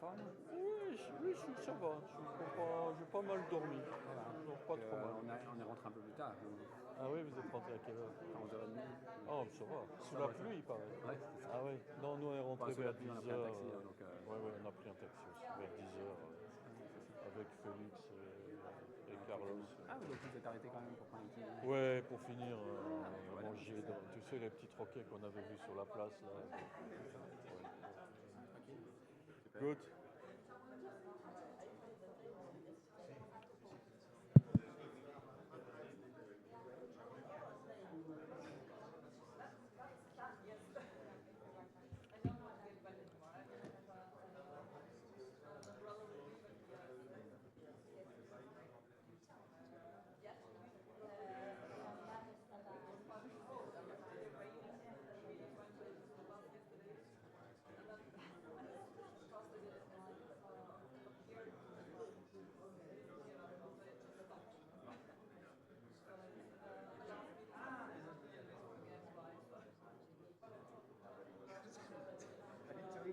forme? Oui, ça va. J'ai pas mal dormi. Voilà. Donc pas trop mal. On est rentré un peu plus tard. Ah oui, vous êtes rentré à quelle heure? À 11h30. Oh, ça va. Sous la pluie, il paraît. Ouais, c'est ça. Ah oui. Non, nous on est rentré Sous vers la pluie, 10 on a pris un heures. taxi. Donc, Ouais, on a pris un taxi aussi vers 10 heures avec Félix et Carlos. Ah, donc vous êtes arrêté quand même pour prendre un petit... Ouais, pour finir, voilà, manger dans, tu sais, les petits troquets qu'on avait vus sur la place là. Super. Good.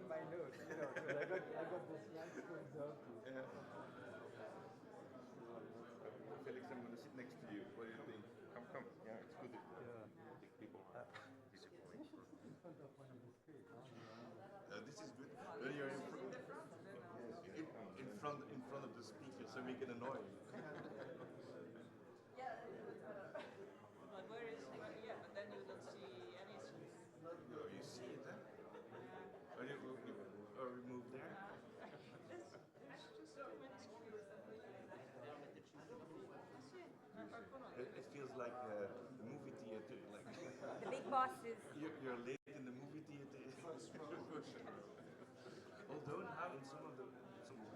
My notes, I got the slides from the Felix, I'm going to sit next to you. What do you think? Come. Yeah, it's good if people are disappointed. in front of one of the screens. This is good. When you're in front of the speaker, so we can annoy you. Yeah, but where is yeah, but then you don't see any screens. No, you see it, huh? Or we move there? There's just too many screens. It feels like a movie theater. Like The big bosses. you're late in the movie theater. Although now in some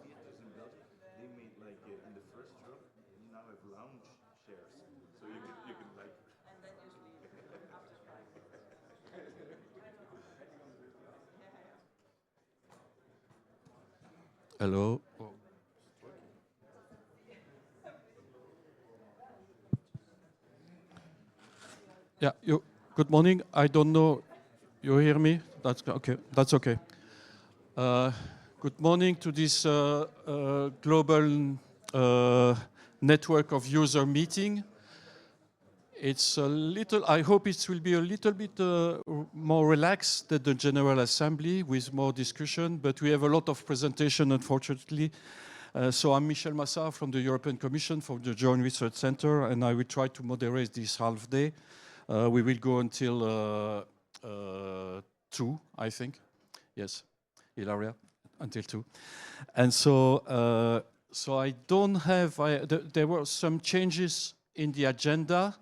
theaters in Belgium, they made like in the first row, you now have lounge chairs, so you can like. And then you sleep after 5. Hello. Yeah, good morning. I don't know, you hear me? That's okay. Good morning to this global network of user meeting. It's I hope it will be a little bit more relaxed than the General Assembly with more discussion, but we have a lot of presentation, unfortunately. So I'm Michel Massard from the European Commission, from the Joint Research Center, and I will try to moderate this half day. We will go until 2, I think. Yes, Ilaria, until 2. And so, so I don't have, there were some changes in the agenda.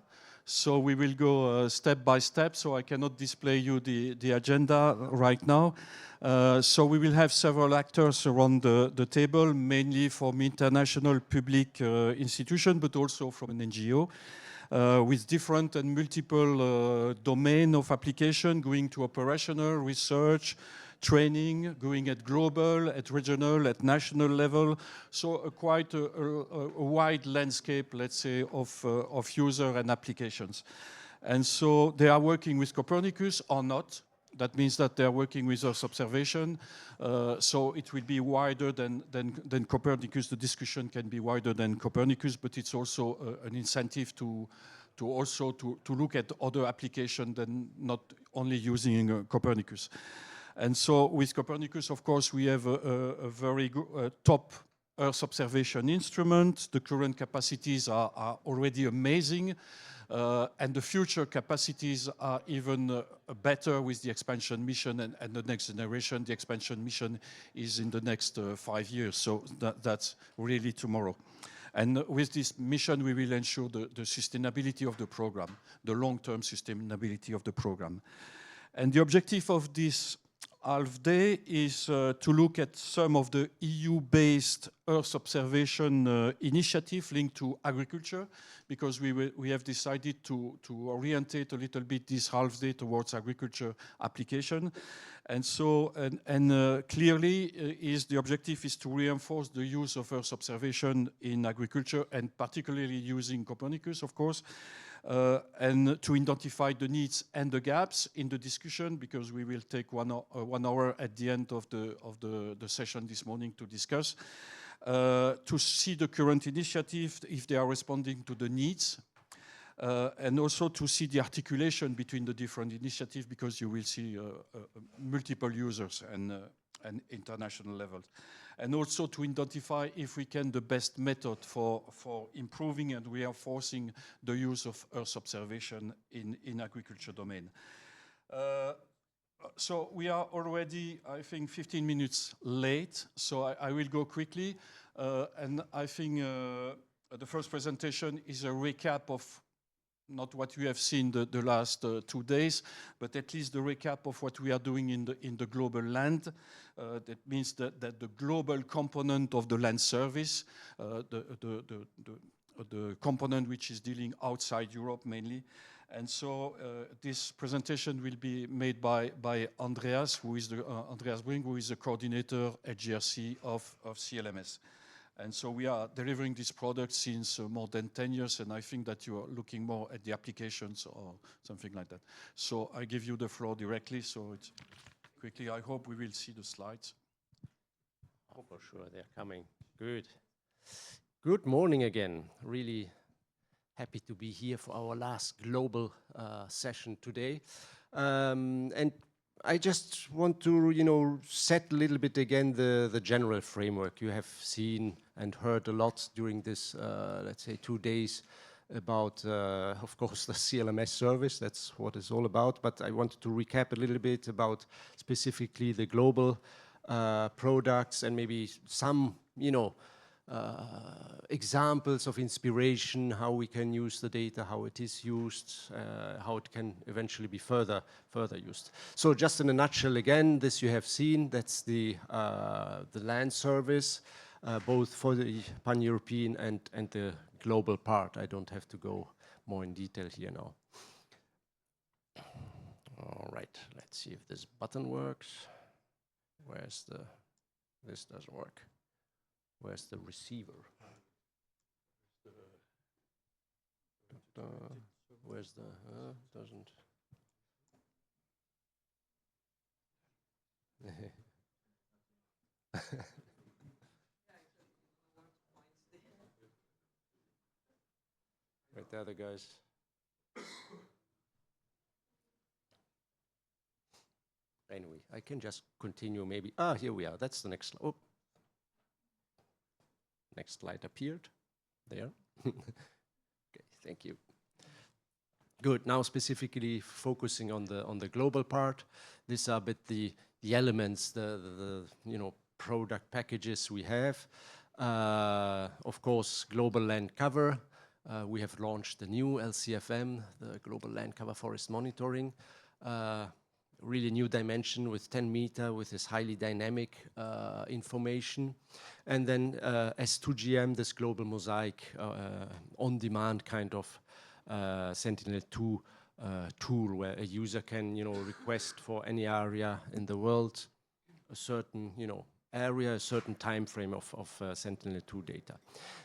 So we will go step by step, so I cannot display you the agenda right now. So we will have several actors around the table, mainly from international public institutions, but also from an NGO, with different and multiple domain of application, going to operational research, training, going at global, at regional, at national level. So quite a wide landscape, let's say, of user and applications. And so they are working with Copernicus or not. That means that they are working with Earth observation. So it will be wider than Copernicus. The discussion can be wider than Copernicus, but it's also an incentive to look at other applications than not only using Copernicus. And so with Copernicus, of course, we have a very top Earth observation instrument. The current capacities are already amazing. And the future capacities are even better with the expansion mission and the next generation. The expansion mission is in the next 5 years. So that's really tomorrow. And with this mission, we will ensure the sustainability of the program, the long-term sustainability of the program. And the objective of this half day is to look at some of the EU-based Earth observation initiative linked to agriculture, because we have decided to orientate a little bit this half day towards agriculture application. And so, clearly, the objective is to reinforce the use of Earth observation in agriculture, and particularly using Copernicus, of course. and to identify the needs and the gaps in the discussion, because we will take 1 hour at the end of the session this morning to discuss, to see the current initiative, if they are responding to the needs, and also to see the articulation between the different initiatives, because you will see multiple users and international levels. And also to identify, if we can, the best method for improving and reinforcing the use of Earth observation in agriculture domain. So we are already, I think, 15 minutes late, so I will go quickly. And I think the first presentation is a recap of not what you have seen the last 2 days, but at least the recap of what we are doing in the global land. That means that the global component of the land service, the component which is dealing outside Europe mainly. And so this presentation will be made by Andreas, who is Andreas Brink, who is the coordinator at GRC of CLMS. And so we are delivering this product since more than 10 years, and I think that you are looking more at the applications or something like that. So I give you the floor directly, so it's quickly. I hope we will see the slides. Oh, for sure, they're coming. Good. Good morning again. Really happy to be here for our last global session today. And I just want to, set a little bit again the general framework. You have seen and heard a lot during this, let's say, 2 days about, of course, the CLMS service. That's what it's all about. But I wanted to recap a little bit about specifically the global products and maybe some, examples of inspiration, how we can use the data, how it is used, how it can eventually be further used. So just in a nutshell, again, this you have seen, that's the land service, both for the pan-European and the global part. I don't have to go more in detail here now. All right, let's see if this button works. This doesn't work. Where's the receiver? Where's the, doesn't. Right there, the guys. Anyway, I can just continue maybe. Here we are. That's the next slide. Oh. Next slide appeared. There. Okay, thank you. Good. Now specifically focusing on the global part. These are a bit the elements, the product packages we have. Of course, global land cover. We have launched the new LCFM, the Global Land Cover Forest Monitoring. Really new dimension with 10 meter with this highly dynamic information. And then S2GM, this global mosaic on-demand kind of Sentinel-2 tool where a user can, request for any area in the world, a certain, area, a certain time frame of Sentinel-2 data.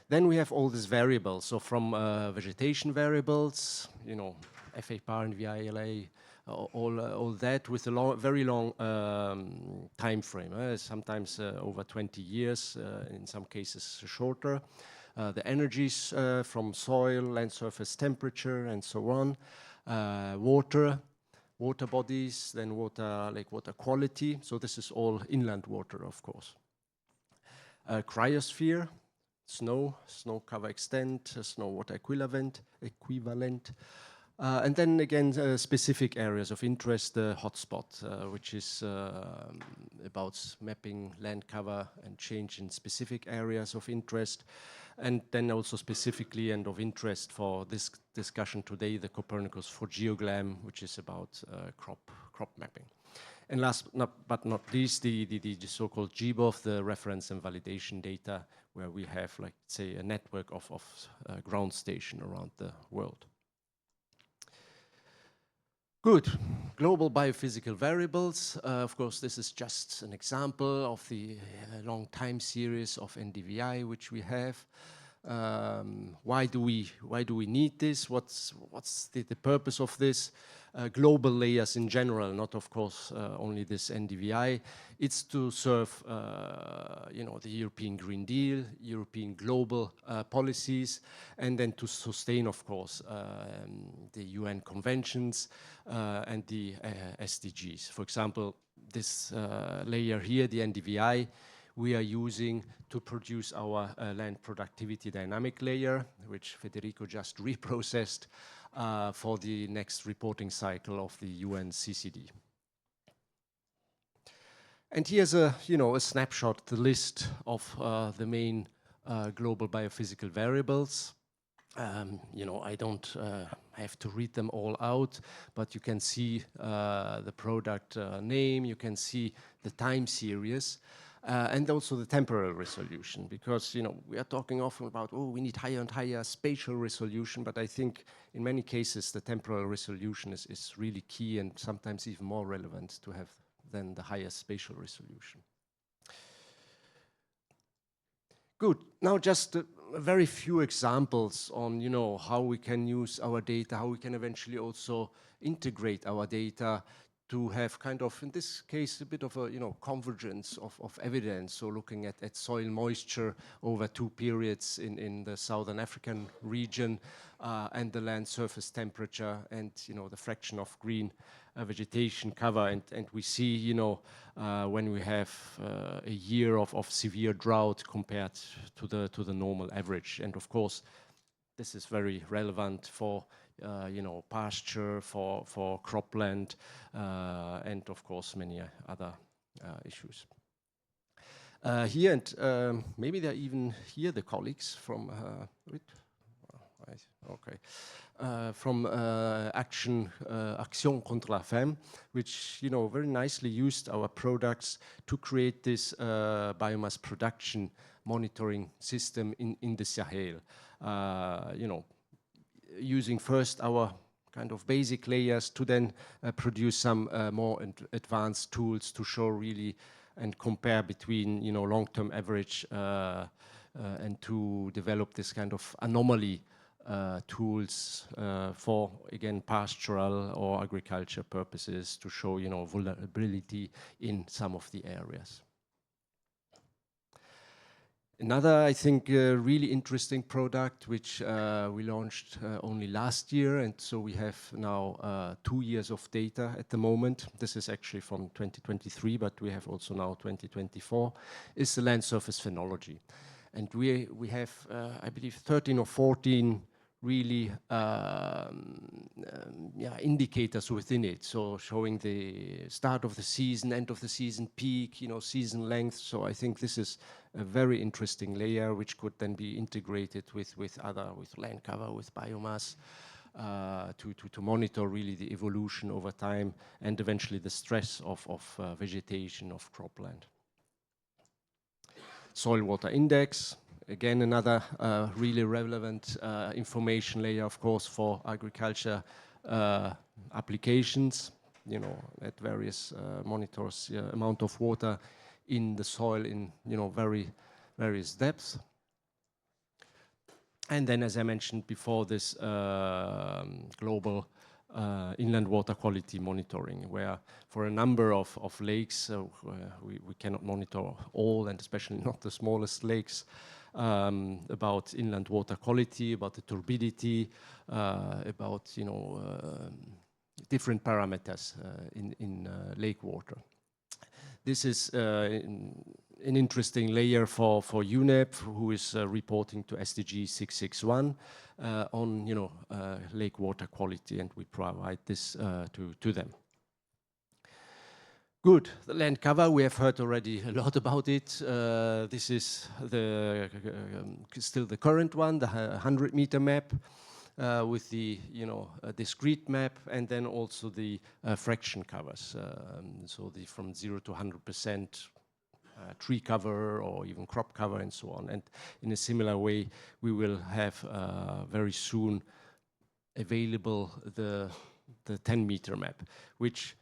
Then we have all these variables. So from vegetation variables, FAPAR and VILA, all that with a very long time frame, sometimes over 20 years, in some cases shorter. The energies from soil, land surface temperature, and so on. Water bodies, then water quality. So this is all inland water, of course. Cryosphere, snow cover extent, snow water equivalent. And then again, specific areas of interest, the hotspot, which is about mapping land cover and change in specific areas of interest. And then also specifically and of interest for this discussion today, the Copernicus for GeoGlam, which is about crop mapping. And last but not least, the so-called GBOF, the reference and validation data, where we have, like, say, a network of ground station around the world. Good. Global biophysical variables. Of course, this is just an example of the long time series of NDVI which we have. Why do we need this? What's the purpose of this? Global layers in general, not of course only this NDVI. It's to serve, the European Green Deal, European global policies, and then to sustain, of course, the UN conventions and the SDGs. For example, this layer here, the NDVI, we are using to produce our land productivity dynamic layer, which Federico just reprocessed for the next reporting cycle of the UN CCD. And here's a snapshot, the list of the main global biophysical variables. I don't have to read them all out, but you can see the product name, you can see the time series, and also the temporal resolution, because we are talking often about, we need higher and higher spatial resolution, but I think in many cases the temporal resolution is really key and sometimes even more relevant to have than the highest spatial resolution. Good. Now just a very few examples on how we can use our data, how we can eventually also integrate our data to have kind of, in this case, a bit of a convergence of evidence. So looking at soil moisture over 2 periods in the Southern African region, and the land surface temperature, and the fraction of green vegetation cover, and we see when we have a year of severe drought compared to the normal average. And of course this is very relevant for pasture, for cropland, and of course many other issues. Here, and maybe they're even here, the colleagues from from Action contre la Faim, which very nicely used our products to create this biomass production monitoring system in the Sahel. Using first our kind of basic layers to then produce some more advanced tools to show really and compare between long-term average and to develop this kind of anomaly tools for, again, pastoral or agriculture purposes to show vulnerability in some of the areas. Another, I think, really interesting product, which we launched only last year, and so we have now 2 years of data at the moment. This is actually from 2023, but we have also now 2024, is the land surface phenology. And we have, I believe, 13 or 14 really indicators within it, so showing the start of the season, end of the season, peak, season length. So I think this is a very interesting layer which could then be integrated with land cover, with biomass, to monitor really the evolution over time and eventually the stress of vegetation, of cropland. Soil water index, again another really relevant information layer, of course, for agriculture applications. At various monitors amount of water in the soil in various depths. And then, as I mentioned before, this global inland water quality monitoring, where for a number of lakes, we cannot monitor all, and especially not the smallest lakes, about inland water quality, about the turbidity, about different parameters in lake water. This is an interesting layer for UNEP, who is reporting to SDG 661 on lake water quality, and we provide this to them. Good. The land cover, we have heard already a lot about it. This is still the current one, the 100-meter map, with the discrete map, and then also the fraction covers. So from 0 to 100% tree cover or even crop cover and so on. And in a similar way, we will have very soon available the 10-meter map, which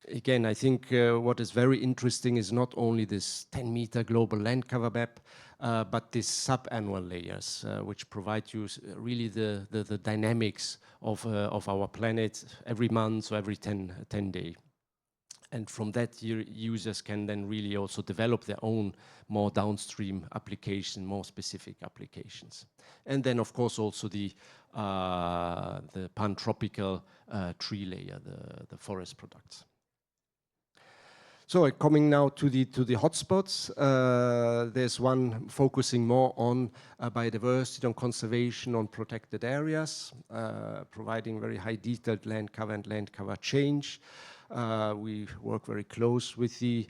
again, I think what is very interesting is not only this 10-meter global land cover map, but these sub-annual layers, which provide you really the dynamics of our planet every month or every 10 day. And from that, users can then really also develop their own more downstream application, more specific applications. And then, of course, also the pantropical tree layer, the forest products. So coming now to the hotspots, there's one focusing more on biodiversity, on conservation, on protected areas, providing very high detailed land cover and land cover change. We work very close with the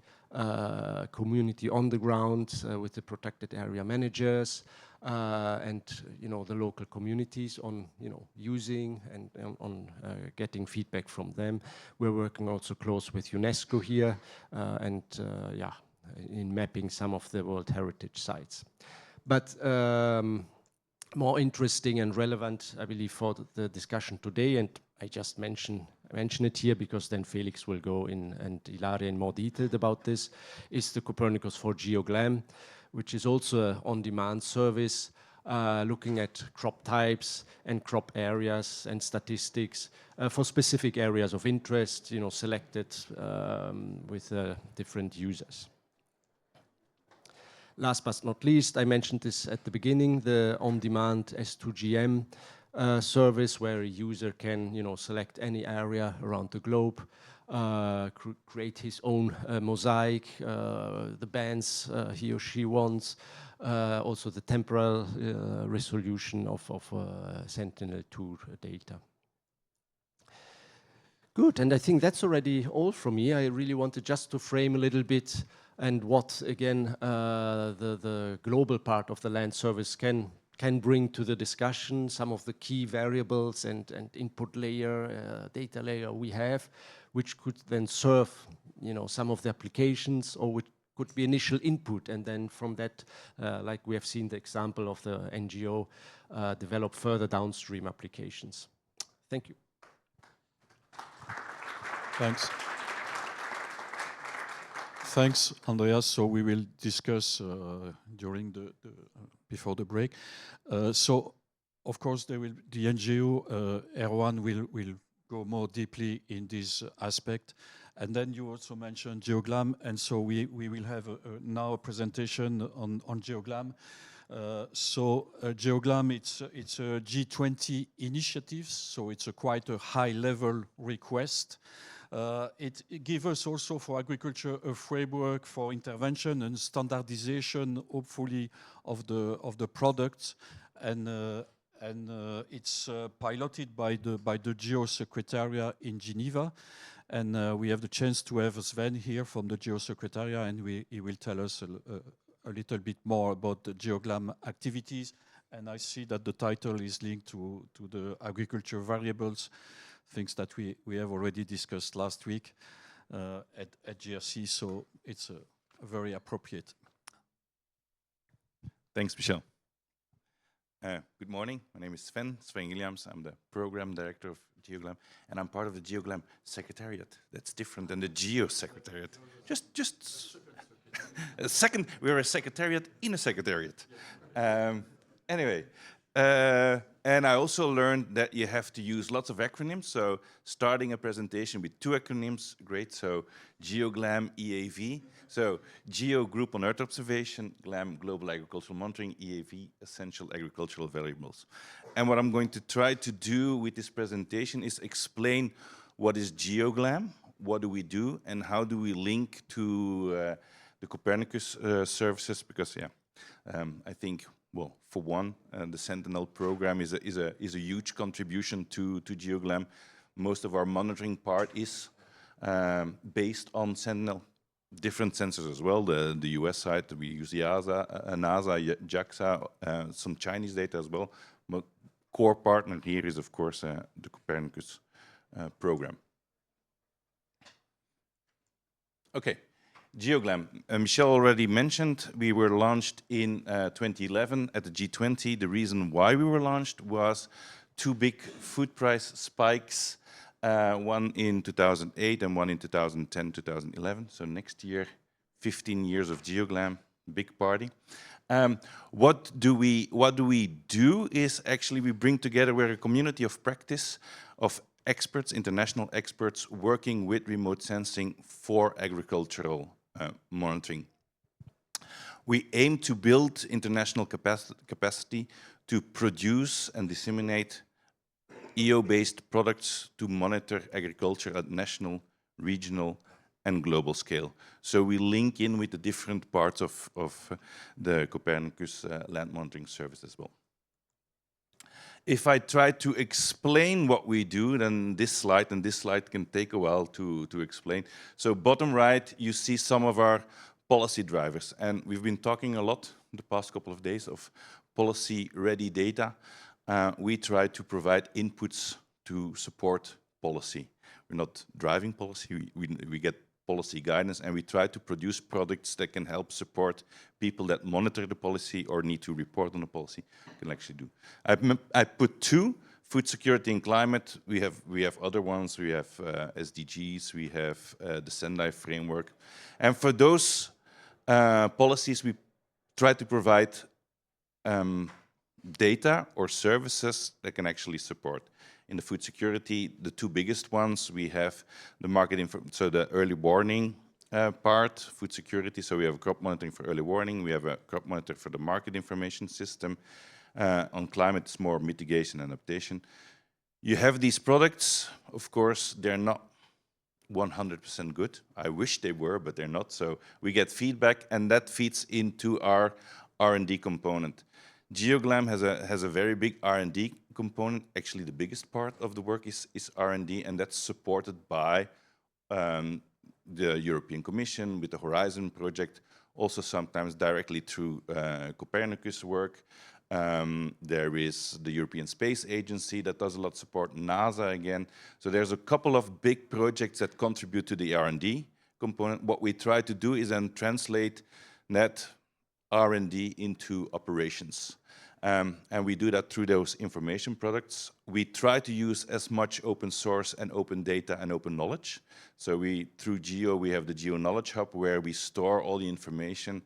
community on the ground, with the protected area managers, and the local communities on using and on getting feedback from them. We're working also close with UNESCO here, and in mapping some of the World Heritage sites. But more interesting and relevant, I believe, for the discussion today, and I just mention it here because then Felix will go in and Ilaria in more detail about this, is the Copernicus for GeoGlam, which is also an on-demand service looking at crop types and crop areas and statistics for specific areas of interest, selected with different users. Last but not least, I mentioned this at the beginning, the on-demand S2GM service where a user can, select any area around the globe, create his own mosaic, the bands he or she wants, also the temporal resolution of Sentinel-2 data. Good, and I think that's already all from me. I really wanted just to frame a little bit and what, again, the global part of the land service can bring to the discussion, some of the key variables and input layer, data layer we have, which could then serve, some of the applications, or which could be initial input, and then from that, like we have seen the example of the NGO, develop further downstream applications. Thank you. Thanks. Thanks, Andreas. So we will discuss during before the break. So, of course, the NGO Erwan will go more deeply in this aspect, and then you also mentioned GeoGlam, and so we will have now a presentation on GeoGlam. GeoGlam, it's a G20 initiative, so it's quite a high-level request. It gives us also for agriculture a framework for intervention and standardization, hopefully, of the products, and it's piloted by the Geo Secretariat in Geneva, and we have the chance to have Sven here from the Geo Secretariat, and he will tell us a little bit more about the GeoGlam activities. And I see that the title is linked to the agriculture variables, things that we have already discussed last week at GRC, so it's very appropriate. Thanks, Michel. Good morning. My name is Sven Gilliams. I'm the program director of GeoGlam, and I'm part of the GeoGlam Secretariat. That's different than the Geo Secretariat. Just a second. We're a secretariat in a secretariat. Anyway. And I also learned that you have to use lots of acronyms. So starting a presentation with 2 acronyms, great. So GeoGlam EAV. So Geo Group on Earth Observation, GLAM Global Agricultural Monitoring, EAV Essential Agricultural Variables. And what I'm going to try to do with this presentation is explain what is GeoGlam, what do we do, and how do we link to the Copernicus services, because I think, well, for one, the Sentinel program is a huge contribution to GeoGlam. Most of our monitoring part is based on Sentinel. Different sensors as well. The US side, we use EASA, NASA, JAXA, some Chinese data as well. But core partner here is, of course, the Copernicus program. Okay. GeoGlam, Michel already mentioned, we were launched in 2011 at the G20. The reason why we were launched was 2 big food price spikes one in 2008 and one in 2010, 2011. So next year, 15 years of GeoGlam, big party. What do we do is actually we bring together, we're a community of practice of experts, international experts, working with remote sensing for agricultural monitoring. We aim to build international capacity to produce and disseminate EO-based products to monitor agriculture at national, regional, and global scale. So we link in with the different parts of the Copernicus land monitoring service as well. If I try to explain what we do, then this slide can take a while to explain. So bottom right, you see some of our policy drivers. And we've been talking a lot the past couple of days of policy-ready data. We try to provide inputs to support policy. We're not driving policy, we get policy guidance, and we try to produce products that can help support people that monitor the policy or need to report on the policy can actually do. I put two, food security and climate. We have other ones, we have SDGs, we have the Sendai framework. And for those policies, we try to provide data or services that can actually support. In the food security, the two biggest ones, we have the market so the early warning part, food security. So we have a crop monitoring for early warning. We have a crop monitor for the market information system. On climate, it's more mitigation and adaptation. You have these products. Of course, they're not 100% good. I wish they were, but they're not. So we get feedback, and that feeds into our R&D component. GeoGlam has a very big R&D component. Actually, the biggest part of the work is R&D, and that's supported by the European Commission with the Horizon project, also sometimes directly through Copernicus work. There is the European Space Agency that does a lot of support, NASA again. So there's a couple of big projects that contribute to the R&D component. What we try to do is then translate that R&D into operations. And we do that through those information products. We try to use as much open source and open data and open knowledge. So through Geo, we have the Geo Knowledge Hub where we store all the information.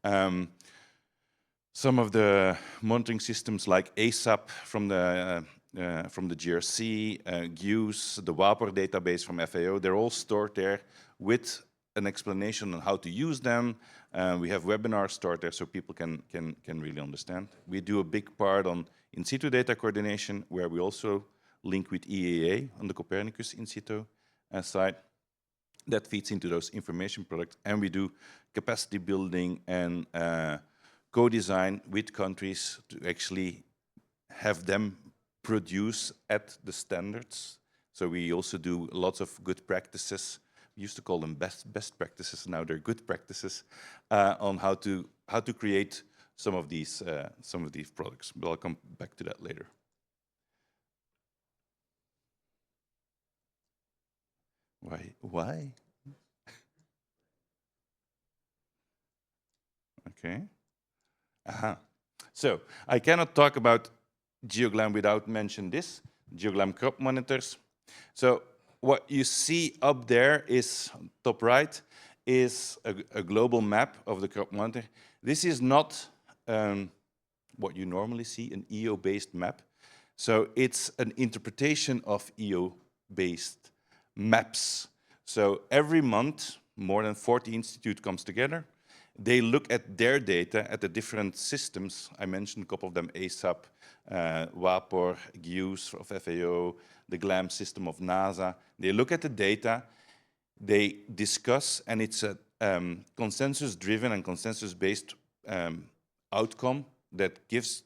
Some of the monitoring systems like ASAP from the GRC, GEUS, the WAPOR database from FAO, they're all stored there with an explanation on how to use them. We have webinars stored there so people can really understand. We do a big part on in situ data coordination, where we also link with EAA on the Copernicus in situ side. That feeds into those information products, and we do capacity building and co-design with countries to actually have them produce at the standards. So we also do lots of good practices. We used to call them best practices. Now they're good practices on how to create some of these products. But I'll come back to that later. Why? Okay. So I cannot talk about GeoGlam without mentioning this, GeoGlam crop monitors. So what you see up there is, top right, is a global map of the crop monitor. This is not what you normally see, an EO-based map. So it's an interpretation of EO-based maps. So every month, more than 40 institutes comes together. They look at their data at the different systems. I mentioned a couple of them, ASAP, WAPOR, GEUS of FAO, the GLAM system of NASA. They look at the data, they discuss, and it's a consensus-driven and consensus-based outcome that gives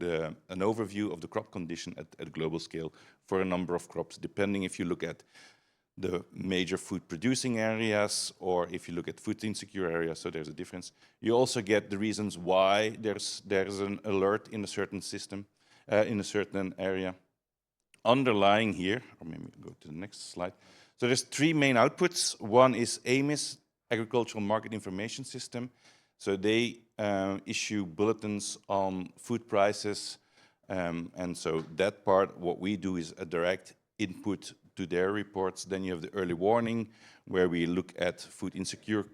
an overview of the crop condition at global scale for a number of crops, depending if you look at the major food producing areas or if you look at food insecure areas, so there's a difference. You also get the reasons why there's an alert in a certain system, in a certain area. Underlying here, or maybe go to the next slide. So there's three main outputs. One is AMIS, Agricultural Market Information System. So they issue bulletins on food prices. And so that part, what we do is a direct input to their reports. Then you have the early warning, where we look at food insecure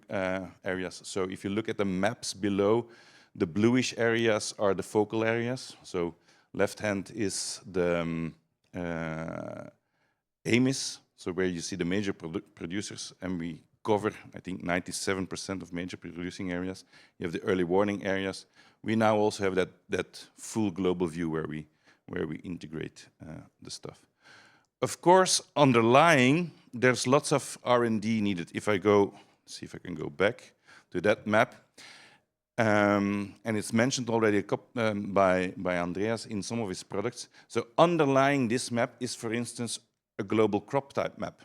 areas. So if you look at the maps below, the bluish areas are the focal areas. So left hand is the AMIS, so where you see the major producers, and we cover, I think, 97% of major producing areas. You have the early warning areas. We now also have that full global view where we integrate the stuff. Of course, underlying, there's lots of R&D needed. If I go, see if I can go back to that map, and it's mentioned already by Andreas in some of his products. So underlying this map is, for instance, a global crop type map.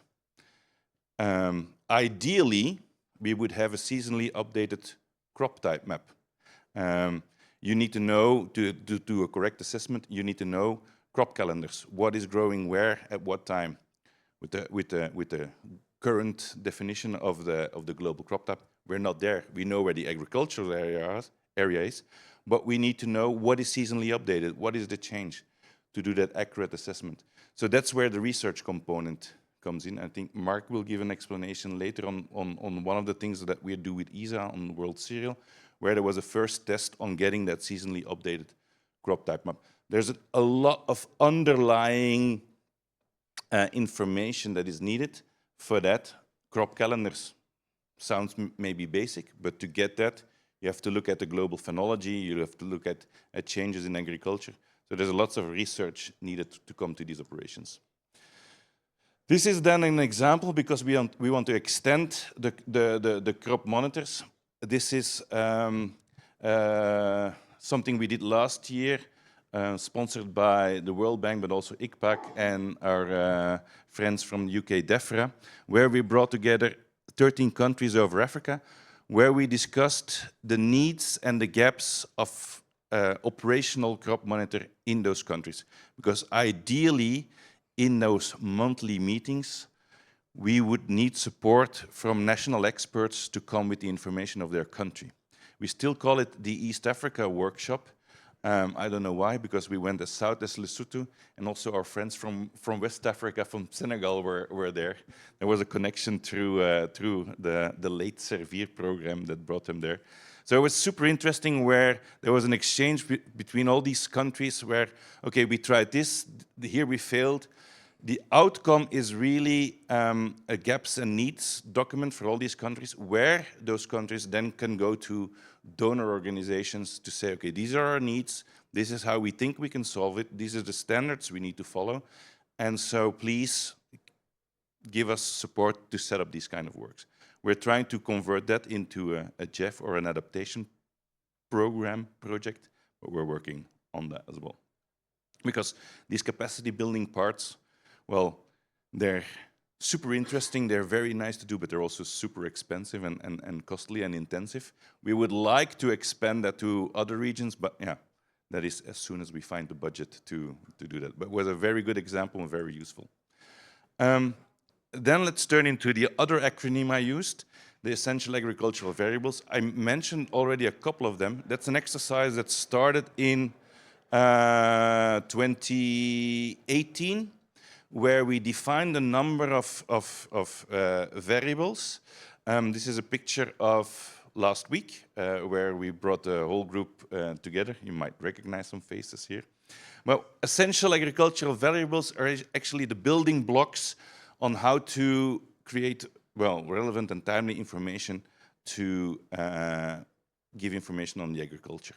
Ideally, we would have a seasonally updated crop type map. You need to know, to do a correct assessment, you need to know crop calendars, what is growing where at what time. With the current definition of the global crop type, we're not there. We know where the agricultural area is, but we need to know what is seasonally updated, what is the change, to do that accurate assessment. So that's where the research component comes in. I think Mark will give an explanation later on one of the things that we do with ESA on World Cereal, where there was a first test on getting that seasonally updated crop type map. There's a lot of underlying information that is needed for that. Crop calendars sounds maybe basic, but to get that, you have to look at the global phenology, you have to look at changes in agriculture. So there's lots of research needed to come to these operations. This is then an example because we want to extend the crop monitors. This is something we did last year, sponsored by the World Bank, but also ICPAC and our friends from the UK, DEFRA, where we brought together 13 countries over Africa, where we discussed the needs and the gaps of operational crop monitor in those countries. Because ideally, in those monthly meetings, we would need support from national experts to come with the information of their country. We still call it the East Africa workshop. I don't know why, because we went as south as Lesotho, and also our friends from West Africa, from Senegal, were there. There was a connection through the late Servir program that brought them there. So it was super interesting, where there was an exchange between all these countries where, okay, we tried this, here we failed. The outcome is really a gaps and needs document for all these countries, where those countries then can go to donor organizations to say, okay, these are our needs, this is how we think we can solve it, these are the standards we need to follow, and so please give us support to set up these kind of works. We're trying to convert that into a JEF or an adaptation project, but we're working on that as well. Because these capacity building parts, well, they're super interesting, they're very nice to do, but they're also super expensive and costly and intensive. We would like to expand that to other regions, but yeah, that is as soon as we find the budget to do that. But it was a very good example and very useful. Then let's turn into the other acronym I used, the essential agricultural variables. I mentioned already a couple of them. That's an exercise that started in 2018, where we defined a number of variables. This is a picture of last week, where we brought the whole group together. You might recognize some faces here. Well, essential agricultural variables are actually the building blocks on how to create, well, relevant and timely information to give information on the agriculture.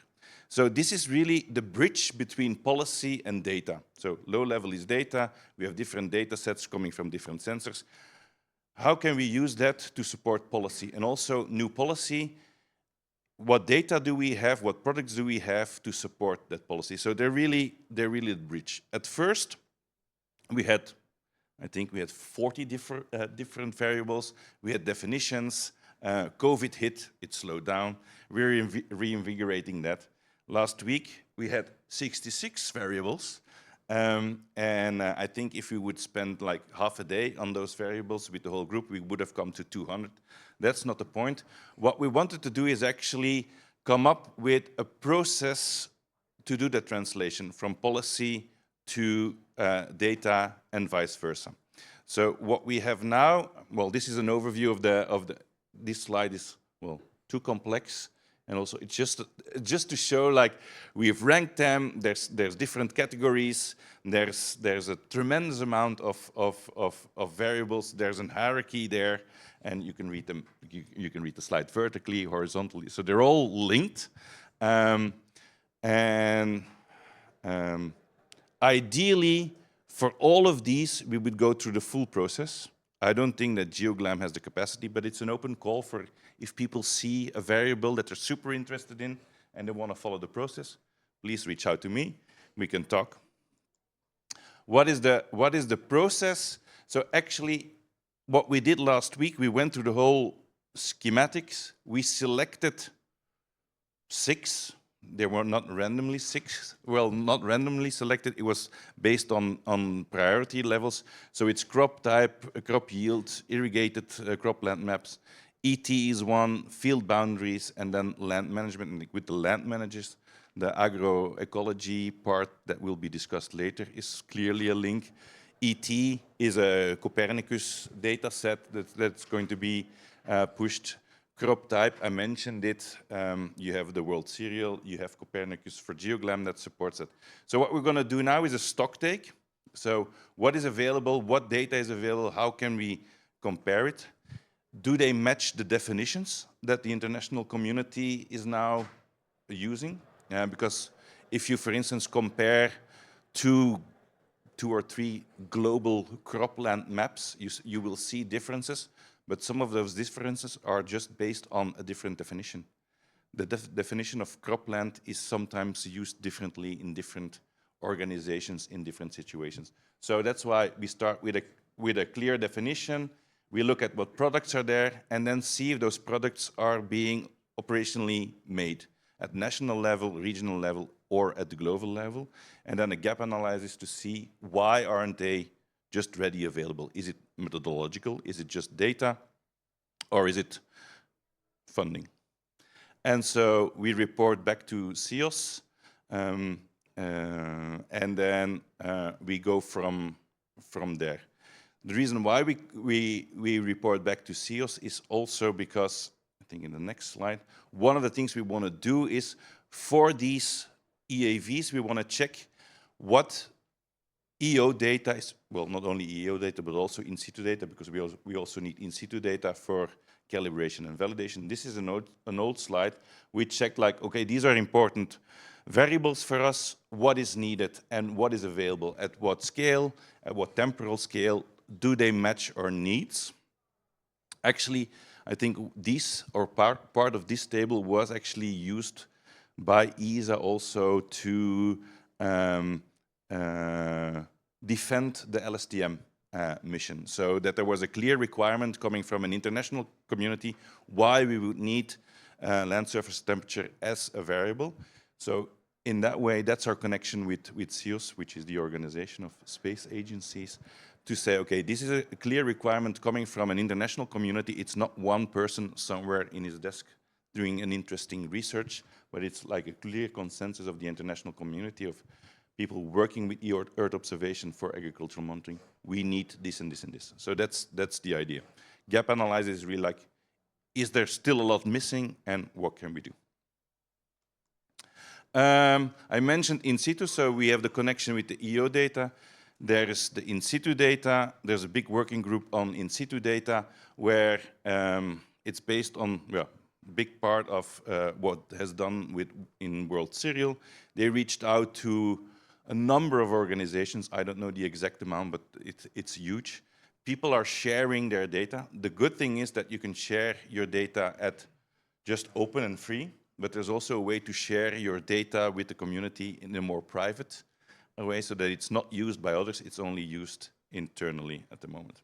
So this is really the bridge between policy and data. So low level is data. We have different data sets coming from different sensors. How can we use that to support policy? And also new policy, what data do we have? What products do we have to support that policy? So they're really the bridge. At first, we had, I think we had 40 different variables. We had definitions. COVID hit, it slowed down. We're reinvigorating that. Last week, we had 66 variables. And I think if we would spend like half a day on those variables with the whole group, we would have come to 200. That's not the point. What we wanted to do is actually come up with a process to do the translation from policy to data and vice versa. So what we have now, well, this is an overview of the this slide is, well, too complex. And also it's just to show, like, we've ranked them, there's different categories, there's a tremendous amount of variables, there's a hierarchy there, and you can read them, you can read the slide vertically, horizontally, so they're all linked. Ideally, for all of these, we would go through the full process. I don't think that GeoGlam has the capacity, but it's an open call for if people see a variable that they're super interested in and they want to follow the process, please reach out to me. We can talk. What is the process? So actually, what we did last week, we went through the whole schematics. We selected 6. They were not randomly 6. Well, not randomly selected. It was based on priority levels. So it's crop type, crop yield, irrigated cropland maps. ET is one, field boundaries, and then land management. And with the land managers, the agroecology part that will be discussed later is clearly a link. ET is a Copernicus data set that's going to be pushed. Crop type, I mentioned it. You have the world serial, you have Copernicus for GeoGlam that supports it. So what we're going to do now is a stock take. So what is available, what data is available, how can we compare it? Do they match the definitions that the international community is now using? Because if you, for instance, compare two or three global cropland maps, you will see differences. But some of those differences are just based on a different definition. The definition of cropland is sometimes used differently in different organizations in different situations. So that's why we start with a clear definition. We look at what products are there and then see if those products are being operationally made at national level, regional level, or at the global level. And then a gap analysis to see why aren't they just ready available. Is it methodological? Is it just data? Or is it funding? And so we report back to CIOS, and then we go from there. The reason why we report back to CIOS is also because, I think in the next slide, one of the things we want to do is for these EAVs, we want to check what EO data is, well, not only EO data, but also in situ data, because we also need in situ data for calibration and validation. This is an old slide. We checked, like, okay, these are important variables for us, what is needed and what is available, at what scale, at what temporal scale, do they match our needs? Actually, I think these, or part of this table was actually used by ESA also to defend the LSTM mission, so that there was a clear requirement coming from an international community why we would need land surface temperature as a variable. So in that way, that's our connection with CIOS, which is the organization of space agencies, to say, okay, this is a clear requirement coming from an international community. It's not one person somewhere in his desk doing an interesting research, but it's like a clear consensus of the international community of people working with Earth observation for agricultural monitoring. We need this and this and this. So that's the idea. Gap analysis is really like, is there still a lot missing and what can we do? I mentioned in situ, so we have the connection with the EO data. There is the in situ data. There's a big working group on in situ data where it's based on, well, big part of what has done in World Serial. They reached out to a number of organizations. I don't know the exact amount, but it's huge. People are sharing their data. The good thing is that you can share your data at just open and free, but there's also a way to share your data with the community in a more private way so that it's not used by others, it's only used internally at the moment.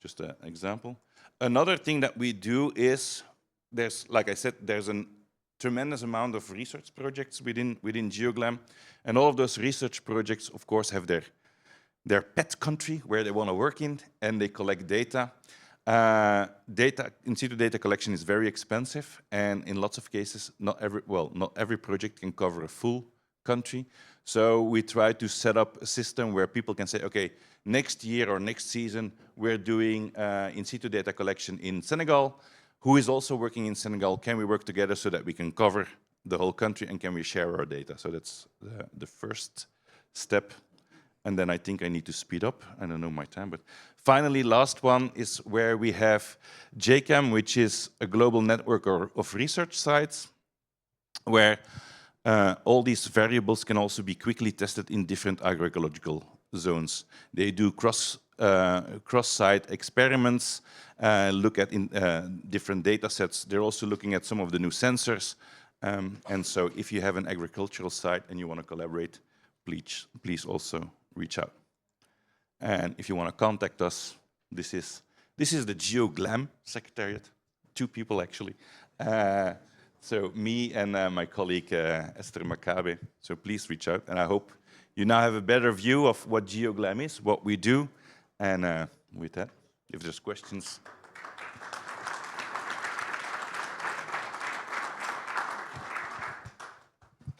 Just an example. Another thing that we do is, like I said, there's a tremendous amount of research projects within GeoGlam, and all of those research projects, of course, have their pet country where they want to work in, and they collect data. In situ data collection is very expensive, and in lots of cases, not every project can cover a full country. So we try to set up a system where people can say, okay, next year or next season, we're doing in situ data collection in Senegal. Who is also working in Senegal? Can we work together so that we can cover the whole country, and can we share our data? So that's the first step. And then I think I need to speed up. I don't know my time, but finally, last one is where we have JCAM, which is a global network of research sites, where all these variables can also be quickly tested in different agroecological zones. They do cross-site experiments, look at different data sets. They're also looking at some of the new sensors. And so if you have an agricultural site and you want to collaborate, please also reach out. And if you want to contact us, this is the GeoGlam Secretariat, 2 people actually. So me and my colleague Esther Makabe. So please reach out, and I hope you now have a better view of what GeoGlam is, what we do, and with that, if there's questions.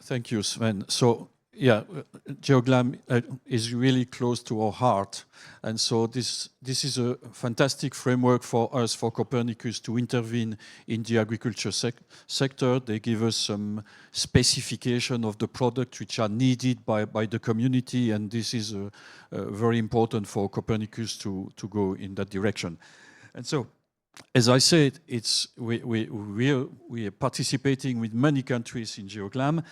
Thank you, Sven. So, yeah, GeoGlam is really close to our heart. And so this is a fantastic framework for us, for Copernicus, to intervene in the agriculture sector. They give us some specification of the products which are needed by the community. And this is very important for Copernicus to go in that direction. And so, as I said, we are participating with many countries in GeoGlam,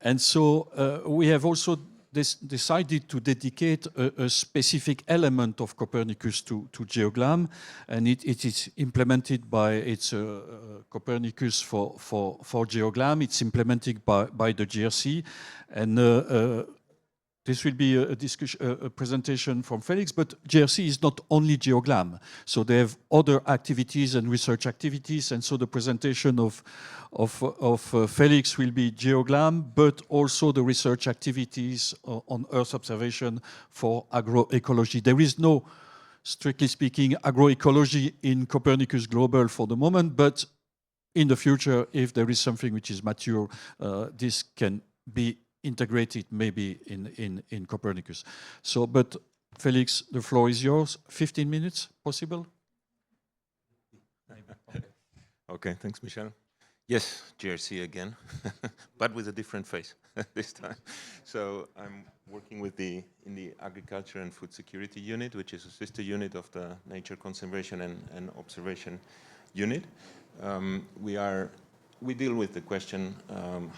and so we have also decided to dedicate a specific element of Copernicus to GeoGlam, and it is implemented by Copernicus for GeoGlam. It's implemented by the GRC, and this will be a presentation from Felix, but GRC is not only GeoGlam. So they have other activities and research activities, and so the presentation of Felix will be GeoGlam, but also the research activities on Earth observation for agroecology. There is no, strictly speaking, agroecology in Copernicus Global for the moment, but in the future, if there is something which is mature, this can be integrated maybe in Copernicus. So, but Felix, the floor is yours. 15 minutes, possible? Okay, thanks, Michel. Yes, GRC again, but with a different face this time. So I'm working in the Agriculture and Food Security Unit, which is a sister unit of the Nature Conservation and Observation Unit. We deal with the question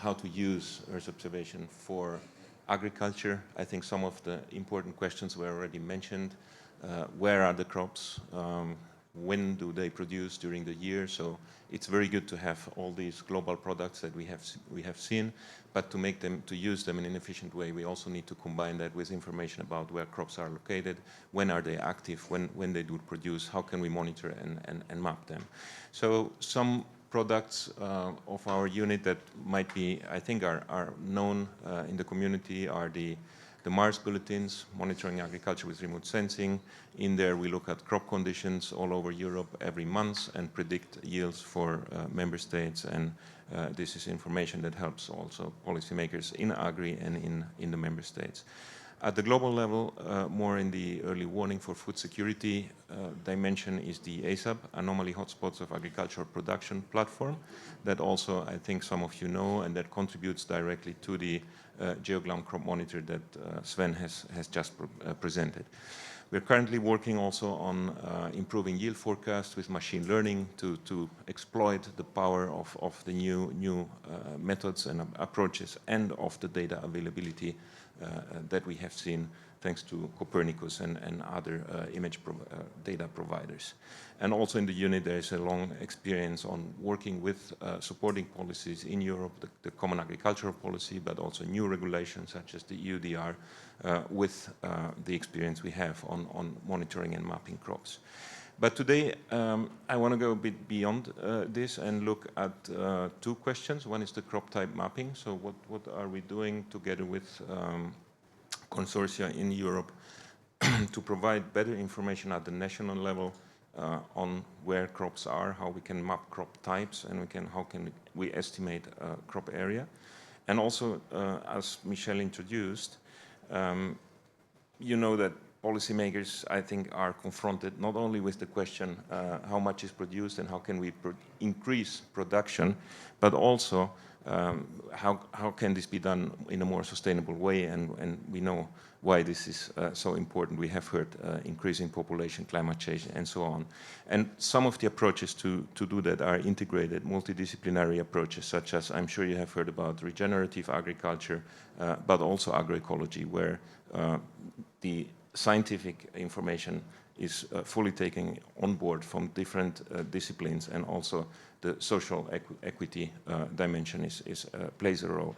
how to use Earth observation for agriculture. I think some of the important questions were already mentioned. Where are the crops? When do they produce during the year? So it's very good to have all these global products that we have seen, but to use them in an efficient way, we also need to combine that with information about where crops are located, when are they active, when they do produce, how can we monitor and map them. So some products of our unit that might be, I think, are known in the community are the Mars bulletins, monitoring agriculture with remote sensing. In there, we look at crop conditions all over Europe every month and predict yields for member states. And this is information that helps also policymakers in agri and in the member states. At the global level, more in the early warning for food security dimension is the ASAP, Anomaly Hotspots of Agricultural Production platform, that also I think some of you know, and that contributes directly to the GeoGlam crop monitor that Sven has just presented. We're currently working also on improving yield forecasts with machine learning to exploit the power of the new methods and approaches and of the data availability that we have seen thanks to Copernicus and other data providers. And also in the unit there is a long experience on working with supporting policies in Europe, the Common Agricultural Policy, but also new regulations such as the EUDR with the experience we have on monitoring and mapping crops. But today I want to go a bit beyond this and look at 2 questions. One is the crop type mapping. So what are we doing together with consortia in Europe to provide better information at the national level on where crops are, how we can map crop types, and how can we estimate crop area. And also, as Michel introduced, you know that policymakers, I think, are confronted not only with the question how much is produced and how can we increase production, but also how can this be done in a more sustainable way, and we know why this is so important. We have heard increasing population, climate change, and so on. And some of the approaches to do that are integrated, multidisciplinary approaches, such as, I'm sure you have heard about regenerative agriculture, but also agroecology, where the scientific information is fully taken on board from different disciplines, and also the social equity dimension plays a role.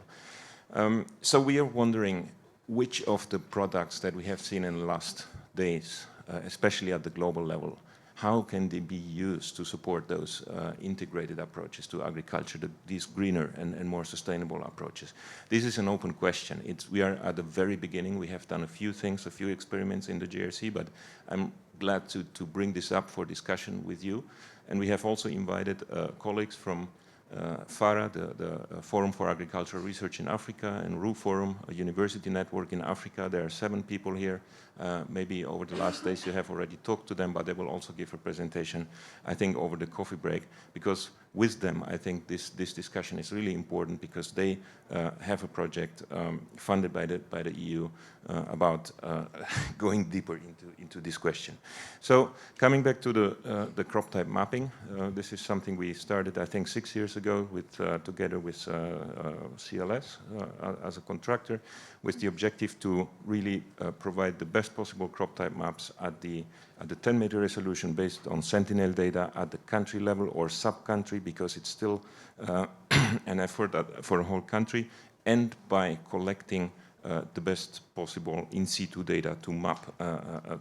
So we are wondering which of the products that we have seen in the last days, especially at the global level, how can they be used to support those integrated approaches to agriculture, these greener and more sustainable approaches? This is an open question. We are at the very beginning. We have done a few things, a few experiments in the JRC, but I'm glad to bring this up for discussion with you. And we have also invited colleagues from FARA, the Forum for Agricultural Research in Africa, and RU Forum, a university network in Africa. There are 7 people here. Maybe over the last days you have already talked to them, but they will also give a presentation, I think, over the coffee break. Because with them, I think this discussion is really important, because they have a project funded by the EU about going deeper into this question. So coming back to the crop type mapping, this is something we started, I think, 6 years ago together with CLS as a contractor, with the objective to really provide the best possible crop type maps at the 10-meter resolution based on Sentinel data at the country level or sub-country, because it's still an effort for a whole country, and by collecting the best possible in situ data to map,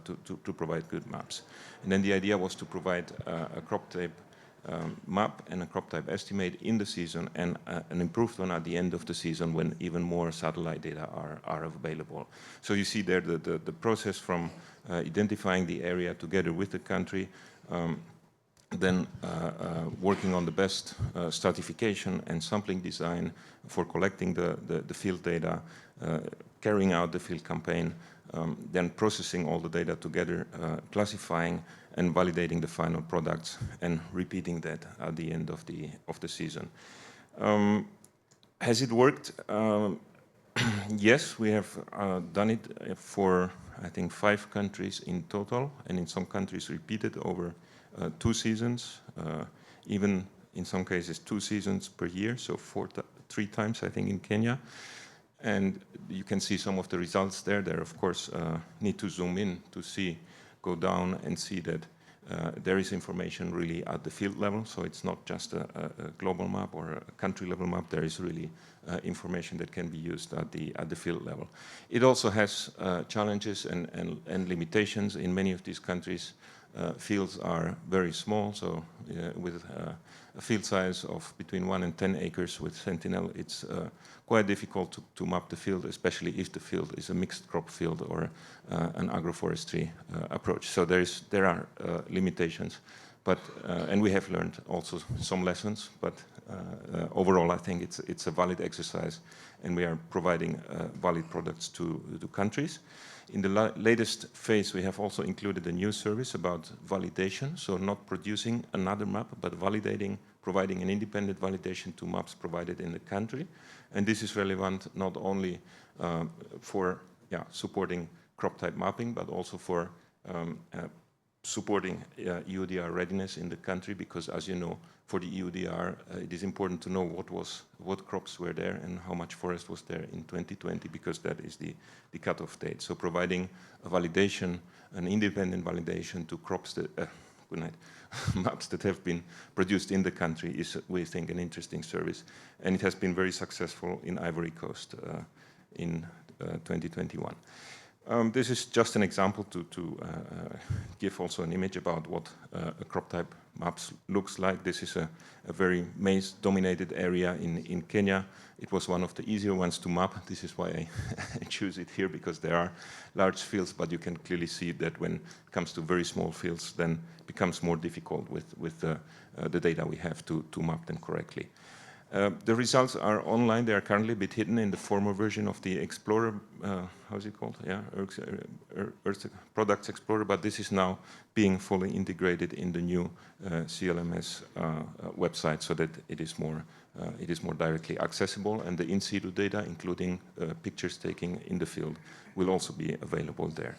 to provide good maps. And then the idea was to provide a crop type map and a crop type estimate in the season, and an improved one at the end of the season when even more satellite data are available. So you see there the process from identifying the area together with the country, then working on the best stratification and sampling design for collecting the field data, carrying out the field campaign, then processing all the data together, classifying and validating the final products, and repeating that at the end of the season. Has it worked? Yes, we have done it for, I think, 5 countries in total, and in some countries repeated over 2 seasons, even in some cases 2 seasons per year, so 3 times, I think, in Kenya. And you can see some of the results there. There, of course, need to zoom in to go down and see that there is information really at the field level. So it's not just a global map or a country level map. There is really information that can be used at the field level. It also has challenges and limitations. In many of these countries, fields are very small. So with a field size of between 1 and 10 acres with Sentinel, it's quite difficult to map the field, especially if the field is a mixed crop field or an agroforestry approach. So there are limitations, but and we have learned also some lessons. But overall, I think it's a valid exercise, and we are providing valid products to countries. In the latest phase, we have also included a new service about validation. So not producing another map, but providing an independent validation to maps provided in the country. And this is relevant not only for supporting crop type mapping, but also for supporting EUDR readiness in the country, because, as you know, for the EUDR, it is important to know what crops were there and how much forest was there in 2020, because that is the cutoff date. So providing a validation, an independent validation to crops that, maps that have been produced in the country is, we think, an interesting service. And it has been very successful in Ivory Coast in 2021. This is just an example to give also an image about what a crop type maps looks like. This is a very maize-dominated area in Kenya. It was one of the easier ones to map. This is why I choose it here, because there are large fields, but you can clearly see that when it comes to very small fields, then it becomes more difficult with the data we have to map them correctly. The results are online. They are currently a bit hidden in the former version of the Explorer. How's it called? Yeah, Earth Products Explorer. But this is now being fully integrated in the new CLMS website, so that it is more directly accessible. And the in situ data, including pictures taken in the field, will also be available there.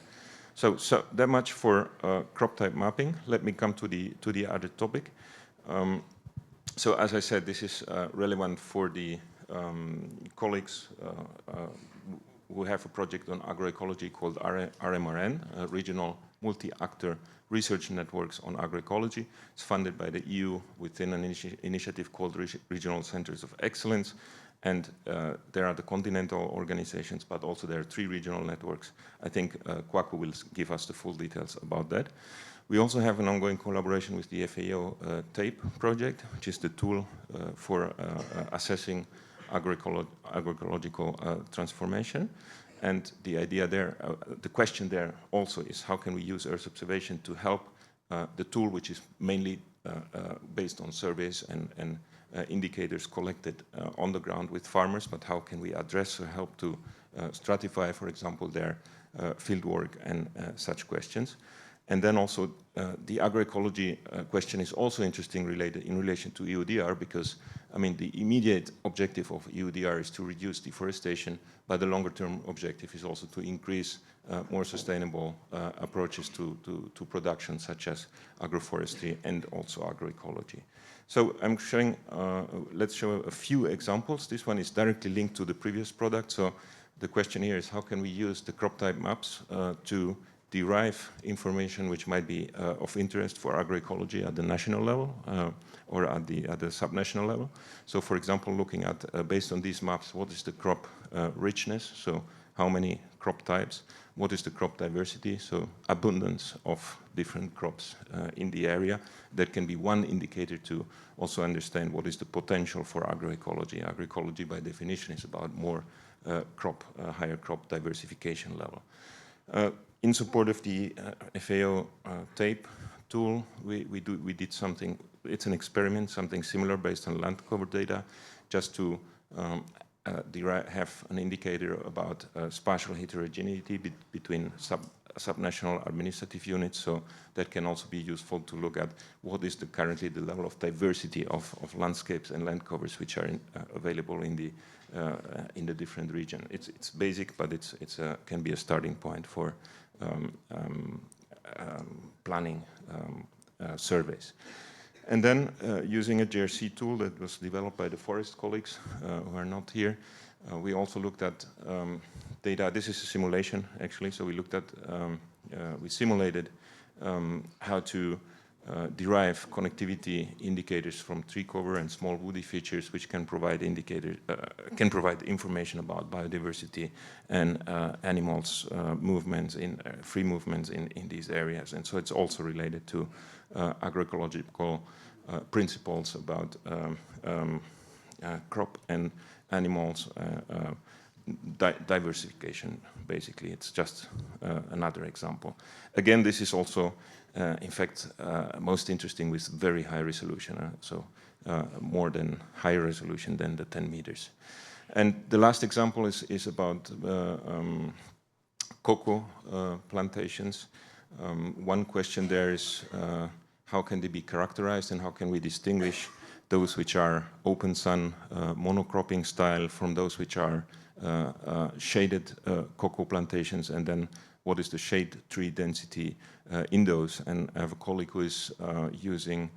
So that much for crop type mapping. Let me come to the other topic. So as I said, this is relevant for the colleagues who have a project on agroecology called RMRN, Regional Multi-Actor Research Networks on Agroecology. It's funded by the EU within an initiative called Regional Centers of Excellence. And there are the continental organizations, but also there are 3 regional networks. I think Kwaku will give us the full details about that. We also have an ongoing collaboration with the FAO TAPE project, which is the tool for assessing agroecological transformation. And the idea there, the question there also is how can we use Earth observation to help the tool, which is mainly based on surveys and indicators collected on the ground with farmers, but how can we address or help to stratify, for example, their field work and such questions. And then also the agroecology question is also interesting in relation to EUDR, because I mean the immediate objective of EUDR is to reduce deforestation, but the longer term objective is also to increase more sustainable approaches to production, such as agroforestry and also agroecology. So I'm showing, let's show a few examples. This one is directly linked to the previous product. So the question here is how can we use the crop type maps to derive information which might be of interest for agroecology at the national level or at the subnational level. So for example, looking at, based on these maps, what is the crop richness? So how many crop types? What is the crop diversity? So abundance of different crops in the area. That can be one indicator to also understand what is the potential for agroecology. Agroecology by definition is about more higher crop diversification level. In support of the FAO TAPE tool, we did something, it's an experiment, something similar based on land cover data, just to have an indicator about spatial heterogeneity between subnational administrative units. So that can also be useful to look at what is currently the level of diversity of landscapes and land covers which are available in the different region. It's basic, but it can be a starting point for planning surveys. And then using a GRC tool that was developed by the forest colleagues who are not here, we also looked at data. This is a simulation, actually. So we looked at, we simulated how to derive connectivity indicators from tree cover and small woody features, which can provide information about biodiversity and animals' movements free movements in these areas. And so it's also related to agroecological principles about crop and animals diversification. Basically, it's just another example. Again, this is also in fact, most interesting with very high resolution, so higher resolution than the 10 meters. And the last example is about cocoa plantations. One question there is how can they be characterized and how can we distinguish those which are open sun monocropping style from those which are shaded cocoa plantations, and then what is the shade tree density in those. And I have a colleague who is using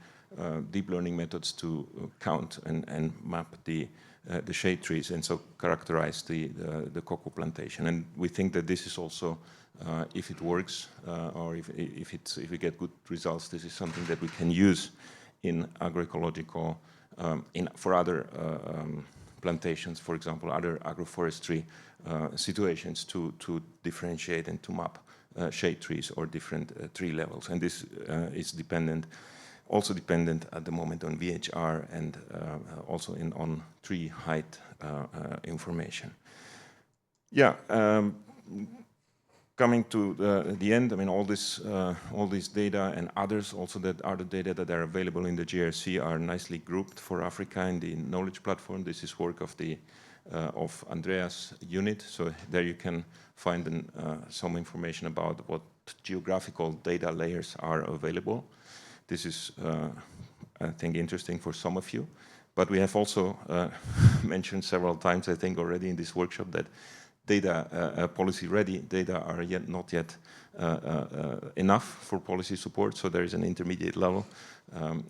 deep learning methods to count and map the shade trees, and so characterize the cocoa plantation. And we think that this is also, if it works, or if we get good results, this is something that we can use in agroecological, for other plantations, for example, other agroforestry situations to differentiate and to map shade trees or different tree levels. And this is also dependent at the moment on VHR and also on tree height information. Yeah, coming to the end, I mean, all this data and others also that are the data that are available in the GRC are nicely grouped for Africa in the knowledge platform. This is work of Andreas' unit. So there you can find some information about what geographical data layers are available. This is, I think, interesting for some of you. But we have also mentioned several times, I think, already in this workshop that data, policy-ready data are not yet enough for policy support. So there is an intermediate level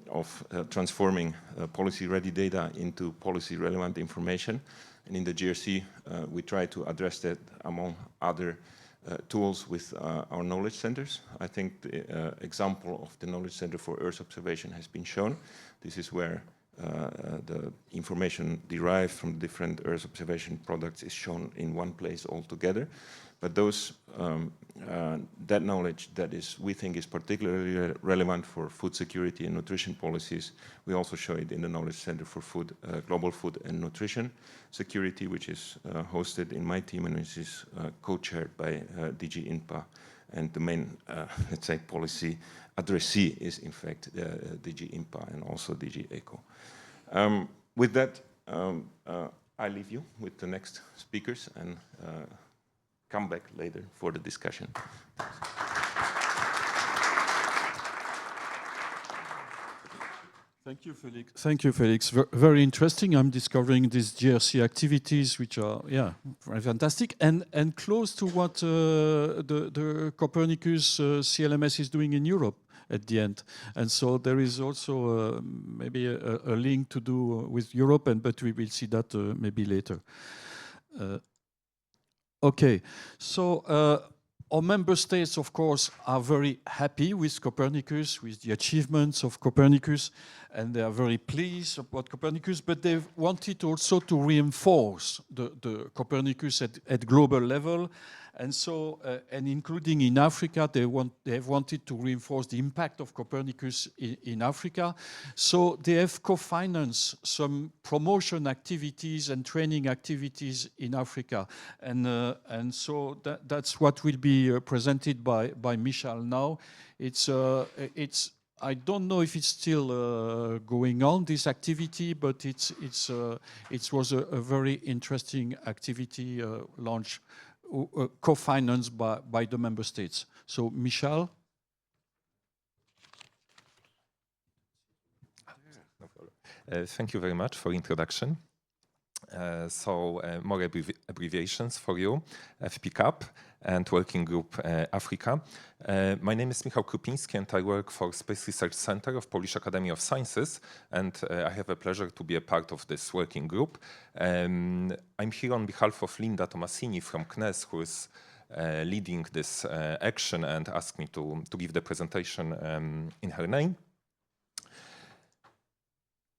of transforming policy-ready data into policy-relevant information. And in the GRC, we try to address that among other tools with our knowledge centers. I think the example of the knowledge center for Earth observation has been shown. This is where the information derived from different Earth observation products is shown in one place altogether. But those that knowledge that we think is particularly relevant for food security and nutrition policies, we also show it in the Knowledge Center for Food, Global Food and Nutrition Security, which is hosted in my team and which is co-chaired by DG INPA. And the main, let's say, policy addressee is in fact DG INPA and also DG ECO. With that, I leave you with the next speakers and come back later for the discussion. Thank you, Felix. Thank you, Felix. Very interesting. I'm discovering these GRC activities, which are, yeah, very fantastic, and close to what the Copernicus CLMS is doing in Europe at the end. And so there is also maybe a link to do with Europe, but we will see that maybe later. Okay, so our member states, of course, are very happy with Copernicus, with the achievements of Copernicus, and they are very pleased about Copernicus, but they've wanted also to reinforce the Copernicus at global level. And so, and including in Africa, they have wanted to reinforce the impact of Copernicus in Africa. So they have co-financed some promotion activities and training activities in Africa. And so that's what will be presented by Michal now. I don't know if it's still going on, this activity, but it was a very interesting activity launch, co-financed by the member states. So, Michal? No problem. Thank you very much for introduction. More abbreviations for you. FPCAP and Working Group Africa. My name is Michał Krupiński and I work for Space Research Center of Polish Academy of Sciences, and I have a pleasure to be a part of this working group. I'm here on behalf of Linda Tomasini from CNES, who is leading this action and asked me to give the presentation in her name.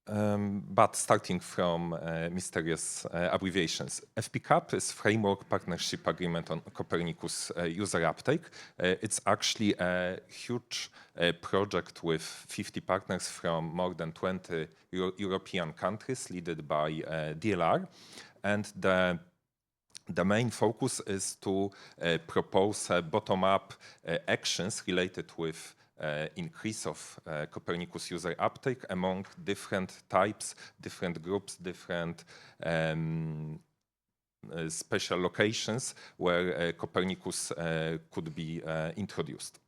But starting from mysterious abbreviations. FPCAP is Framework Partnership Agreement on Copernicus User Uptake. It's actually a huge project with 50 partners from more than 20 European countries, led by DLR. And the main focus is to propose bottom-up actions related with increase of Copernicus user uptake among different types, different groups, different special locations where Copernicus could be introduced.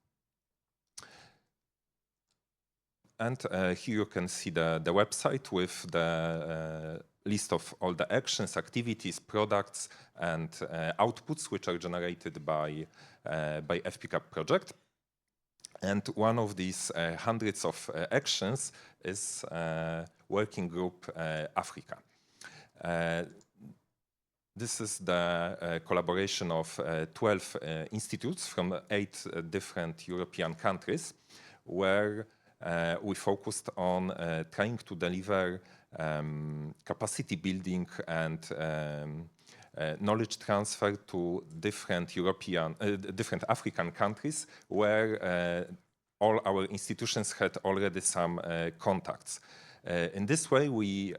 And here you can see the website with the list of all the actions, activities, products, and outputs which are generated by FPCAP project. And one of these hundreds of actions is Working Group Africa. This is the collaboration of 12 institutes from 8 different European countries, where we focused on trying to deliver capacity building and knowledge transfer to different different African countries where all our institutions had already some contacts. In this way, we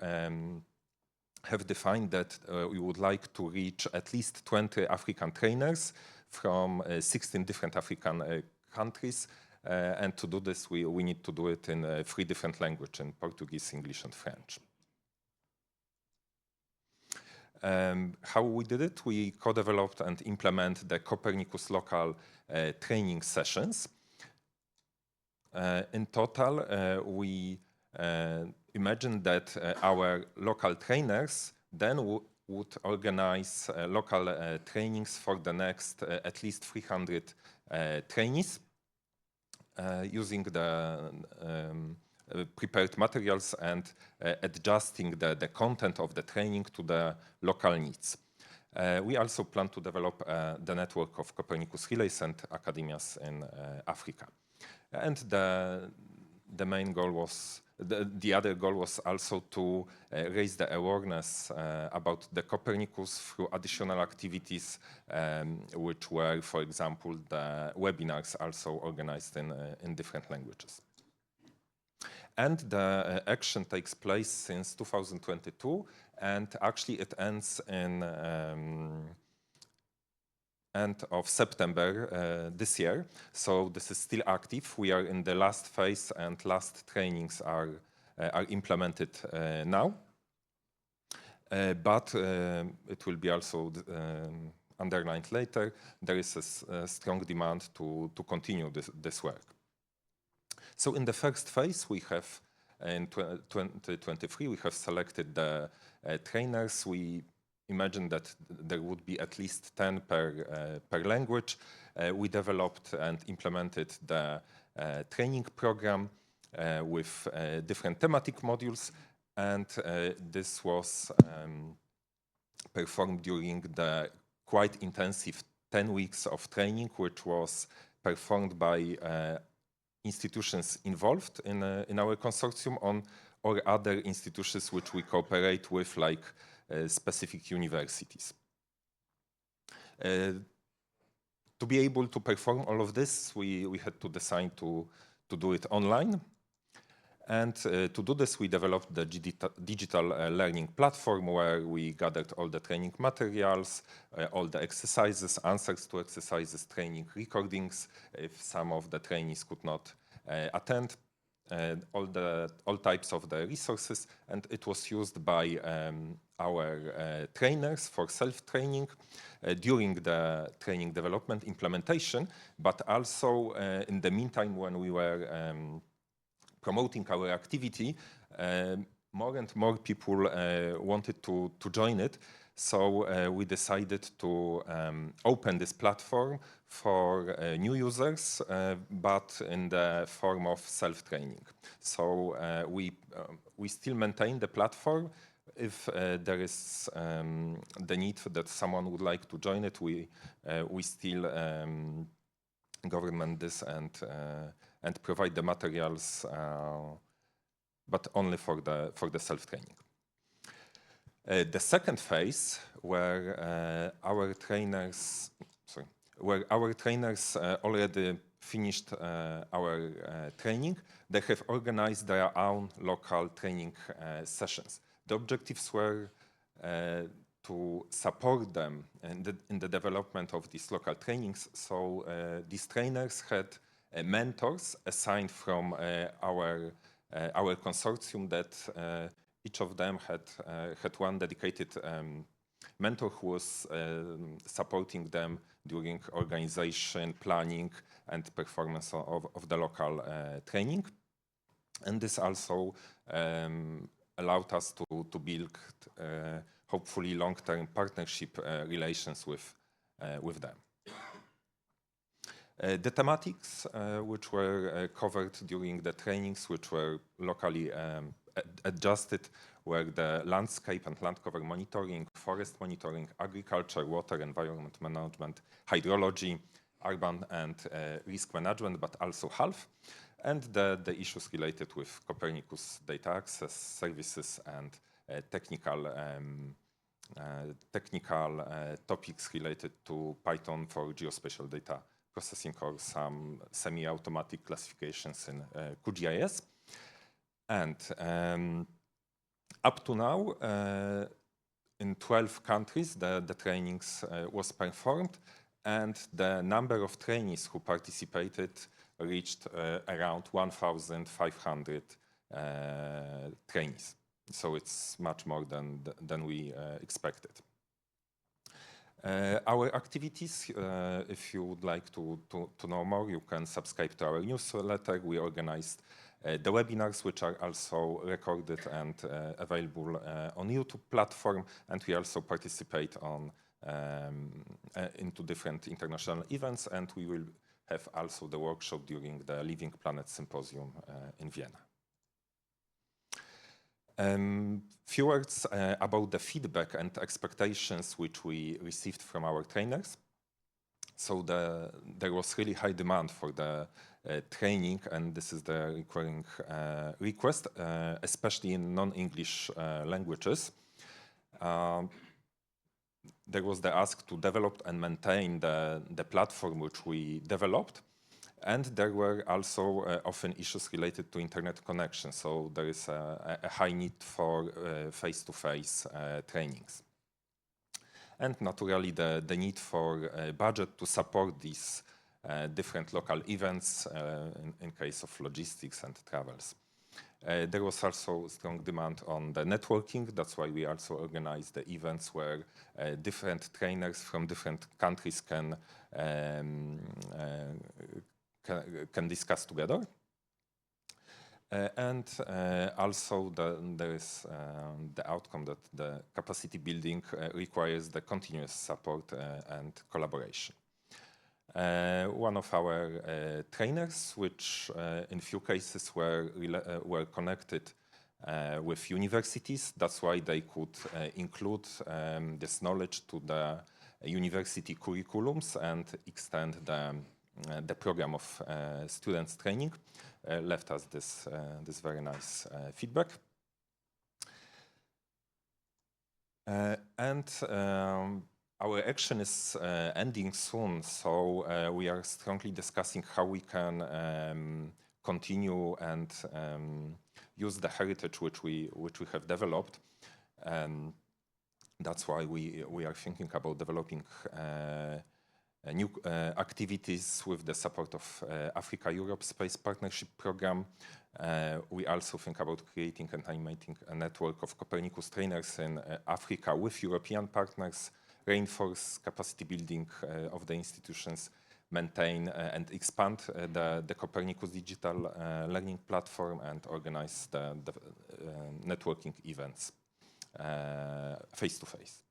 have defined that we would like to reach at least 20 African trainers from 16 different African countries. And to do this, we need to do it in 3 different languages, in Portuguese, English, and French. How we did it? We co-developed and implemented the Copernicus local training sessions. In total, we imagined that our local trainers then would organize local trainings for the next at least 300 trainees using the prepared materials and adjusting the content of the training to the local needs. We also plan to develop the network of Copernicus relays and academias in Africa. And the main goal was, the other goal was also to raise the awareness about the Copernicus through additional activities, which were, for example, the webinars also organized in different languages. And the action takes place since 2022, and actually it ends in end of September this year. So this is still active. We are in the last phase, and last trainings are implemented now. But it will be also underlined later. There is a strong demand to continue this work. So in the first phase, we have, in 2023, we have selected the trainers. We imagine that there would be at least 10 per language. We developed and implemented the training program with different thematic modules, and this was performed during the quite intensive 10 weeks of training, which was performed by institutions involved in our consortium or other institutions which we cooperate with, like specific universities. To be able to perform all of this, we had to decide to do it online. And to do this, we developed the digital learning platform where we gathered all the training materials, all the exercises, answers to exercises, training recordings, if some of the trainees could not attend, all types of the resources. And it was used by our trainers for self-training during the training development implementation, but also in the meantime when we were promoting our activity, more and more people wanted to join it. So we decided to open this platform for new users, but in the form of self-training. So we still maintain the platform. If there is the need that someone would like to join it, we still government this and provide the materials, but only for the self-training. The second phase, where our trainers already finished our training, they have organized their own local training sessions. The objectives were to support them in the development of these local trainings. So these trainers had mentors assigned from our consortium, that each of them had one dedicated mentor who was supporting them during organization, planning, and performance of the local training. And this also allowed us to build hopefully long-term partnership relations with them. The thematics which were covered during the trainings, which were locally adjusted, were the landscape and land cover monitoring, forest monitoring, agriculture, water, environment management, hydrology, urban and risk management, but also health, and the issues related with Copernicus data access services and technical topics related to Python for geospatial data processing, or some semi-automatic classifications in QGIS. And up to now, in 12 countries, the trainings was performed, and the number of trainees who participated reached around 1,500 trainees. So it's much more than we expected. Our activities, if you would like to know more, you can subscribe to our newsletter. We organized the webinars, which are also recorded and available on YouTube platform, and we also participate into different international events, and we will have also the workshop during the Living Planet Symposium in Vienna. Few words about the feedback and expectations which we received from our trainers. So there was really high demand for the training, and this is the recurring request, especially in non-English languages. There was the ask to develop and maintain the platform which we developed. And there were also often issues related to internet connection. So there is a high need for face-to-face trainings. And naturally, the need for budget to support these different local events in case of logistics and travels. There was also strong demand on the networking. That's why we also organized the events where different trainers from different countries can discuss together. And also there is the outcome that the capacity building requires the continuous support and collaboration. One of our trainers, which in few cases were connected with universities, that's why they could include this knowledge to the university curriculums and extend the program of students training, left us this very nice feedback. Our action is ending soon, so we are strongly discussing how we can continue and use the heritage which we have developed. That's why we are thinking about developing new activities with the support of Africa-Europe Space Partnership Program. We also think about creating and animating a network of Copernicus trainers in Africa with European partners, reinforce capacity building of the institutions, maintain and expand the Copernicus digital learning platform, and organize the networking events face-to-face.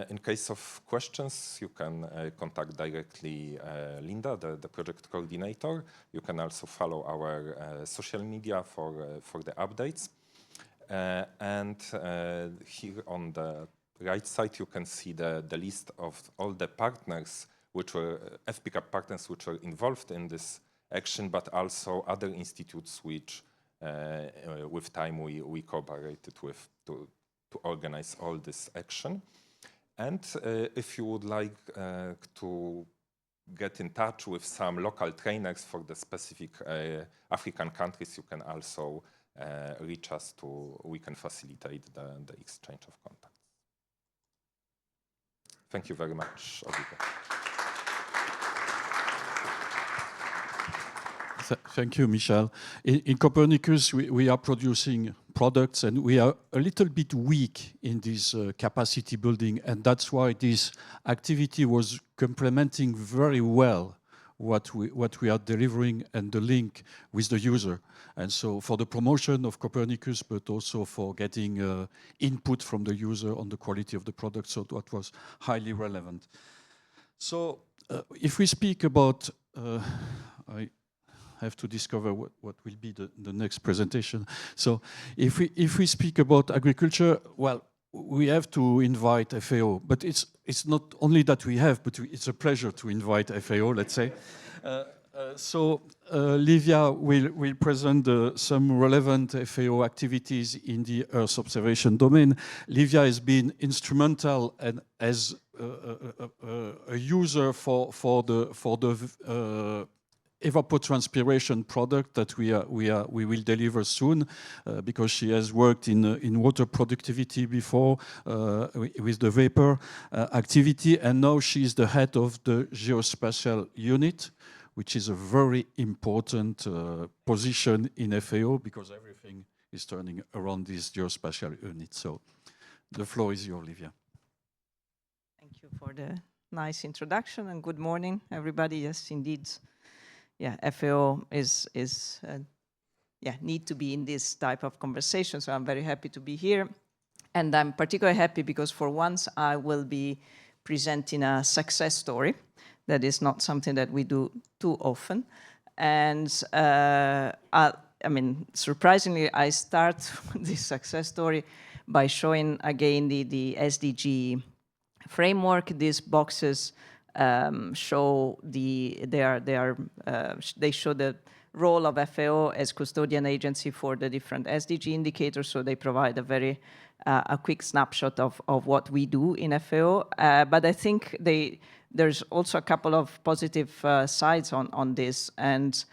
In case of questions, you can contact directly Linda, the project coordinator. You can also follow our social media for the updates. And here on the right side, you can see the list of all the partners, which were FPCAP partners, which were involved in this action, but also other institutes which, with time, we cooperated with to organize all this action. And if you would like to get in touch with some local trainers for the specific African countries, you can also reach us we can facilitate the exchange of contacts. Thank you very much, Oliver. Thank you, Michel. In Copernicus, we are producing products, and we are a little bit weak in this capacity building, and that's why this activity was complementing very well what we are delivering and the link with the user. And so for the promotion of Copernicus, but also for getting input from the user on the quality of the product, so that was highly relevant. So if we speak about, I have to discover what will be the next presentation. So if we speak about agriculture, well, we have to invite FAO, but it's not only that we have, but it's a pleasure to invite FAO, let's say. So Livia will present some relevant FAO activities in the Earth observation domain. Livia has been instrumental and as a user for the evapotranspiration product that we will deliver soon, because she has worked in water productivity before with the vapor activity, and now she is the head of the geospatial unit, which is a very important position in FAO, because everything is turning around this geospatial unit. So the floor is yours, Olivia. Thank you for the nice introduction, and good morning, everybody. Yes, indeed. Yeah, FAO is need to be in this type of conversation, so I'm very happy to be here. And I'm particularly happy because for once I will be presenting a success story. That is not something that we do too often. And I mean, surprisingly, I start this success story by showing again the SDG framework. These boxes show they show the role of FAO as custodian agency for the different SDG indicators. So they provide a very a quick snapshot of what we do in FAO. But I think there's also a couple of positive sides on this. And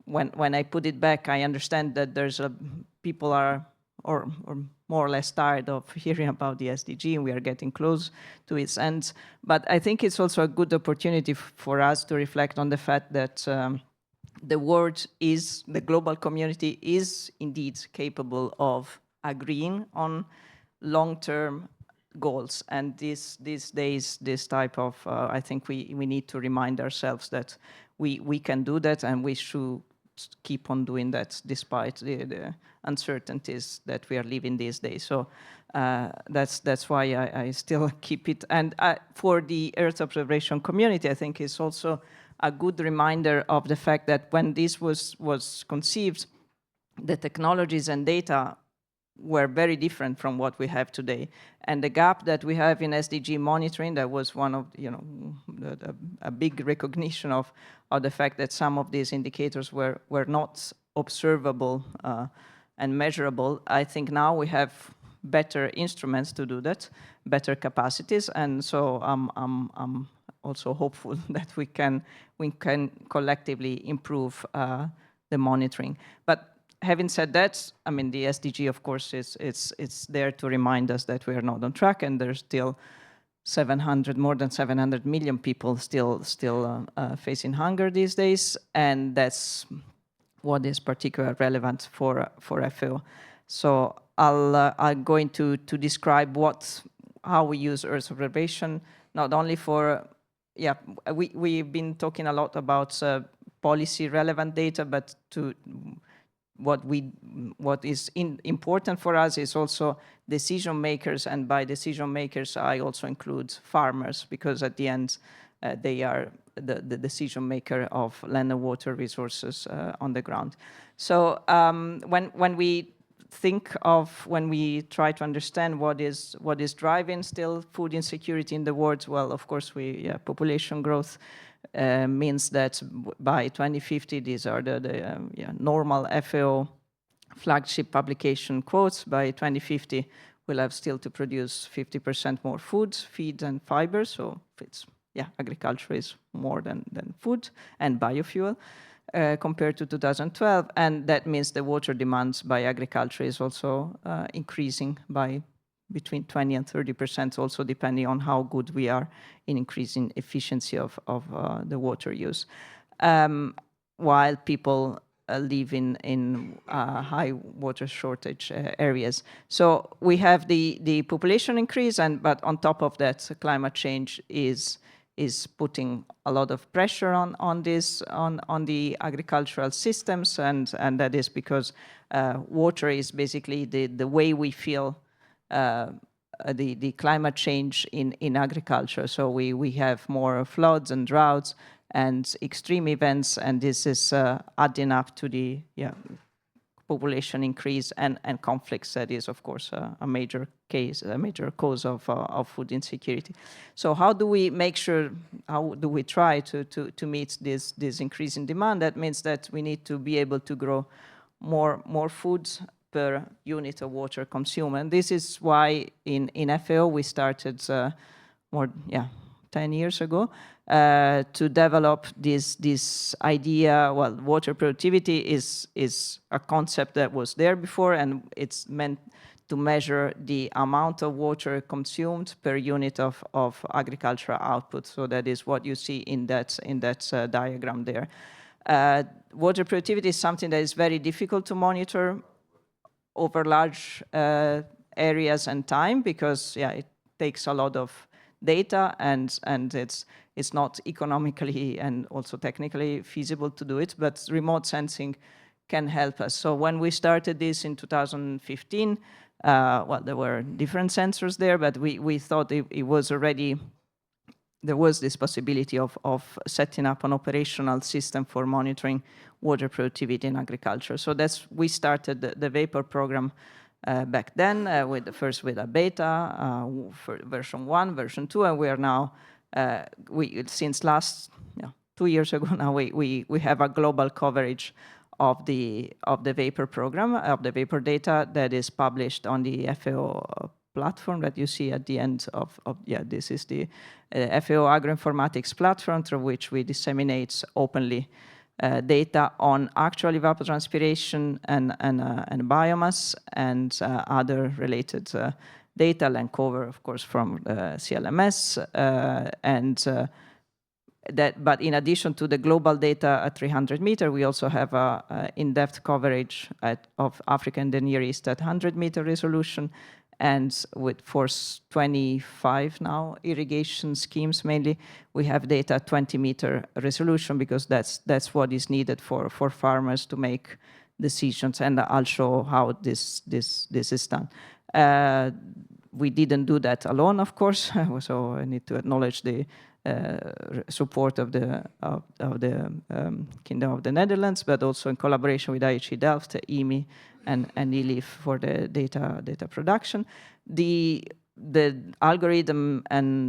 when I put it back, I understand that there's people are or more or less tired of hearing about the SDG, and we are getting close to its end. But I think it's also a good opportunity for us to reflect on the fact that the global community is indeed capable of agreeing on long-term goals. And these days, this type of, I think we need to remind ourselves that we can do that, and we should keep on doing that despite the uncertainties that we are living these days. So that's why I still keep it. And for the Earth observation community, I think it's also a good reminder of the fact that when this was conceived, the technologies and data were very different from what we have today. And the gap that we have in SDG monitoring, that was one of, a big recognition of the fact that some of these indicators were not observable and measurable. I think now we have better instruments to do that, better capacities, and so I'm also hopeful that we can collectively improve the monitoring. But having said that, I mean, the SDG, of course, it's there to remind us that we are not on track, and there's still more than 700 million people still facing hunger these days, and that's what is particularly relevant for FAO. So I'm going to describe how we use Earth observation, not only for, we've been talking a lot about policy relevant data, but what is important for us is also decision makers, and by decision makers I also include farmers, because at the end they are the decision maker of land and water resources on the ground. So when we try to understand what is driving still food insecurity in the world, well, of course population growth means that by 2050, these are the normal FAO flagship publication quotes. By 2050, we'll have still to produce 50% more food, feed, and fiber. So agriculture is more than food and biofuel compared to 2012. And that means the water demands by agriculture is also increasing by between 20 and 30%, also depending on how good we are in increasing efficiency of the water use, while people live in high water shortage areas. So we have the population increase, but on top of that, climate change is putting a lot of pressure on the agricultural systems, and that is because water is basically the way we feel the climate change in agriculture. So we have more floods and droughts and extreme events, and this is adding up to the population increase and conflicts. That is, of course, a major cause of food insecurity. So how do we try to meet this increase in demand? That means that we need to be able to grow more food per unit of water consumed. And this is why in FAO we started 10 10 years ago to develop this idea. Well, water productivity is a concept that was there before, and it's meant to measure the amount of water consumed per unit of agricultural output. So that is what you see in that diagram there. Water productivity is something that is very difficult to monitor over large areas and time, because it takes a lot of data, and it's not economically and also technically feasible to do it, but remote sensing can help us. So when we started this in 2015, well, there were different sensors there, but we thought it was already, there was this possibility of setting up an operational system for monitoring water productivity in agriculture. So we started the Vapor program back then, first with a beta, for version 1, version 2, and we are now, since last 2 years ago now, we have a global coverage of the Vapor program, of the Vapor data that is published on the FAO platform that you see at the end of this is the FAO Agroinformatics platform, through which we disseminate openly data on actual evapotranspiration and biomass and other related data, land cover, of course, from CLMS, but in addition to the global data at 300 meter, we also have a in-depth coverage of Africa and the Near East at 100-meter resolution, and for 25 now irrigation schemes mainly, we have data at 20-meter resolution, because that's what is needed for farmers to make decisions, and I'll show how this is done. We didn't do that alone, of course, so I need to acknowledge the support of the Kingdom of the Netherlands, but also in collaboration with IHE Delft, EMI, and ELIF for the data production. The algorithm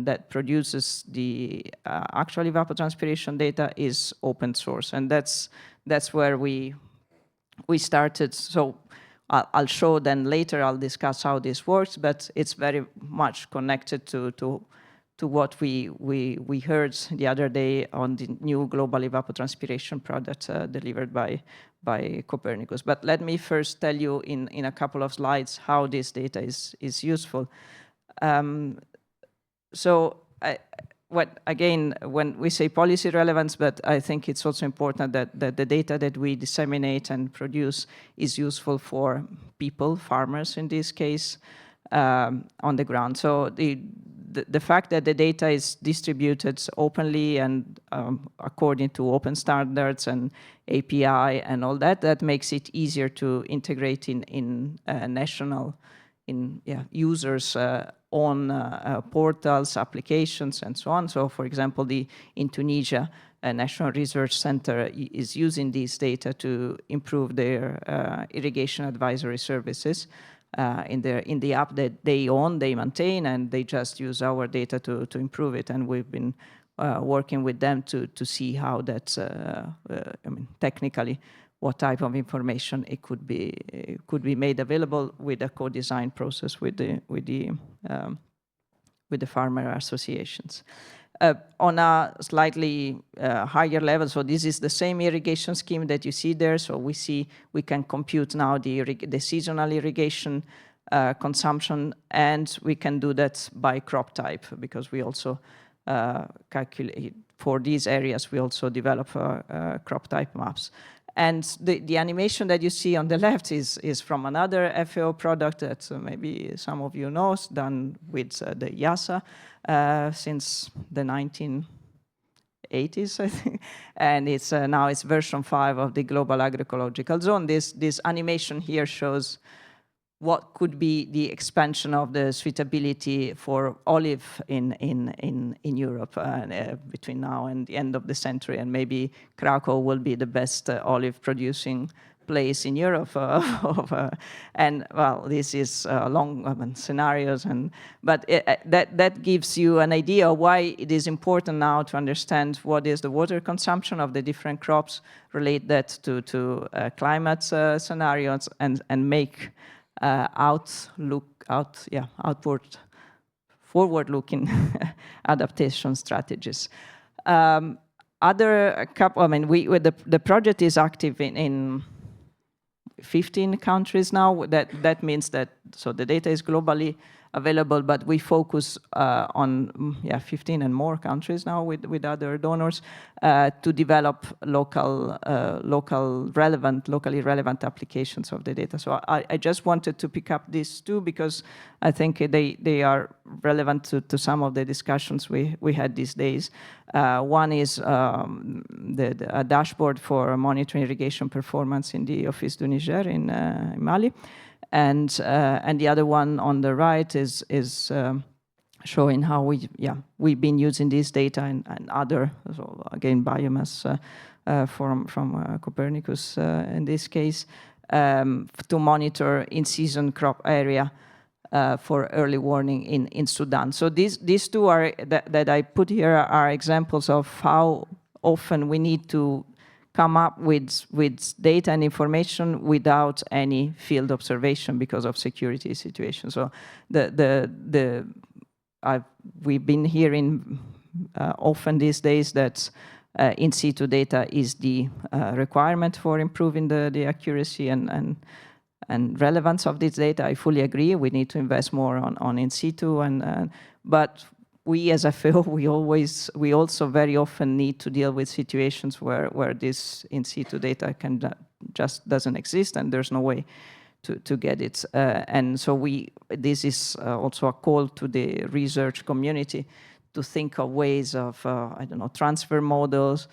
that produces the actual evapotranspiration data is open source, and that's where we started. So I'll show then later. I'll discuss how this works, but it's very much connected to what we heard the other day on the new global evapotranspiration product delivered by Copernicus. But let me first tell you in a couple of slides how this data is useful. Again, when we say policy relevance, but I think it's also important that the data that we disseminate and produce is useful for people, farmers in this case, on the ground. So the fact that the data is distributed openly and according to open standards and API and all that makes it easier to integrate in users' own portals, applications, and so on. So, for example, in Tunisia, a National Research Center is using these data to improve their irrigation advisory services. In the app that they own, they maintain, and they just use our data to improve it. And we've been working with them to see how that's, technically, what type of information it could be made available with a co-design process with the farmer associations. On a slightly higher level, so this is the same irrigation scheme that you see there. So we can compute now the seasonal irrigation consumption, and we can do that by crop type, because we also calculate for these areas. We also develop crop type maps. And the animation that you see on the left is from another FAO product that maybe some of you know, done with the YASA since the 1980s, I think. And it's now it's version 5 of the Global Agroecological Zone. This animation here shows what could be the expansion of the suitability for olive in Europe between now and the end of the century, and maybe Krakow will be the best olive producing place in Europe. And well, this is long scenarios, but that gives you an idea of why it is important now to understand what is the water consumption of the different crops, relate that to climate scenarios, and make outward forward-looking adaptation strategies. The project is active in 15 countries now. That means that, so the data is globally available, but we focus on 15 and more countries now with other donors to develop locally relevant applications of the data. So I just wanted to pick up these two because I think they are relevant to some of the discussions we had these days. One is a dashboard for monitoring irrigation performance in the Office du Niger in Mali. And the other one on the right is showing how we've been using this data and other, so again, biomass from Copernicus in this case, to monitor in-season crop area for early warning in Sudan. So these two are that I put here are examples of how often we need to come up with data and information without any field observation because of security situation. So we've been hearing often these days that in situ data is the requirement for improving the accuracy and relevance of this data. I fully agree. We need to invest more on in situ, but we as FAO, we also very often need to deal with situations where this in situ data just doesn't exist and there's no way to get it. And so this is also a call to the research community to think of ways of, transfer models,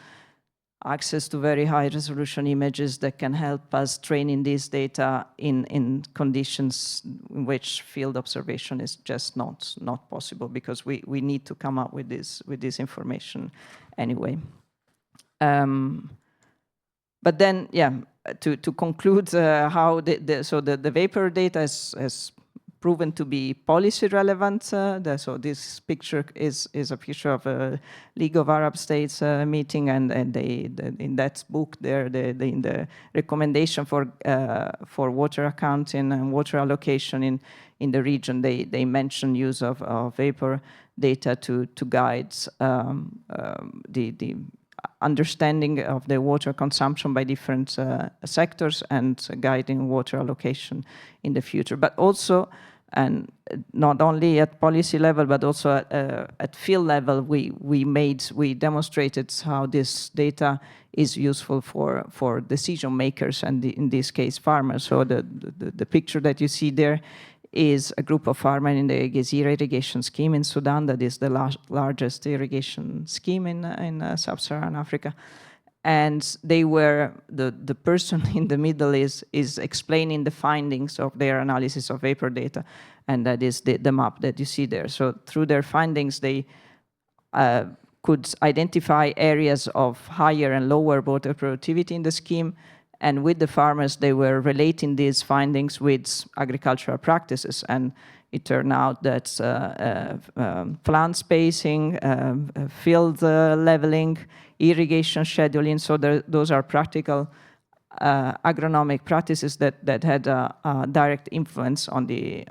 access to very high resolution images that can help us training this data in conditions in which field observation is just not possible, because we need to come up with this information anyway. But then, to conclude, how the vapor data has proven to be policy relevant. So this picture is a picture of a League of Arab States meeting, and they in that book there, in the recommendation for water accounting and water allocation in the region, they mention use of vapor data to guide the understanding of the water consumption by different sectors and guiding water allocation in the future. But also, and not only at policy level, but also at field level, we demonstrated how this data is useful for decision makers, and in this case, farmers. So the picture that you see there is a group of farmers in the Gezira irrigation scheme in Sudan, that is the largest irrigation scheme in sub-Saharan Africa. And they were, the person in the middle is explaining the findings of their analysis of vapor data, and that is the map that you see there. So through their findings, they could identify areas of higher and lower water productivity in the scheme, and with the farmers, they were relating these findings with agricultural practices, and it turned out that plant spacing, field leveling, irrigation scheduling, so those are practical agronomic practices that had a direct influence on the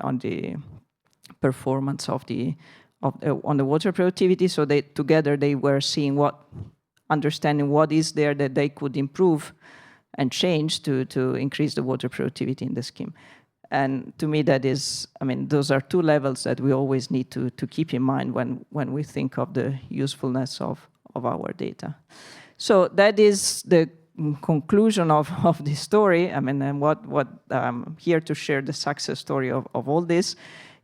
performance on the water productivity. So together they were seeing understanding what is there that they could improve and change to increase the water productivity in the scheme. And to me, that is, those are two levels that we always need to keep in mind when we think of the usefulness of our data. So that is the conclusion of this story. And what I'm here to share the success story of all this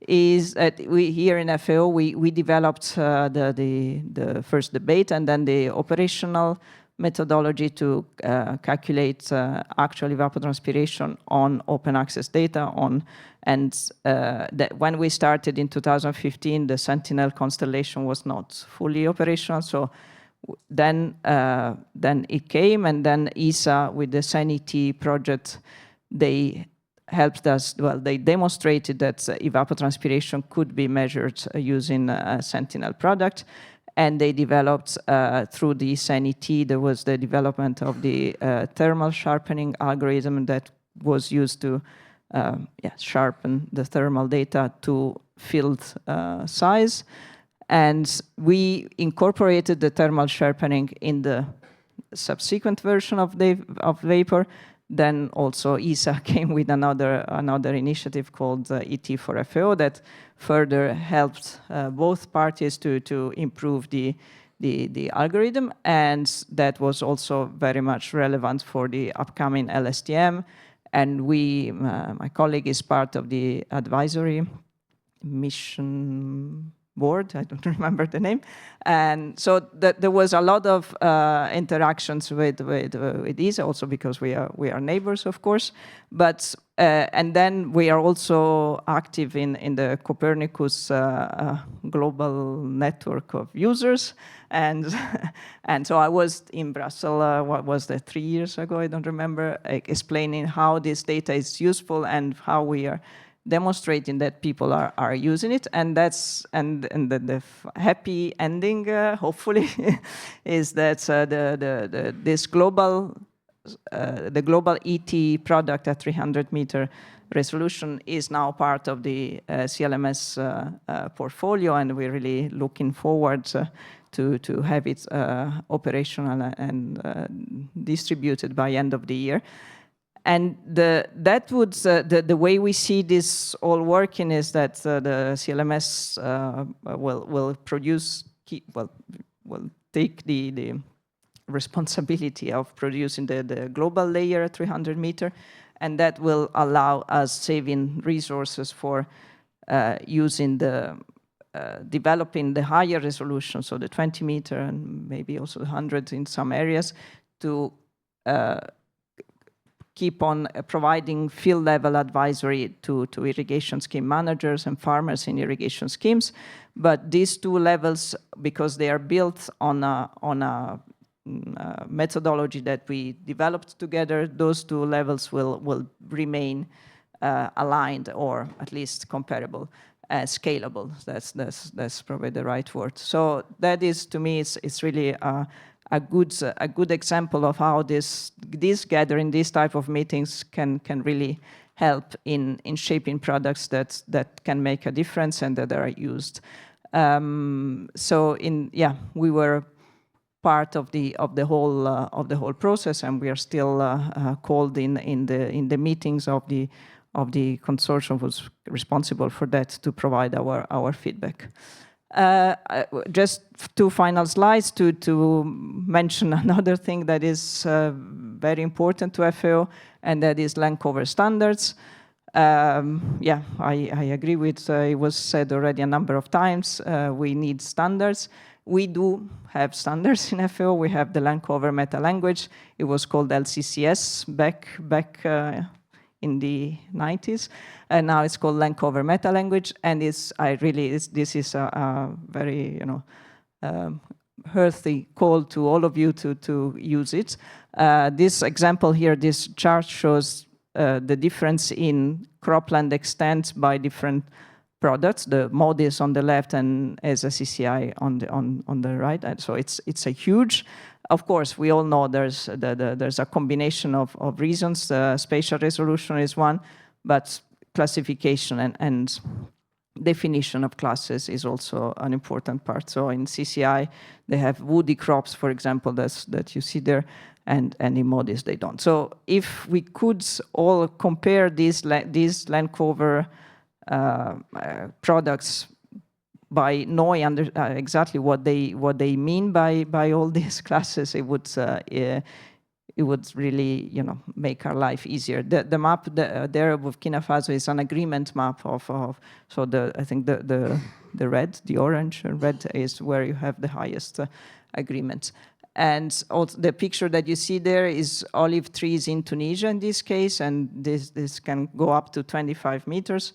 is that we here in FAO, we developed the first debate and then the operational methodology to calculate actual evapotranspiration on open access data that when we started in 2015, the Sentinel constellation was not fully operational. So then it came, and then ESA with the SANITI project, they helped us. Well, they demonstrated that evapotranspiration could be measured using a Sentinel product. And they developed, through the SANITI, there was the development of the thermal sharpening algorithm that was used to sharpen the thermal data to field size. And we incorporated the thermal sharpening in the subsequent version of Vapor. Then also ESA came with another initiative called ET4FAO that further helped both parties to improve the algorithm, and that was also very much relevant for the upcoming LSTM. And we, my colleague is part of the advisory mission board, I don't remember the name. And so there was a lot of interactions with ESA, also because we are neighbors, of course. But and then we are also active in the Copernicus global network of users. And and so I was in Brussels, what was that, 3 years ago, I don't remember, explaining how this data is useful and how we are demonstrating that people are using it. And that's the happy ending, hopefully, is that this global the global ET product at 300-meter resolution is now part of the CLMS portfolio, and we're really looking forward to have it operational and distributed by end of the year. And the way we see this all working is that the CLMS will take the responsibility of producing the global layer at 300 meter, and that will allow us saving resources for using developing the higher resolution, so the 20 meter and maybe also the 100 in some areas, to keep on providing field level advisory to irrigation scheme managers and farmers in irrigation schemes. But these two levels, because they are built on a methodology that we developed together, those two levels will remain aligned, or at least comparable, scalable. That's probably the right word. So that is, to me, it's really a good example of how this gathering, these type of meetings can really help in shaping products that can make a difference and that are used. So we were part of the whole process, and we are still called in the meetings of the consortium who's responsible for that to provide our feedback. Just two final slides to mention another thing that is very important to FAO, and that is land cover standards. I agree with it was said already a number of times. We need standards. We do have standards in FAO. We have the land cover meta language. It was called LCCS back in the 90s, and now it's called land cover meta language. And this is a very hearty call to all of you to use it. This example here, this chart shows the difference in cropland extent by different products. The MODIS on the left and as a CCI on the right. And so it's a huge. Of course, we all know there's a combination of reasons. Spatial resolution is one, but classification and definition of classes is also an important part. So in CCI, they have woody crops, for example, that you see there, and in MODIS they don't. So if we could all compare these land cover products by knowing exactly what they mean by all these classes, it would really make our life easier. The map there of Burkina Faso is an agreement map of so I think the red, the orange and red is where you have the highest agreement. And also the picture that you see there is olive trees in Tunisia in this case, and this can go up to 25 meters.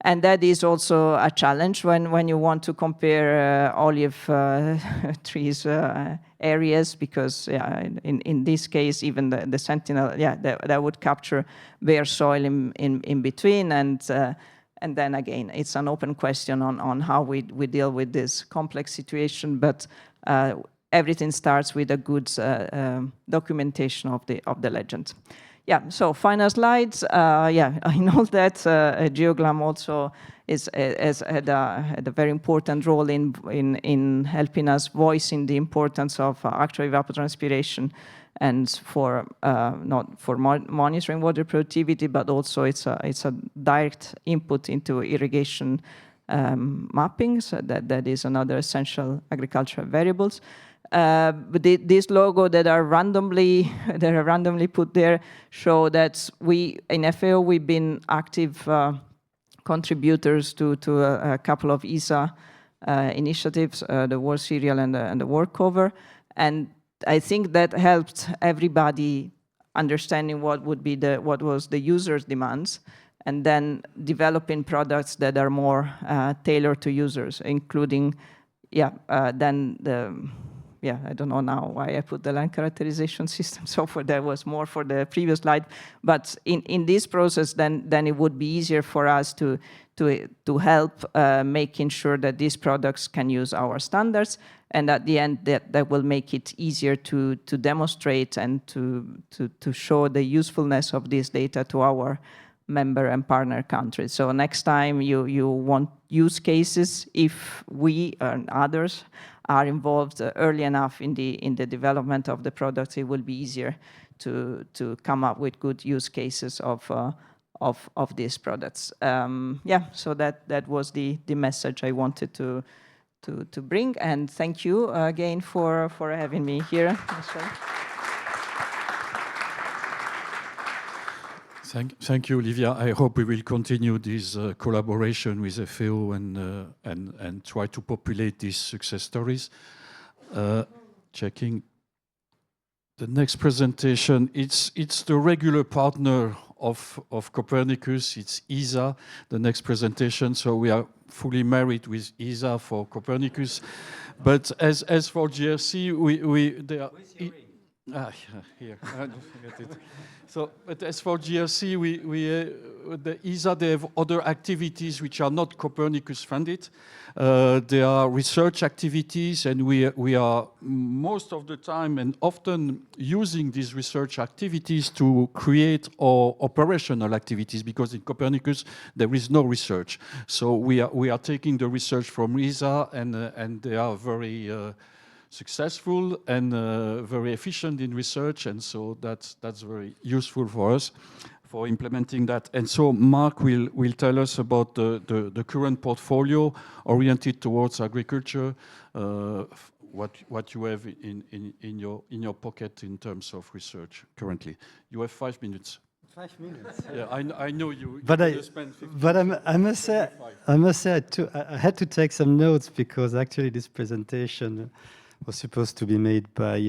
And that is also a challenge when you want to compare olive trees areas, because in this case, even the Sentinel, that would capture bare soil in between. And then again, it's an open question on how we deal with this complex situation. But everything starts with a good documentation of the legend. yeah, so final slides. Yeah, I know that GeoGlam also has had a very important role in helping us voicing the importance of actual evapotranspiration, and for not for monitoring water productivity, but also it's a direct input into irrigation mapping. So that is another essential agricultural variables. But this logo that are randomly put there show that we in FAO we've been active contributors to a couple of ESA initiatives, the World Cereal and the World Cover, and I think that helped everybody understanding what was the user's demands, and then developing products that are more tailored to users, including, then I don't know now why I put the land characterization system. So that was more for the previous slide. But in this process, then it would be easier for us to help making sure that these products can use our standards, and at the end that will make it easier to demonstrate and to show the usefulness of this data to our member and partner countries. So next time you want use cases, if we and others are involved early enough in the development of the products, it will be easier to come up with good use cases of these products. So that was the message I wanted to bring, and thank you again for having me here. Thank you, Olivia. I hope we will continue this collaboration with FAO and try to populate these success stories. Checking the next presentation. It's the regular partner of Copernicus. It's ESA, the next presentation. So we are fully married with ESA for Copernicus. But as for GRC, they are... Here, I don't forget it. So, but as for GRC, the ESA, they have other activities which are not Copernicus funded. They are research activities, and we are most of the time and often using these research activities to create our operational activities, because in Copernicus there is no research. So we are taking the research from ESA, and they are very successful and very efficient in research, and so that's very useful for us for implementing that. And so Mark will tell us about the current portfolio oriented towards agriculture, what you have in your pocket in terms of research currently. You have 5 minutes. 5 minutes. Yeah, I know you. But I must say I had to take some notes, because actually this presentation was supposed to be made by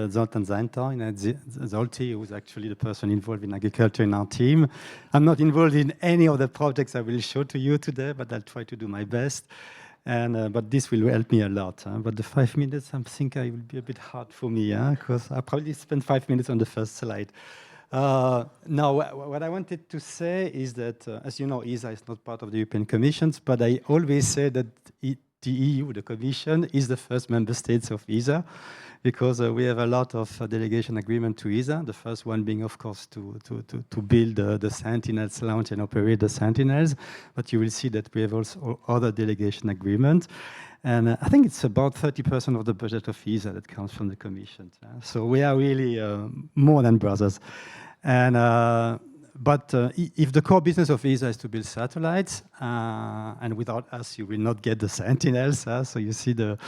Zoltán Zajnta, Zolti, who's actually the person involved in agriculture in our team. I'm not involved in any of the projects I will show to you today, but I'll try to do my best. And but this will help me a lot. But the 5 minutes, I think it will be a bit hard for me, because I probably spent 5 minutes on the first slide. Now, what I wanted to say is that, as you know, ESA is not part of the European Commission, but I always say that the EU, the Commission, is the first member states of ESA, because we have a lot of delegation agreement to ESA. The first one being, of course, to build the Sentinels, launch and operate the Sentinels. But you will see that we have also other delegation agreements. And I think it's about 30% of the budget of ESA that comes from the Commission. So we are really more than brothers. And but if the core business of ESA is to build satellites, and without us, you will not get the Sentinels. So you see the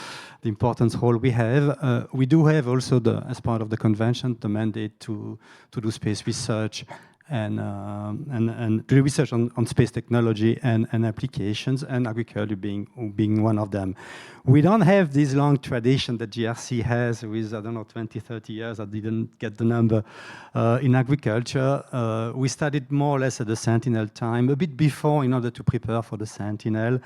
important role we have. We do have also, as part of the convention, the mandate to do space research and do research on space technology and applications, and agriculture being one of them. We don't have this long tradition that GRC has with, I don't know, 20, 30 years, I didn't get the number, in agriculture. We started more or less at the Sentinel time, a bit before, in order to prepare for the Sentinel.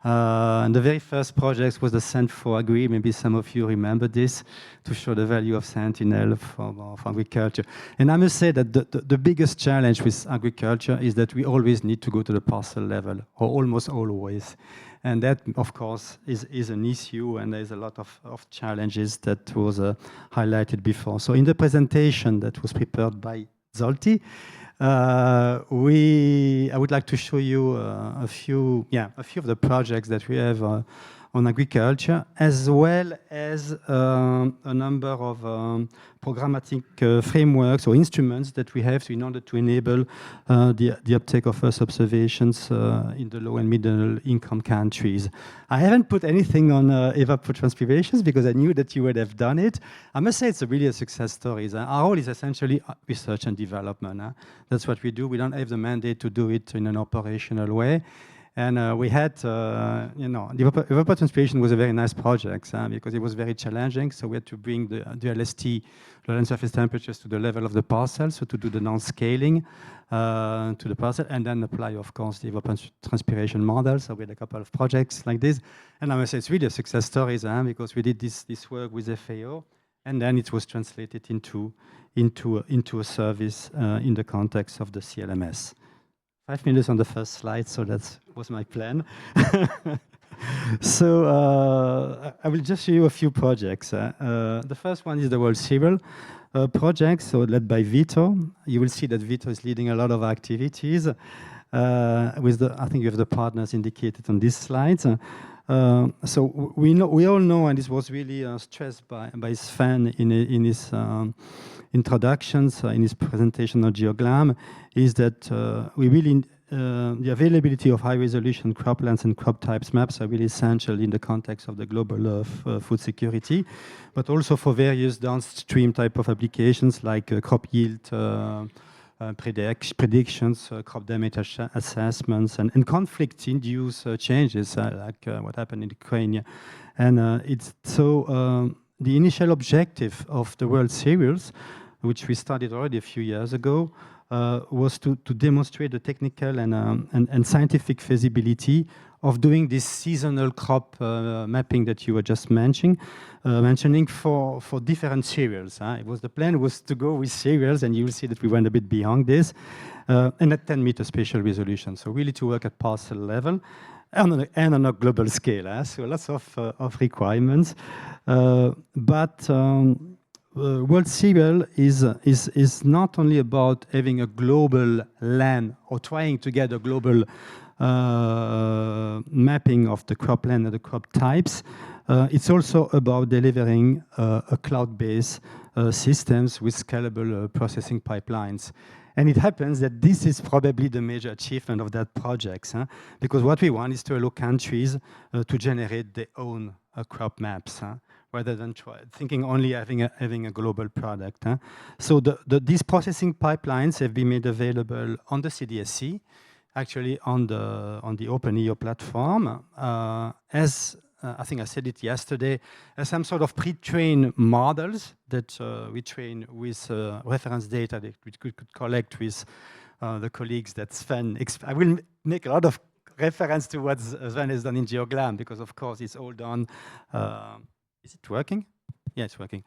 And the very first project was the Cent4 Agri. Maybe some of you remember this, to show the value of Sentinel for agriculture. And I must say that the biggest challenge with agriculture is that we always need to go to the parcel level, or almost always. And that, of course, is an issue, and there's a lot of challenges that was highlighted before. So in the presentation that was prepared by Zolti. I would like to show you a few of the projects that we have on agriculture, as well as a number of programmatic frameworks or instruments that we have in order to enable the uptake of Earth observations in the low and middle income countries. I haven't put anything on evapotranspirations because I knew that you would have done it. I must say it's really a success story. Our role is essentially research and development. That's what we do. We don't have the mandate to do it in an operational way. And we had, the evapotranspiration was a very nice project because it was very challenging. So we had to bring the LST, the land surface temperatures, to the level of the parcel, so to do the non-scaling to the parcel, and then apply, of course, the evapotranspiration model. So we had a couple of projects like this. And I must say it's really a success story because we did this work with FAO, and then it was translated into a service in the context of the CLMS. 5 minutes on the first slide, so that was my plan. So I will just show you a few projects. The first one is the World Serial project, so led by Vito. You will see that Vito is leading a lot of activities. I think you have the partners indicated on these slides. So we all know, and this was really stressed by Sven in his introductions, in his presentation on GeoGlam, is that we really the availability of high-resolution croplands and crop types maps are really essential in the context of the global food security, but also for various downstream type of applications like crop yield predictions, crop damage assessments, and conflict-induced changes like what happened in Ukraine. And the initial objective of the World Serials, which we started already a few years ago, was to demonstrate the technical and scientific feasibility of doing this seasonal crop mapping that you were just mentioning for different cereals. The plan was to go with cereals, and you'll see that we went a bit beyond this, and at 10-meter spatial resolution. So really to work at parcel level and on a global scale. So lots of requirements, but World Serial is not only about having a global land or trying to get a global mapping of the cropland and the crop types. It's also about delivering a cloud-based systems with scalable processing pipelines. And it happens that this is probably the major achievement of that project, because what we want is to allow countries to generate their own crop maps, rather than thinking only having a global product. So these processing pipelines have been made available on the CDSC, actually on the OpenEO platform, as I think I said it yesterday, as some sort of pre-trained models that we train with reference data that we could collect with the colleagues that Sven. I will make a lot of reference to what Sven has done in GeoGlam, because of course it's all done. Is it working? Yeah, it's working.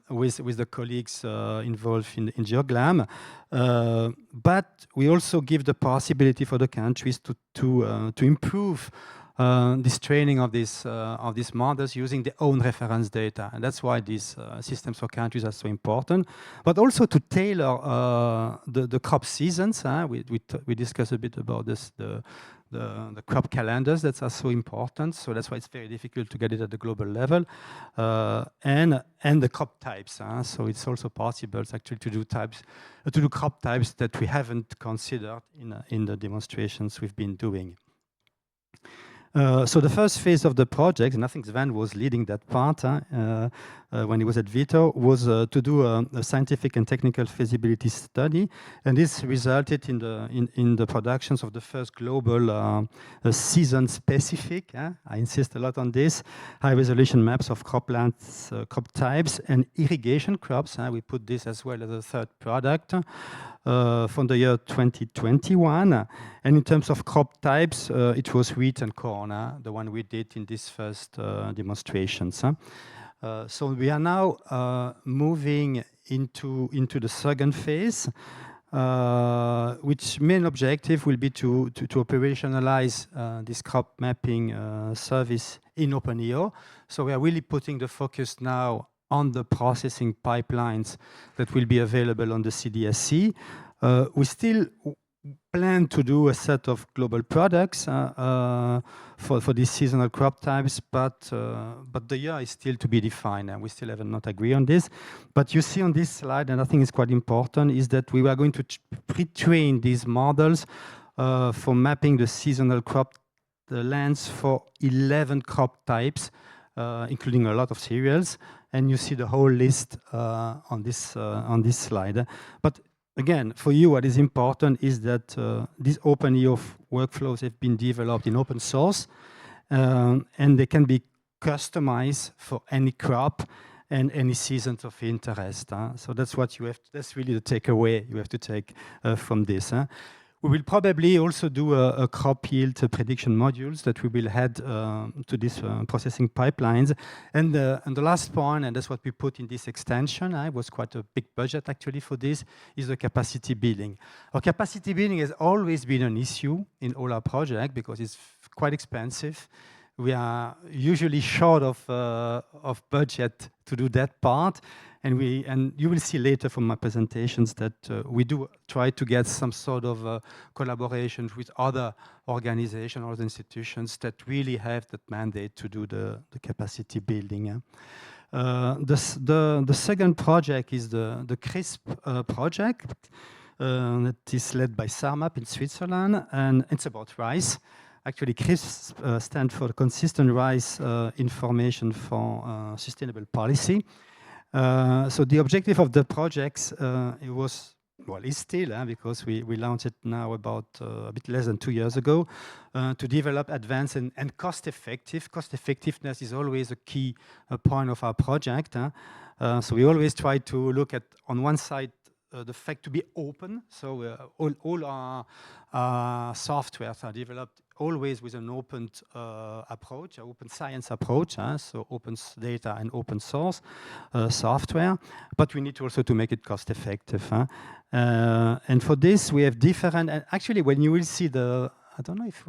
With the colleagues involved in GeoGlam. But we also give the possibility for the countries to improve this training of these models using their own reference data. And that's why these systems for countries are so important. But also to tailor the crop seasons. We discussed a bit about this, the crop calendars that are so important. So that's why it's very difficult to get it at the global level. And the crop types. So it's also possible actually to do crop types that we haven't considered in the demonstrations we've been doing. So the first phase of the project, and I think Sven was leading that part when he was at Vito, was to do a scientific and technical feasibility study, and this resulted in the productions of the first global season-specific, I insist a lot on this, high-resolution maps of croplands, crop types, and irrigation crops. We put this as well as a third product. From the year 2021, and in terms of crop types, it was wheat and corn, the one we did in these first demonstrations. So we are now moving into the second phase, which main objective will be to operationalize this crop mapping service in OpenEO. So we are really putting the focus now on the processing pipelines that will be available on the CDSC. We still plan to do a set of global products for these seasonal crop types, but the year is still to be defined, and we still have not agreed on this. But you see on this slide, and I think it's quite important, is that we were going to pre-train these models for mapping the seasonal crop lands for 11 crop types, including a lot of cereals, and you see the whole list on this slide. But again, for you, what is important is that these OpenEO workflows have been developed in open source, and they can be customized for any crop and any seasons of interest. So that's what you have. That's really the takeaway you have to take from this. We will probably also do a crop yield prediction modules that we will add to these processing pipelines. And the last point, and that's what we put in this extension, it was quite a big budget actually for this, is the capacity building. Our capacity building has always been an issue in all our projects because it's quite expensive. We are usually short of budget to do that part. And you will see later from my presentations that we do try to get some sort of collaboration with other organizations, other institutions that really have that mandate to do the capacity building. The second project is the CRISP project that is led by SARMAP in Switzerland, and it's about rice. Actually, CRISP stands for Consistent Rice Information for Sustainable Policy. So the objective of the projects, it was, well, it's still, because we launched it now about a bit less than 2 years ago, to develop advanced and cost-effective. Cost-effectiveness is always a key point of our project. So we always try to look at, on one side, the fact to be open. So all our softwares are developed always with an open approach, an open science approach, so open data and open source software, but we need also to make it cost effective. And for this, we have different, and actually when you will see the, I don't know if,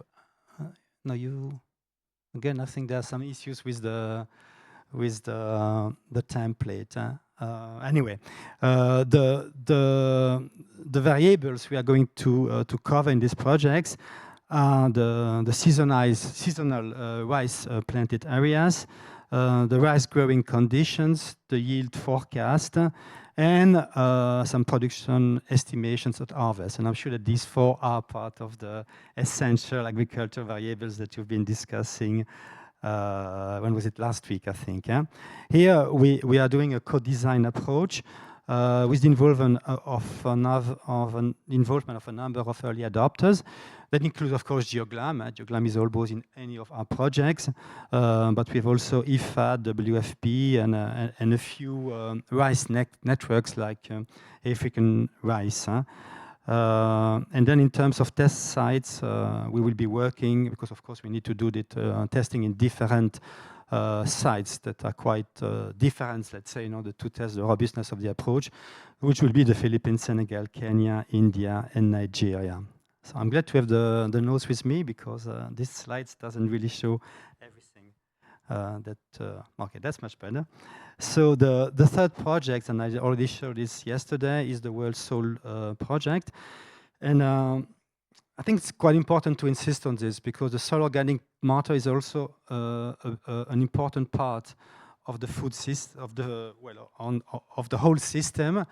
no, you, again, I think there are some issues with the template. Anyway, the variables we are going to cover in these projects are the seasonal rice planted areas, the rice growing conditions, the yield forecast, and some production estimations at harvest. And I'm sure that these 4 are part of the essential agricultural variables that you've been discussing. When was it? Last week, I think. Here we are doing a co-design approach with the involvement of a number of early adopters. That includes, of course, GeoGlam. GeoGlam is always in any of our projects, but we have also IFAD, WFP, and a few rice networks like African Rice. And then in terms of test sites, we will be working, because of course we need to do the testing in different sites that are quite different, let's say, in order to test the robustness of the approach, which will be the Philippines, Senegal, Kenya, India, and Nigeria. So I'm glad to have the notes with me, because this slide doesn't really show everything. Okay, that's much better. So the third project, and I already showed this yesterday, is the World Soil project. And I think it's quite important to insist on this, because the soil organic matter is also an important part of the food system, of the whole system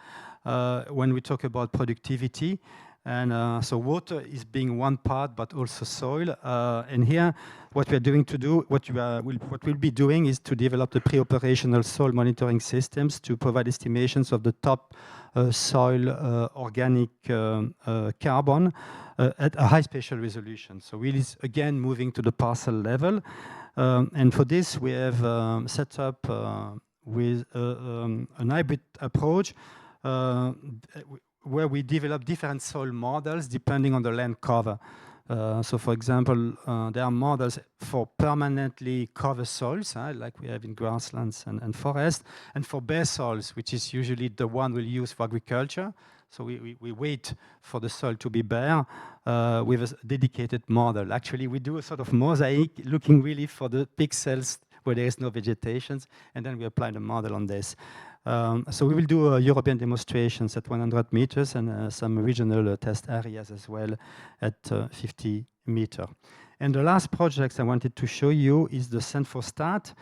when we talk about productivity. And so water is being one part, but also soil. And here, what we are doing to do, what we'll be doing is to develop the pre-operational soil monitoring systems to provide estimations of the top soil organic carbon at a high spatial resolution. So really, again, moving to the parcel level. And for this, we have set up with an hybrid approach where we develop different soil models depending on the land cover. So for example, there are models for permanently covered soils, like we have in grasslands and forest, and for bare soils, which is usually the one we'll use for agriculture. So we wait for the soil to be bare with a dedicated model. Actually, we do a sort of mosaic looking really for the pixels where there is no vegetation, and then we apply the model on this. So we will do European demonstrations at 100 meters and some regional test areas as well at 50 meters. And the last project I wanted to show you is the Centrostat.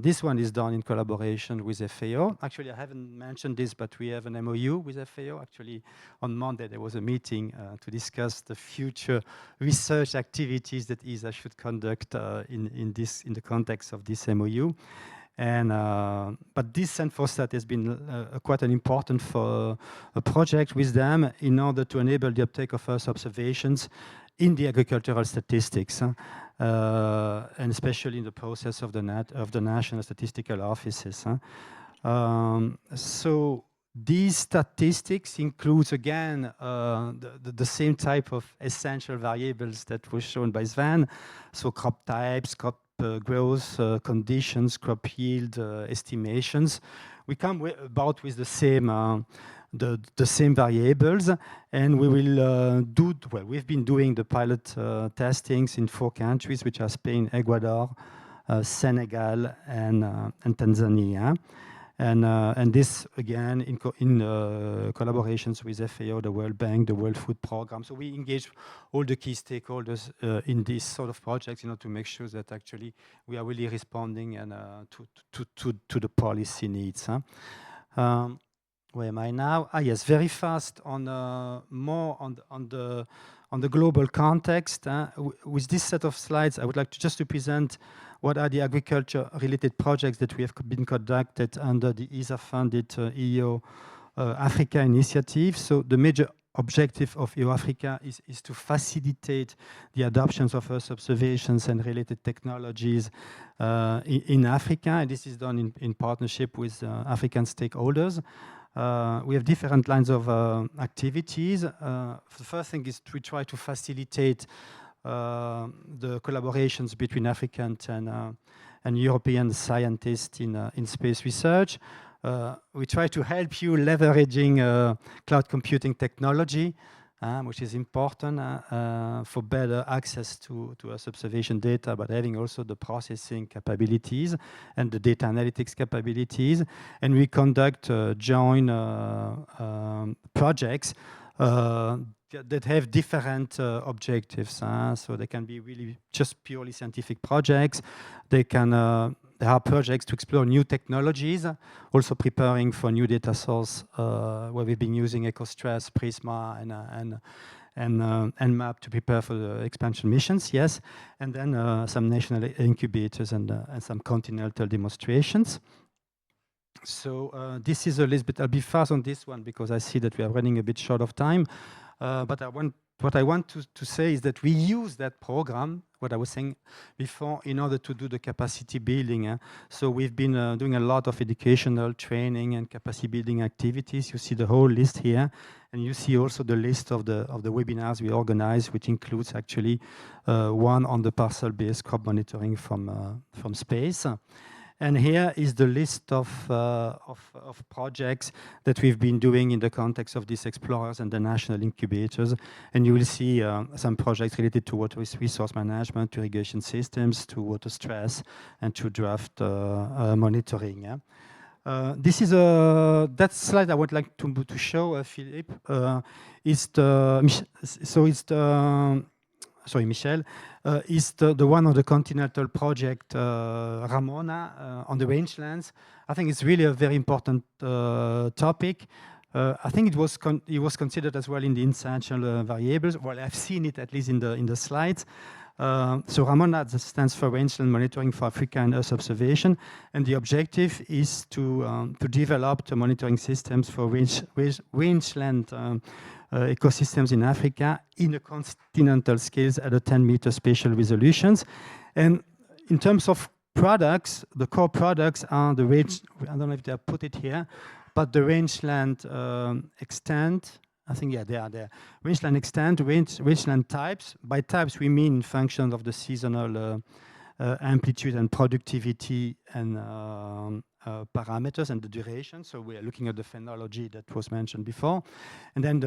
This one is done in collaboration with FAO. Actually, I haven't mentioned this, but we have an MOU with FAO. Actually, on Monday, there was a meeting to discuss the future research activities that ESA should conduct in the context of this MOU. And, but this Centrostat has been quite an important project with them in order to enable the uptake of Earth observations in the agricultural statistics, and especially in the process of the national statistical offices. So these statistics includes again the same type of essential variables that was shown by Sven. So crop types, crop growth conditions, crop yield estimations. We come about with the same the same variables, and we will we've been doing the pilot testings in 4 countries, which are Spain, Ecuador, Senegal, and Tanzania. And this, again, in collaborations with FAO, the World Bank, the World Food Programme. So we engage all the key stakeholders in this sort of projects, to make sure that actually we are really responding and to the policy needs. Where am I now? Yes, very fast on more on the global context. With this set of slides, I would like to just to present what are the agriculture-related projects that we have been conducted under the ESA-funded EU Africa initiative. So the major objective of EU Africa is to facilitate the adoptions of Earth observations and related technologies in Africa. And this is done in partnership with African stakeholders. We have different lines of activities. The first thing is we try to facilitate the collaborations between African and European scientists in space research. We try to help you leveraging cloud computing technology, which is important for better access to Earth observation data, but having also the processing capabilities and the data analytics capabilities. And we conduct joint projects that have different objectives. So they can be really just purely scientific projects. They can there are projects to explore new technologies, also preparing for new data source where we've been using EcoStress, Prisma, and MAP to prepare for the expansion missions, yes. And then some national incubators and some continental demonstrations. So this is a list, but I'll be fast on this one because I see that we are running a bit short of time. But what I want to say is that we use that program, what I was saying before, in order to do the capacity building. So we've been doing a lot of educational training and capacity building activities. You see the whole list here, and you see also the list of the webinars we organize, which includes actually one on the parcel-based crop monitoring from space. And here is the list of projects that we've been doing in the context of these explorers and the national incubators. And you will see some projects related to water resource management, to irrigation systems, to water stress, and to draft monitoring. Yeah? This is that slide I would like to show, Philippe. Michel, is the one of the continental project, Ramona, on the rangelands. I think it's really a very important topic. I think it was considered as well in the essential variables. Well, I've seen it at least in the slides. So Ramona stands for Rangeland Monitoring for Africa and Earth Observation, and the objective is to develop the monitoring systems for rangeland ecosystems in Africa in a continental scales at a 10-meter spatial resolutions. And in terms of products, the core products are the range, I don't know if they have put it here, but the rangeland extent, I think, yeah, they are there. Rangeland extent, rangeland types. By types, we mean in function of the seasonal amplitude and productivity and parameters and the duration. So we are looking at the phenology that was mentioned before. And then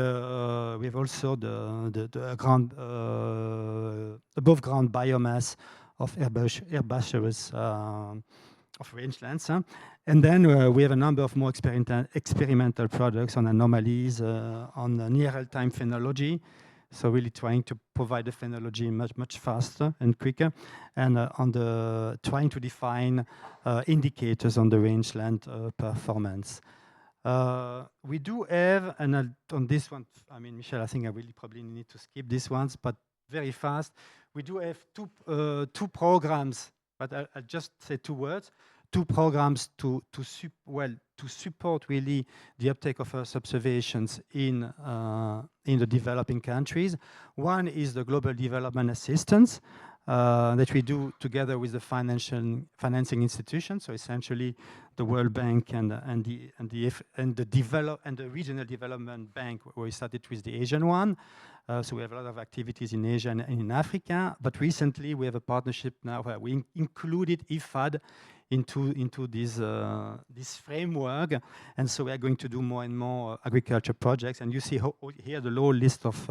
we have also the ground, above ground biomass herbaceous of rangelands. And then we have a number of more experimental products on anomalies, on near real-time phenology. So really trying to provide the phenology much faster and quicker, and on the trying to define indicators on the rangeland performance. We do have, and on this one, I mean, Michel, I think I really probably need to skip these ones, but very fast. We do have two programs, but I'll just say 2 words. 2 programs to support really the uptake of Earth observations in the developing countries. One is the Global Development Assistance that we do together with the financing institutions. So essentially, the World Bank and the Regional Development Bank, where we started with the Asian one. So we have a lot of activities in Asia and in Africa. But recently, we have a partnership now where we included IFAD into this framework, and so we are going to do more and more agriculture projects. And you see here the long list of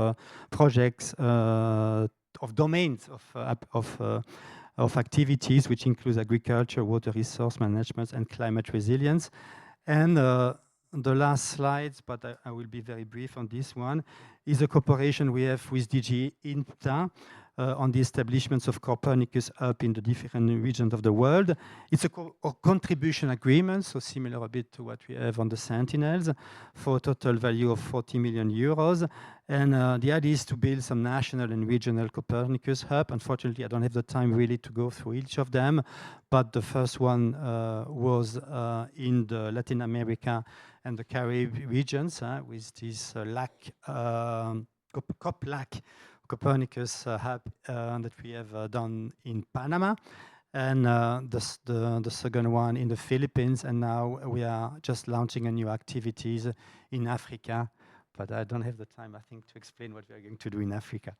projects, of domains of activities, which includes agriculture, water resource management, and climate resilience. And the last slides, but I will be very brief on this one, is a cooperation we have with DG INTA on the establishments of Copernicus up in the different regions of the world. It's a contribution agreement, so similar a bit to what we have on the Sentinels, for a total value of 40 million euros. And the idea is to build some national and regional Copernicus hub. Unfortunately, I don't have the time really to go through each of them, but the first one was in the Latin America and the Caribbean regions with this COP-LAC Copernicus hub that we have done in Panama, and the second one in the Philippines, and now we are just launching a new activities in Africa, but I don't have the time, I think, to explain what we are going to do in Africa.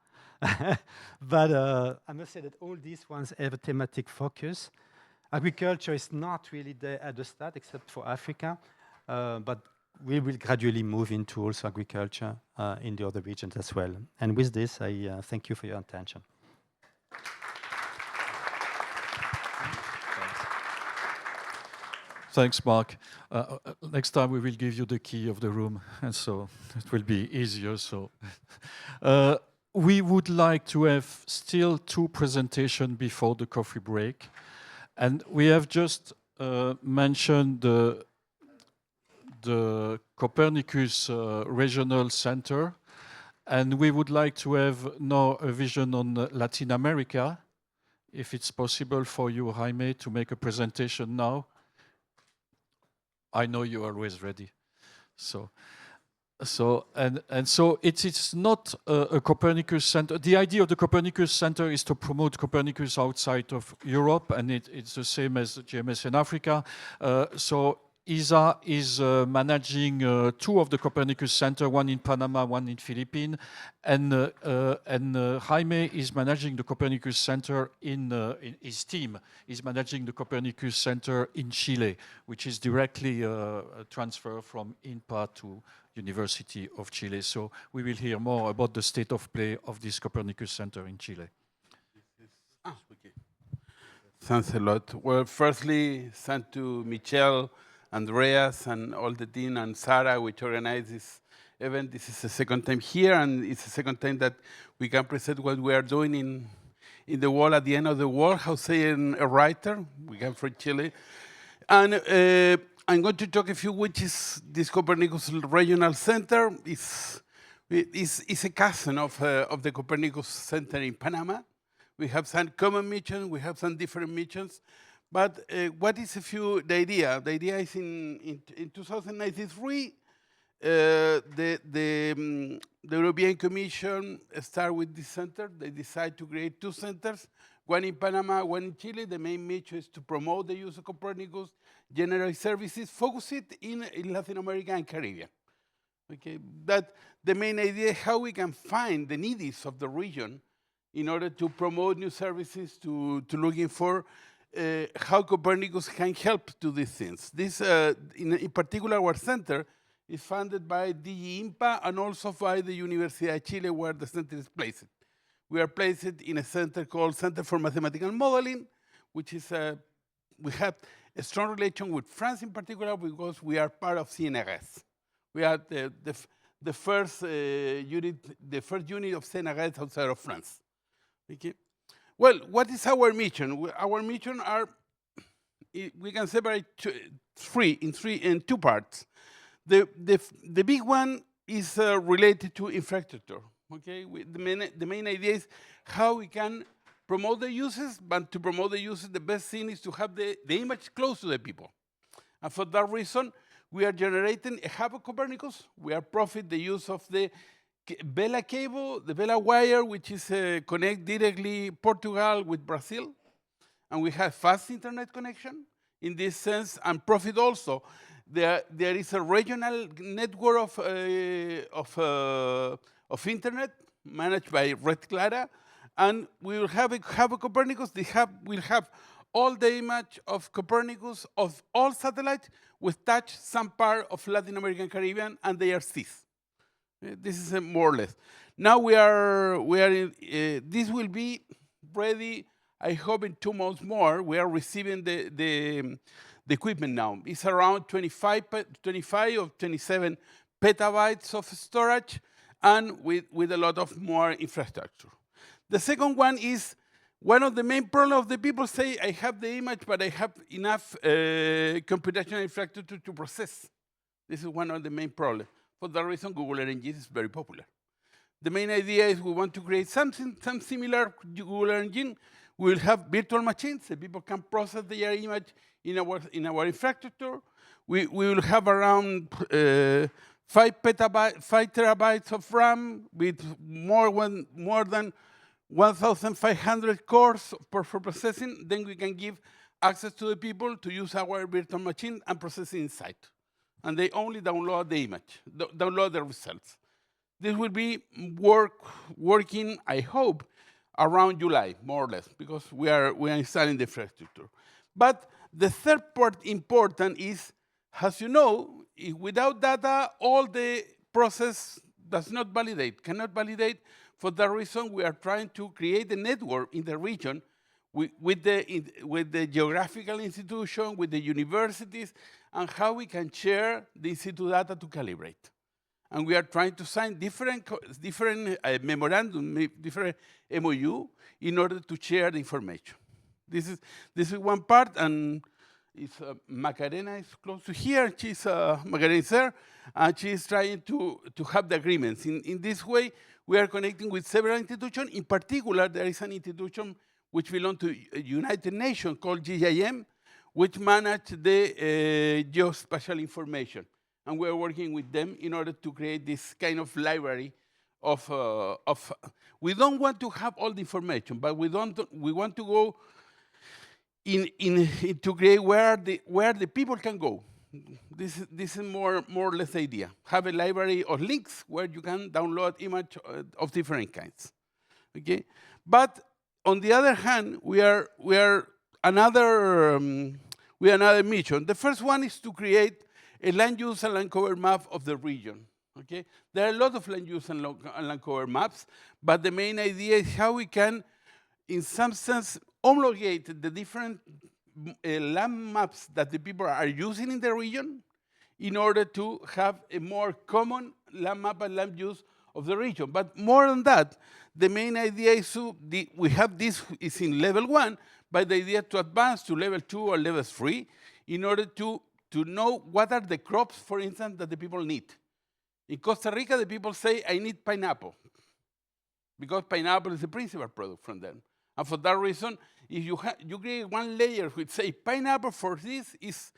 But I must say that all these ones have a thematic focus. Agriculture is not really there at the start, except for Africa, but we will gradually move into also agriculture in the other regions as well. And with this, I thank you for your attention. Thanks, Mark. Next time we will give you the key of the room, and so it will be easier. So we would like to have still 2 presentations before the coffee break. And we have just mentioned the Copernicus Regional Center, and we would like to have now a vision on Latin America. If it's possible for you, Jaime, to make a presentation now. I know you're always ready. So it is not a Copernicus Center. The idea of the Copernicus Center is to promote Copernicus outside of Europe, and it's the same as GMS in Africa. So ISA is managing 2 of the Copernicus Center, one in Panama, one in Philippines, and Jaime is managing the Copernicus Center in his team is managing the Copernicus Center in Chile, which is directly a transfer from INPA to University of Chile. So we will hear more about the state of play of this Copernicus Center in Chile. Okay. Thanks a lot. Well, firstly, thanks to Michel, Andreas, and all the team, and Sarah, which organized this event. This is the second time here, and it's the second time that we can present what we are doing in the world at the end of the world, how saying a writer. We come from Chile. And I'm going to talk a few, which is this Copernicus Regional Center. It's a cousin of the Copernicus Center in Panama. We have some common missions, we have some different missions. But what is the idea? The idea is in 2093, the European Commission started with this center. They decided to create 2 centers, one in Panama, one in Chile. The main mission is to promote the use of Copernicus, generate services, focus it in Latin America and Caribbean. Okay, that the main idea is how we can find the needs of the region in order to promote new services, to looking for how Copernicus can help to these things. This, in particular, our center is funded by DG INPA and also by the University of Chile, where the center is placed. we are placed in a center called Center for Mathematical Modeling, which is we have a strong relation with France in particular because we are part of CNRS. We are the first unit of CNRS outside of France. Okay. Well, what is our mission? Our mission are, we can separate in two parts. The big one is related to infrastructure. Okay, the main idea is how we can promote the uses, but to promote the uses, the best thing is to have the image close to the people. And for that reason, we are generating a hub of Copernicus. We are profit the use of the Vela cable, the Vela wire, which is connect directly Portugal with Brazil. And we have fast internet connection in this sense, and profit also. There is a regional network of internet managed by Red Clara, and we will have a hub of Copernicus. The hub will have all the image of Copernicus of all satellites with touch some part of Latin American Caribbean, and they are seized. This is more or less. Now we are in, this will be ready, I hope, in 2 months more. We are receiving the equipment now. It's around 25 or 27 petabytes of storage, and with a lot of more infrastructure. The second one is, one of the main problems of the people say, I have the image, but I have enough computational infrastructure to process. This is one of the main problems. For that reason, Google RNG is very popular. The main idea is we want to create some similar to Google RNG. We will have virtual machines, so people can process their image in our infrastructure. We will have around 5 terabytes of RAM with more than 1,500 cores for processing. Then we can give access to the people to use our virtual machine and process inside. And they only download the image, download the results. This will be working, I hope, around July, more or less, because we are installing the infrastructure. But the third part important is, as you know, without data, all the process cannot validate. For that reason, we are trying to create a network in the region with the geographical institution, with the universities, and how we can share the in situ data to calibrate. And we are trying to sign different memorandum, different MOU, in order to share the information. This is one part, and Macarena is close to here. Macarena is there, and she is trying to have the agreements. In this way, we are connecting with several institutions. In particular, there is an institution which belongs to United Nations called GIM, which manage the geospatial information. And we are working with them in order to create this kind of library we don't want to have all the information, but we want to go to create where the people can go. This is more or less the idea. Have a library of links where you can download image of different kinds. Okay, but on the other hand, we are another mission. The first one is to create a land use and land cover map of the region. Okay, there are a lot of land use and land cover maps, but the main idea is how we can, in some sense, homologate the different land maps that the people are using in the region in order to have a more common land map and land use of the region. But more than that, the main idea is we have this is in level 1, but the idea to advance to level 2 or level 3 in order to know what are the crops, for instance, that the people need. In Costa Rica, the people say, I need pineapple, because pineapple is the principal product from them. And for that reason, if you create one layer which say pineapple for this is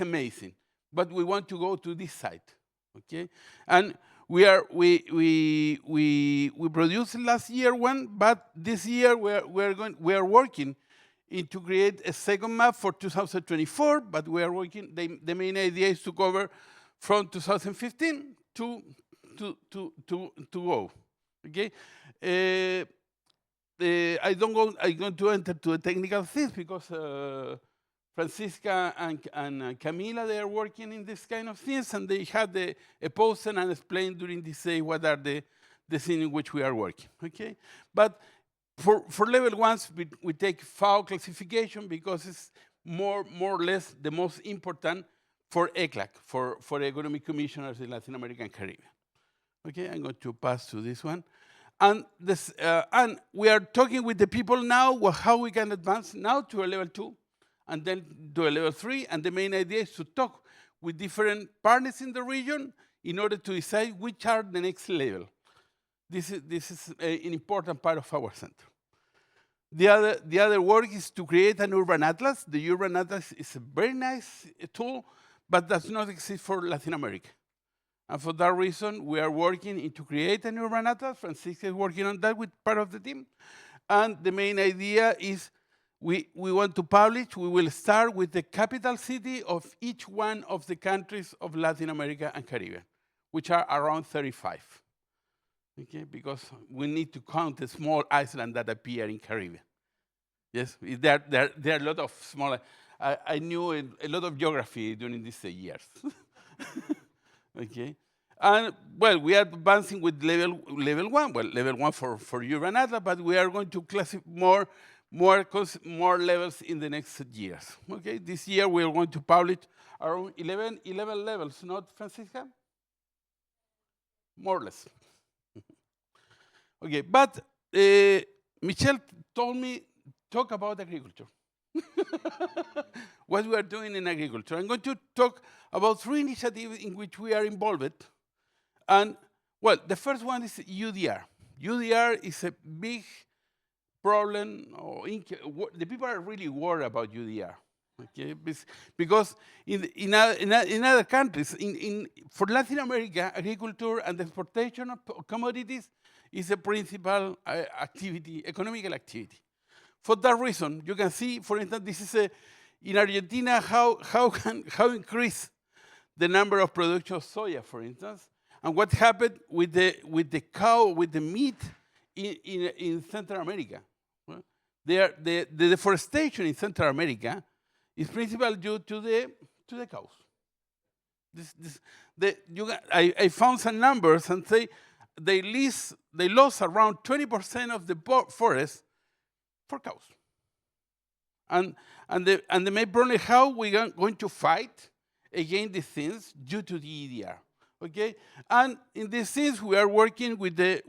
amazing, but we want to go to this site, okay? And we produced last year one, but this year we are working to create a second map for 2024. But we are working. The main idea is to cover from 2015 to go. Okay. I'm going to enter to the technical things because Francisca and Camila, they are working in this kind of things, and they had a post and explained during this day what are the things in which we are working. Okay, but For level ones, we take FAO classification because it's more or less the most important for ECLAC, for economic commissioners in Latin America and Caribbean. Okay, I'm going to pass to this one. And we are talking with the people now how we can advance now to a level 2 and then to a level 3. And the main idea is to talk with different partners in the region in order to decide which are the next level. This is an important part of our center. The other work is to create an urban atlas. The urban atlas is a very nice tool, but does not exist for Latin America. And for that reason, we are working to create an urban atlas. Francisca is working on that with part of the team. And the main idea is we want to publish. We will start with the capital city of each one of the countries of Latin America and Caribbean, which are around 35. Okay, because we need to count the small islands that appear in Caribbean. Yes, there are a lot of small. I knew a lot of geography during these years. Okay, and well, we are advancing with level 1. Well, level 1 for urban atlas, but we are going to classify more levels in the next years. Okay, this year we are going to publish around 11 levels, not Francisca? More or less. Okay, but Michelle told me, talk about agriculture. What we are doing in agriculture. I'm going to talk about 3 initiatives in which we are involved. And, well, the first one is UDR. UDR is a big problem. The people are really worried about UDR. Okay, because in other countries, for Latin America, agriculture and the exportation of commodities is a principal activity, economical activity. For that reason, you can see, for instance, this is in Argentina, how increase the number of production of soya, for instance, and what happened with the meat in Central America. Well, the deforestation in Central America is principally due to the cows. I found some numbers and say they lost around 20% of the forest for cows. And the main problem is how we are going to fight against these things due to the EDR. Okay, and in these things we are working with the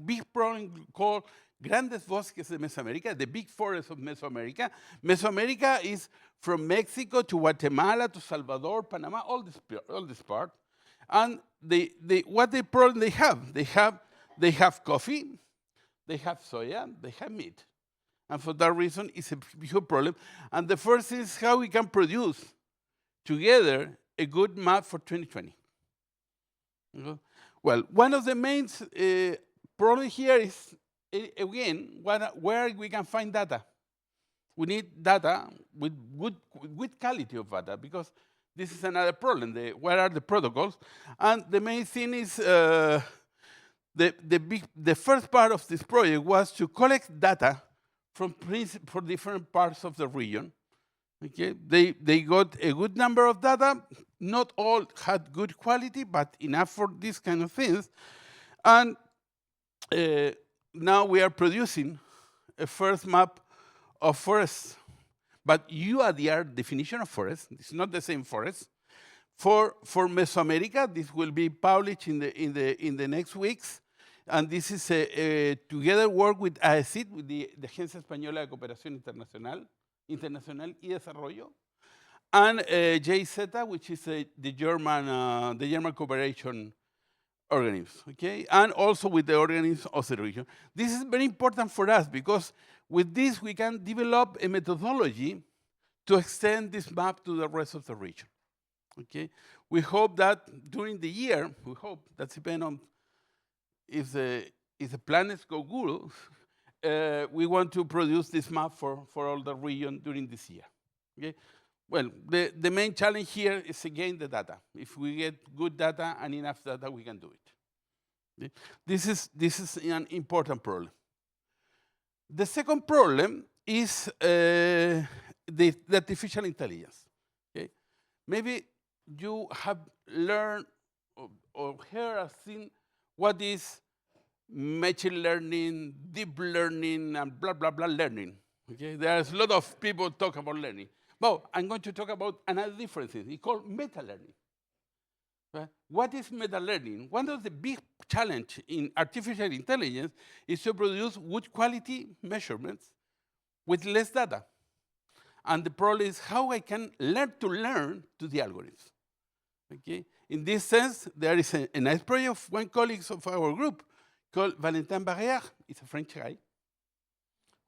big problem called Grandes Bosques de Mesoamérica, the big forests of Mesoamérica. Mesoamérica is from Mexico to Guatemala to Salvador, Panama, all this part. And what the problem they have coffee, they have soya, they have meat. And for that reason, it's a huge problem. And the first is how we can produce together a good map for 2020. Well, one of the main problems here is, again, where we can find data. We need data with good quality of data, because this is another problem. Where are the protocols? And the main thing is the first part of this project was to collect data for different parts of the region. Okay, they got a good number of data. Not all had good quality, but enough for these kind of things. And now we are producing a first map of forests. But UADR definition of forest, it's not the same forest. For Mesoamerica, this will be published in the next weeks. And this is together work with AECID, with the Agencia Española de Cooperación Internacional y Desarrollo, and JZ, which is the German cooperation organism, okay? And also with the organisms of the region. This is very important for us because with this we can develop a methodology to extend this map to the rest of the region, okay? We hope that during the year, that depends on if the planets go good, we want to produce this map for all the region during this year, okay? Well, the main challenge here is again the data. If we get good data and enough data, we can do it. Okay? This is an important problem. The second problem is the artificial intelligence. Okay? Maybe you have learned or heard or seen what is machine learning, deep learning, and blah, blah, blah learning. Okay? There's a lot of people talk about learning. Well, I'm going to talk about another difference. It's called meta-learning. Right? What is meta-learning? One of the big challenges in artificial intelligence is to produce good quality measurements with less data. And the problem is how I can learn to the algorithms. Okay? In this sense, there is a nice project of one colleague of our group called Valentin Barrière. He's a French guy.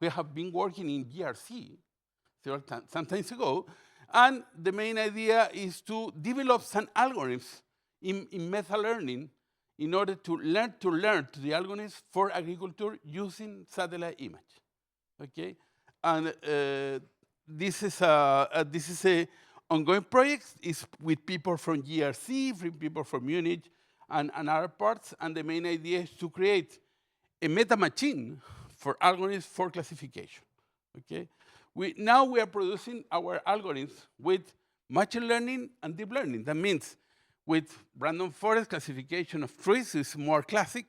We have been working in GRC some time ago, and the main idea is to develop some algorithms in meta-learning in order to learn to the algorithms for agriculture using satellite image. Okay, and this is a ongoing project. It's with people from GRC, from people from Munich, and other parts. And the main idea is to create a meta machine for algorithms for classification. Okay, now we are producing our algorithms with machine learning and deep learning. That means with random forest classification of trees is more classic,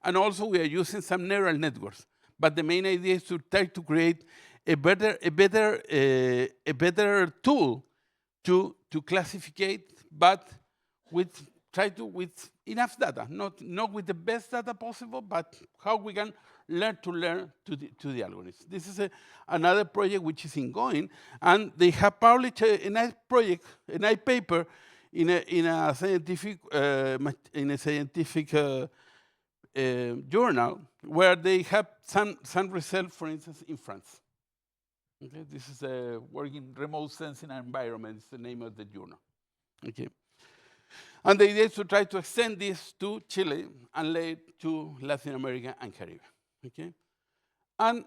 and also we are using some neural networks. But the main idea is to try to create a better tool to classify, but with enough data, not with the best data possible, but how we can learn to the algorithms. This is another project which is ongoing, and they have published a nice project, a nice paper in a scientific journal where they have some results, for instance, in France. Okay, this is working remote sensing environment. Is the name of the journal. Okay, and the idea is to try to extend this to Chile and later to Latin America and Caribbean. Okay, and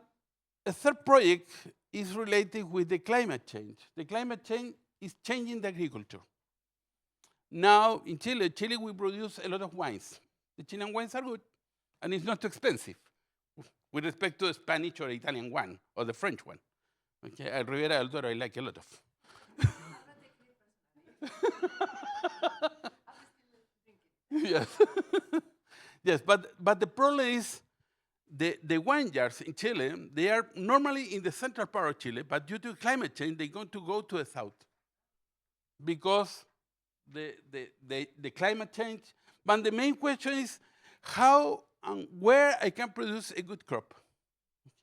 a third project is related with the climate change. The climate change is changing the agriculture. Now in Chile we produce a lot of wines. The Chilean wines are good, and it's not too expensive with respect to the Spanish or Italian one or the French one. Okay, Ribera del Duero I like a lot of. Yes, yes, but the problem is the vineyards in Chile, they are normally in the central part of Chile, but due to climate change, they're going to go to the south because the climate change. But the main question is how and where I can produce a good crop.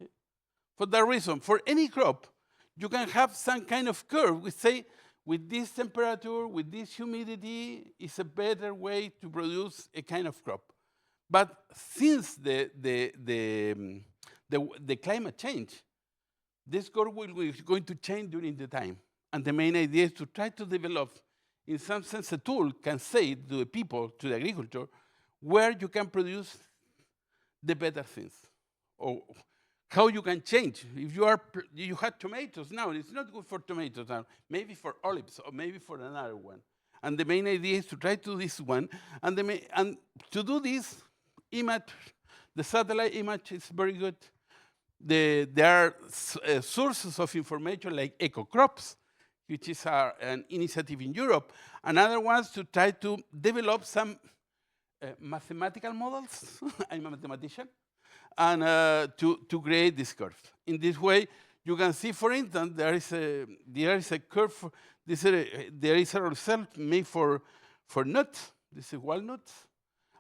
Okay? For that reason, for any crop, you can have some kind of curve. We say, with this temperature, with this humidity, it's a better way to produce a kind of crop. But since the climate change, this curve is going to change during the time. And the main idea is to try to develop, in some sense, a tool can say to the people, to the agriculture, where you can produce the better things, or how you can change. If you had tomatoes now, it's not good for tomatoes now, maybe for olives or maybe for another one. And the main idea is to try to do this one. And to do this image, the satellite image is very good. There are sources of information like eco-crops, which is an initiative in Europe. Another one's to try to develop some mathematical models. I'm a mathematician. And to create this curve. In this way, you can see, for instance, there is a curve. There is a result made for nuts. This is walnuts.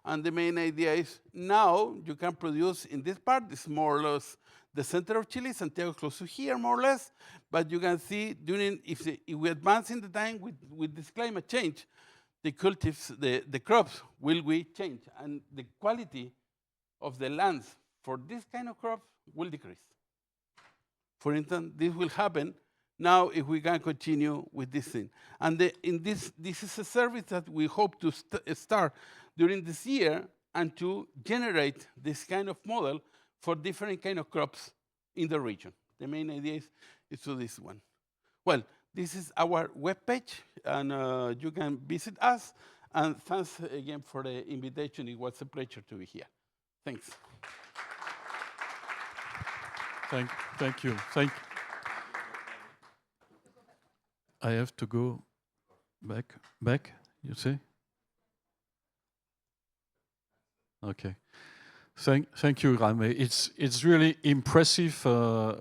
And the main idea is now you can produce in this part, it's more or less the center of Chile, Santiago close to here, more or less. But you can see if we advance in the time with this climate change, the cultives, the crops will change, and the quality of the lands for this kind of crop will decrease. For instance, this will happen now if we can continue with this thing. And this is a service that we hope to start during this year and to generate this kind of model for different kind of crops in the region. The main idea is to this one. Well, this is our webpage, and you can visit us. And thanks again for the invitation. It was a pleasure to be here. Thanks. Thank you. I have to go back, you see? Okay. Thank you, Rame. It's really impressive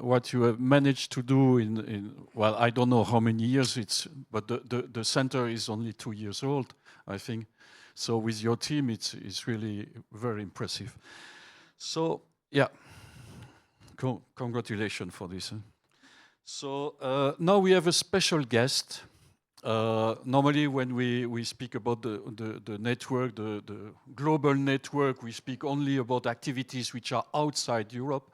what you have managed to do in well, I don't know how many years but the center is only 2 years old, I think. So with your team, it's really very impressive. So yeah, congratulations for this. So now we have a special guest. Normally, when we speak about the network, the global network, we speak only about activities which are outside Europe.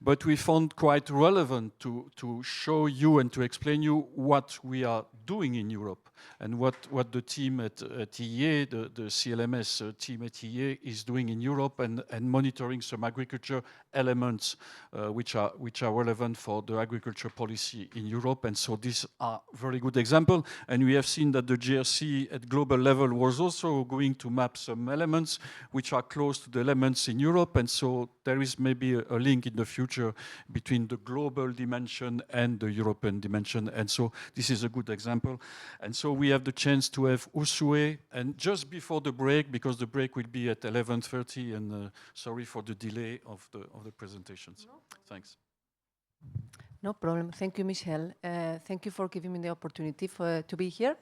But we found quite relevant to show you and to explain you what we are doing in Europe and what the team at EEA, the CLMS team at EEA is doing in Europe and monitoring some agriculture elements which are relevant for the agriculture policy in Europe. And so these are very good examples. And we have seen that the GRC at global level was also going to map some elements which are close to the elements in Europe. And so there is maybe a link in the future between the global dimension and the European dimension. And so this is a good example. And so we have the chance to have Usue. And just before the break, because the break will be at 11:30, and sorry for the delay of the presentations. No. Thanks. No problem. Thank you, Michelle. Thank you for giving me the opportunity to be here,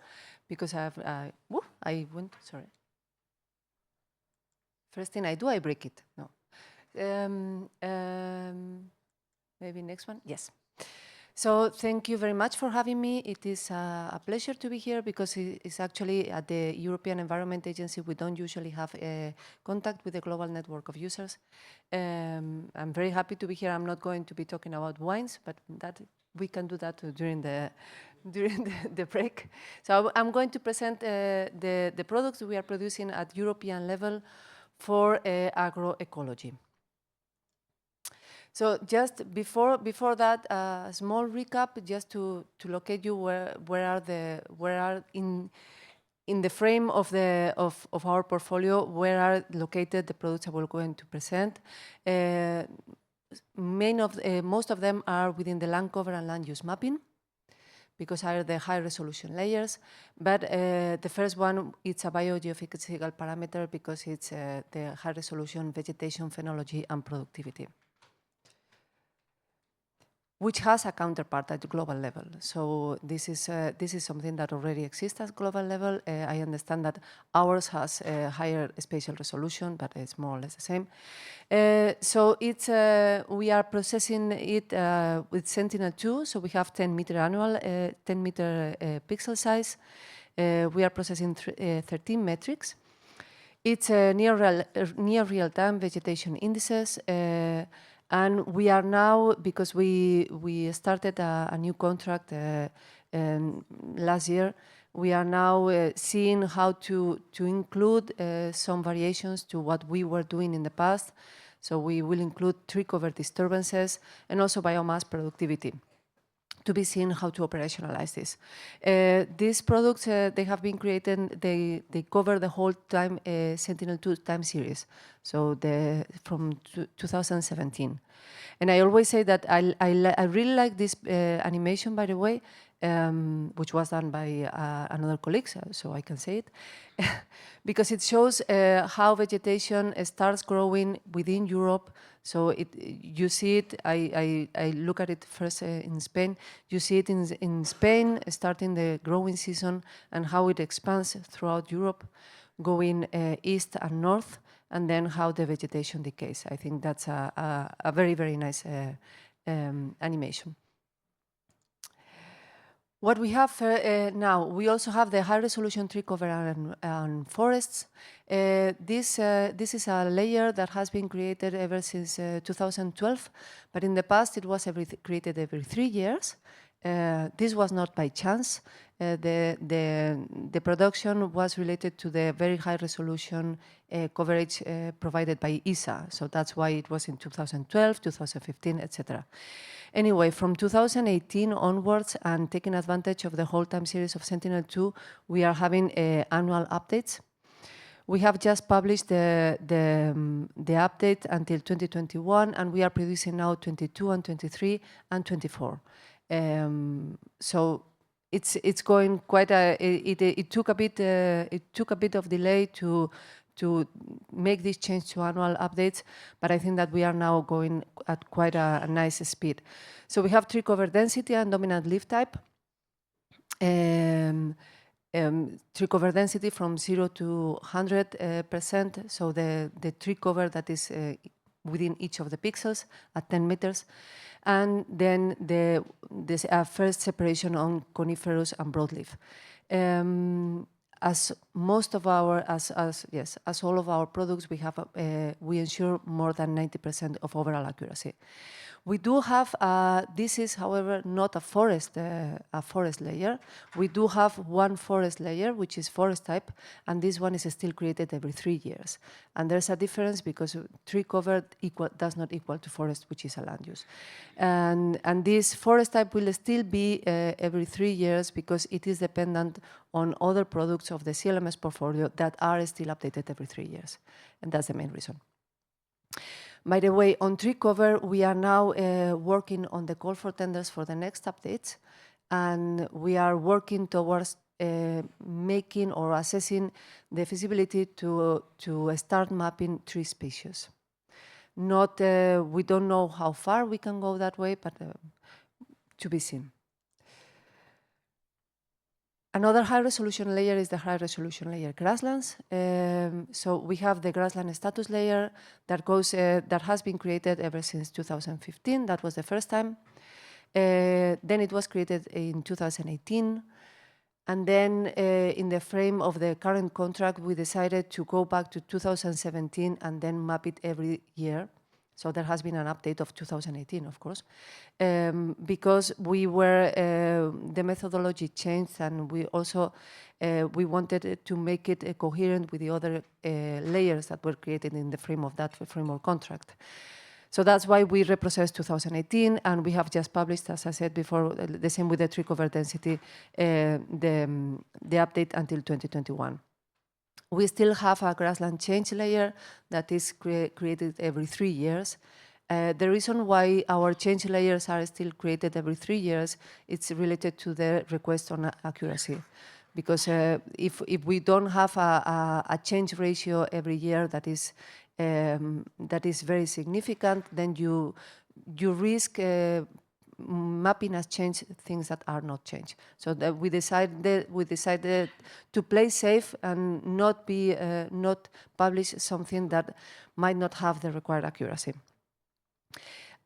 because I went, sorry. First thing I do, I break it. No. Maybe next one? Yes. So thank you very much for having me. It is a pleasure to be here, because it's actually at the European Environment Agency. We don't usually have contact with the global network of users. I'm very happy to be here. I'm not going to be talking about wines, but we can do that during the break. So I'm going to present the products we are producing at European level for agroecology. So just before that, a small recap, just to locate you where are in the frame of our portfolio, where are located the products that we're going to present. Most of them are within the land cover and land use mapping, because are the high resolution layers. But the first one, it's a biogeophysical parameter, because it's the high resolution vegetation phenology and productivity, which has a counterpart at the global level. So this is something that already exists at global level. I understand that ours has a higher spatial resolution, but it's more or less the same. So we are processing it with Sentinel-2. So we have 10-meter annual, 10-meter pixel size. We are processing 13 metrics. It's near real-time vegetation indices. And we are now, because we started a new contract last year, we are now seeing how to include some variations to what we were doing in the past. So we will include tree cover disturbances and also biomass productivity, to be seen how to operationalize this. These products, they have been created, they cover the whole time Sentinel-2 time series, so from 2017. And I always say that I really like this animation, by the way, which was done by another colleague, so I can say it, because it shows how vegetation starts growing within Europe. So you see it, I look at it first in Spain. You see it in Spain, starting the growing season, and how it expands throughout Europe, going east and north, and then how the vegetation decays. I think that's a very, very nice animation. What we have now, we also have the high-resolution tree cover and forests. This is a layer that has been created ever since 2012, but in the past it was created every 3 years. This was not by chance. The production was related to the very high-resolution coverage provided by ESA, so that's why it was in 2012, 2015, etc. Anyway, from 2018 onwards, and taking advantage of the whole time series of Sentinel-2, we are having annual updates. We have just published the update until 2021, and we are producing now 22 and 23 and 24. So it's going quite it took a bit of delay to to make this change to annual updates, but I think that we are now going at quite a nice speed. So we have tree cover density and dominant leaf type. Tree cover density from 0 to 100%, so the tree cover that is within each of the pixels at 10 meters. And then this first separation on coniferous and broadleaf. As most of our, as all of our products, we ensure more than 90% of overall accuracy. We do have, this is, however, not a forest layer. We do have one forest layer, which is forest type, and this one is still created every 3 years. And there's a difference because tree cover does not equal to forest, which is a land use. And this forest type will still be every 3 years because it is dependent on other products of the CLMS portfolio that are still updated every 3 years. And that's the main reason. By the way, on tree cover, we are now working on the call for tenders for the next updates, and we are working towards making or assessing the feasibility to start mapping tree species. We don't know how far we can go that way, but to be seen. Another high-resolution layer is the high-resolution layer grasslands. So we have the grassland status layer that has been created ever since 2015. That was the first time. Then it was created in 2018. And then in the frame of the current contract, we decided to go back to 2017 and then map it every year. So there has been an update of 2018, of course, because the methodology changed, and we also we wanted to make it coherent with the other layers that were created in the frame of that framework contract. So that's why we reprocessed 2018, and we have just published, as I said before, the same with the tree cover density, the update until 2021. We still have a grassland change layer that is created every 3 years. The reason why our change layers are still created every 3 years, it's related to the request on accuracy. Because if we don't have a change ratio every year that is very significant, then you risk mapping as change things that are not changed. So that we decided to play safe and not publish something that might not have the required accuracy.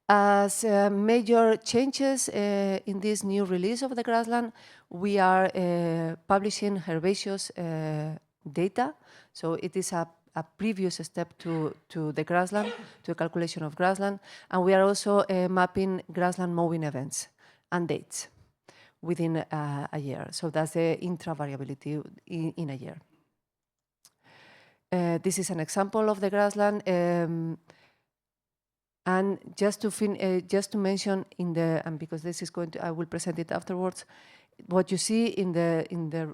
As major changes in this new release of the grassland, we are publishing herbaceous data. So it is a previous step to the grassland, to a calculation of grassland. And we are also mapping grassland mowing events and dates within a year. So that's the intra-variability in a year. This is an example of the grassland. And just to mention and because this is I will present it afterwards, what you see in the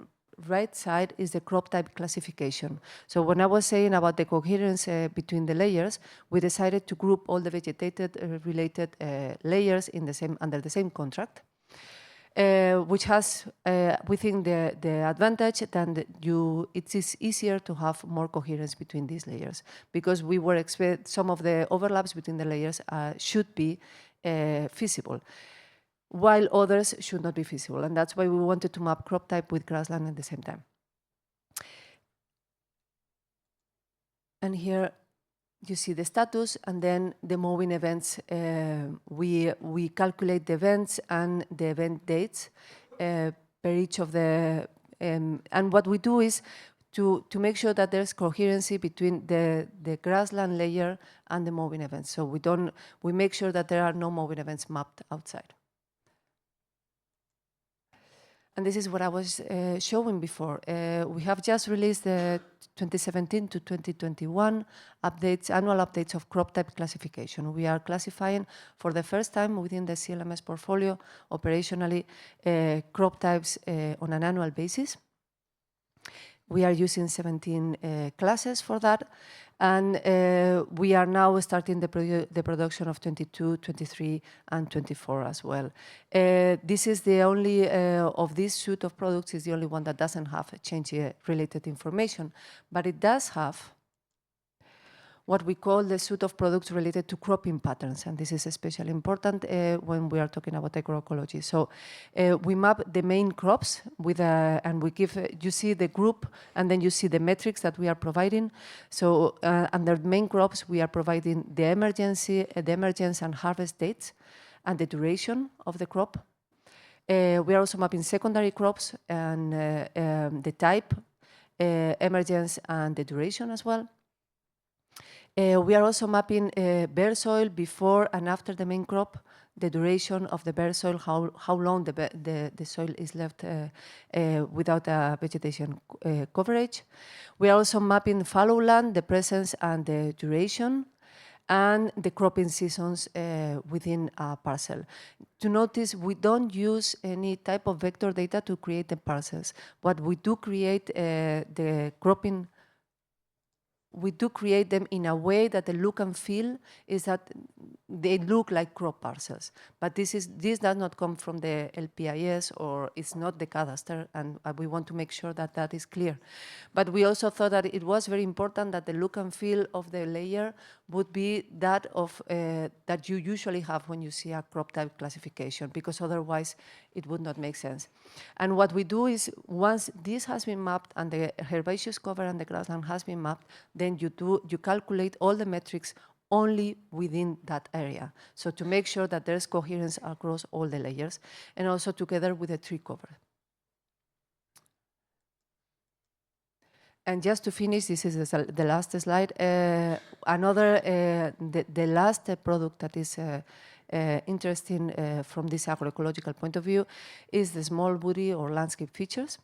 right side is the crop type classification. So when I was saying about the coherence between the layers, we decided to group all the vegetated related layers under the same contract, which has, we think, the advantage that it is easier to have more coherence between these layers, because we were some of the overlaps between the layers should be feasible, while others should not be feasible. And that's why we wanted to map crop type with grassland at the same time. And here you see the status, and then the mowing events. We calculate the events and the event dates per each of the... and what we do is to make sure that there's coherency between the grassland layer and the mowing events. So we make sure that there are no mowing events mapped outside. And this is what I was showing before. We have just released the 2017 to 2021 annual updates of crop type classification. We are classifying for the first time within the CLMS portfolio operationally crop types on an annual basis. We are using 17 classes for that. And we are now starting the production of 22, 23, and 24 as well. This is the only, of this suite of products, is the only one that doesn't have change-related information. But it does have what we call the suite of products related to cropping patterns, and this is especially important when we are talking about agroecology. So we map the main crops with and we give, you see the group, and then you see the metrics that we are providing. So under main crops, we are providing the emergence and harvest dates, and the duration of the crop. We are also mapping secondary crops and the type, emergence, and the duration as well. We are also mapping bare soil before and after the main crop, the duration of the bare soil, how long the soil is left without vegetation coverage. We are also mapping fallow land, the presence and the duration, and the cropping seasons within a parcel. To notice, we don't use any type of vector data to create the parcels, but we do create the cropping. We do create them in a way that the look and feel is that they look like crop parcels. But this does not come from the LPIS, or it's not the cadastre, and we want to make sure that that is clear. But we also thought that it was very important that the look and feel of the layer would be that of that you usually have when you see a crop type classification, because otherwise it would not make sense. And what we do is, once this has been mapped and the herbaceous cover and the grassland has been mapped, then you calculate all the metrics only within that area. So to make sure that there's coherence across all the layers, and also together with the tree cover. And just to finish, this is the last slide. The last product that is interesting from this agroecological point of view is the small body or landscape features.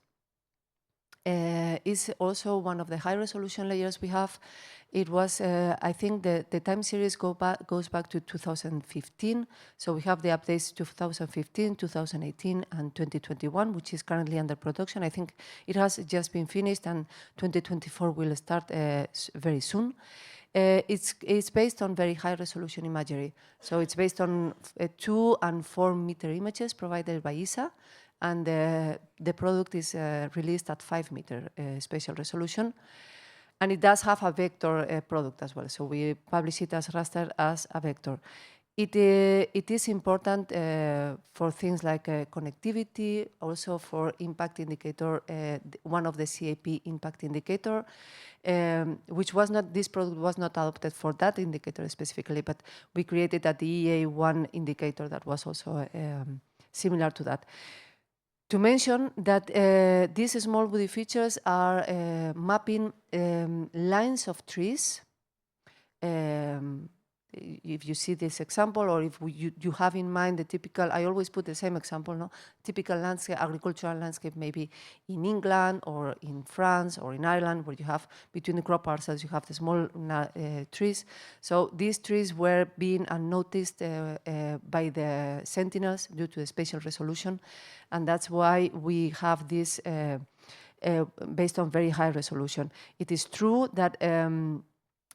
Is also one of the high resolution layers we have. It was, I think the time series goes back to 2015. So we have the updates 2015, 2018, and 2021, which is currently under production. I think it has just been finished, and 2024 will start very soon. It's based on very high resolution imagery. So it's based on 2 and 4 meter images provided by ESA. And the product is released at 5 meter spatial resolution. And it does have a vector product as well. So we publish it as raster as a vector. It is important for things like connectivity, also for impact indicator, one of the CAP impact indicator, which was not, this product was not adopted for that indicator specifically, but we created a DEA1 indicator that was also similar to that. To mention that these small body features are mapping lines of trees. If you see this example, or if you have in mind the typical, I always put the same example, no? Typical landscape, agricultural landscape, maybe in England or in France or in Ireland, where you have between the crop parcels, you have the small trees. So these trees were being unnoticed by the sentinels due to the spatial resolution, and that's why we have this based on very high resolution. It is true that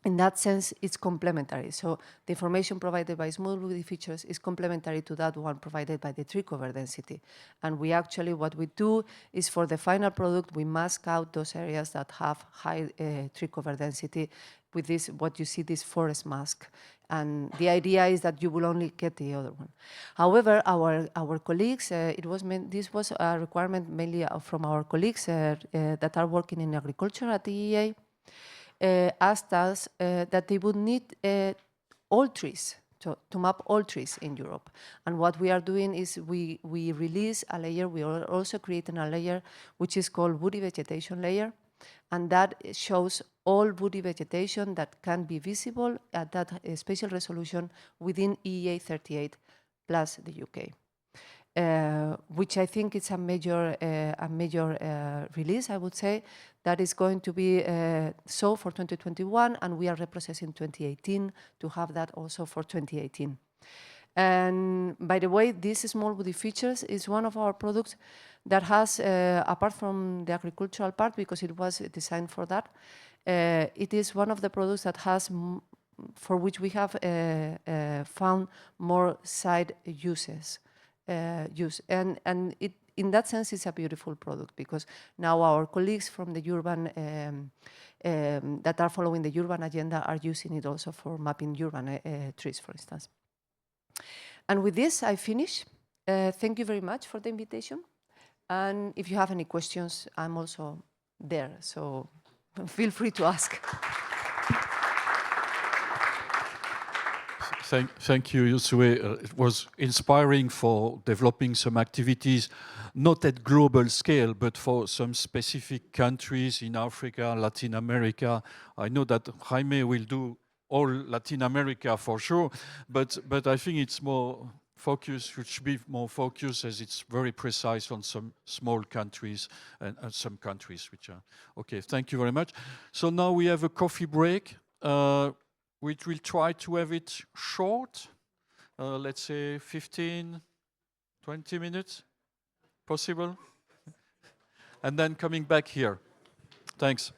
in that sense, it's complementary. So the information provided by small body features is complementary to that one provided by the tree cover density. And we actually, what we do is, for the final product, we mask out those areas that have high tree cover density with this, what you see, this forest mask. And the idea is that you will only get the other one. However, our colleagues, this was a requirement mainly from our colleagues that are working in agriculture at the EA, asked us that they would need all trees, to map all trees in Europe. And what we are doing is we release a layer, we are also creating a layer which is called woody vegetation layer, and that shows all woody vegetation that can be visible at that spatial resolution within EEA 38 plus the UK. Which I think is a major release, I would say, that is going to be so for 2021, and we are reprocessing 2018 to have that also for 2018. And by the way, this small body features is one of our products that has, apart from the agricultural part, because it was designed for that, it is one of the products that has, for which we have found more side uses. And in that sense, it's a beautiful product because now our colleagues from the urban that are following the urban agenda are using it also for mapping urban trees, for instance. And with this, I finish. Thank you very much for the invitation. And if you have any questions, I'm also there, so feel free to ask. Thank you, Yusue. It was inspiring for developing some activities, not at global scale, but for some specific countries in Africa, Latin America. I know that Jaime will do all Latin America for sure, but I think it's more focused, it should be more focused as it's very precise on some small countries and some countries which are, okay, thank you very much. So now we have a coffee break. We will try to have it short, let's say 15, 20 minutes, possible? And then coming back here. Thanks.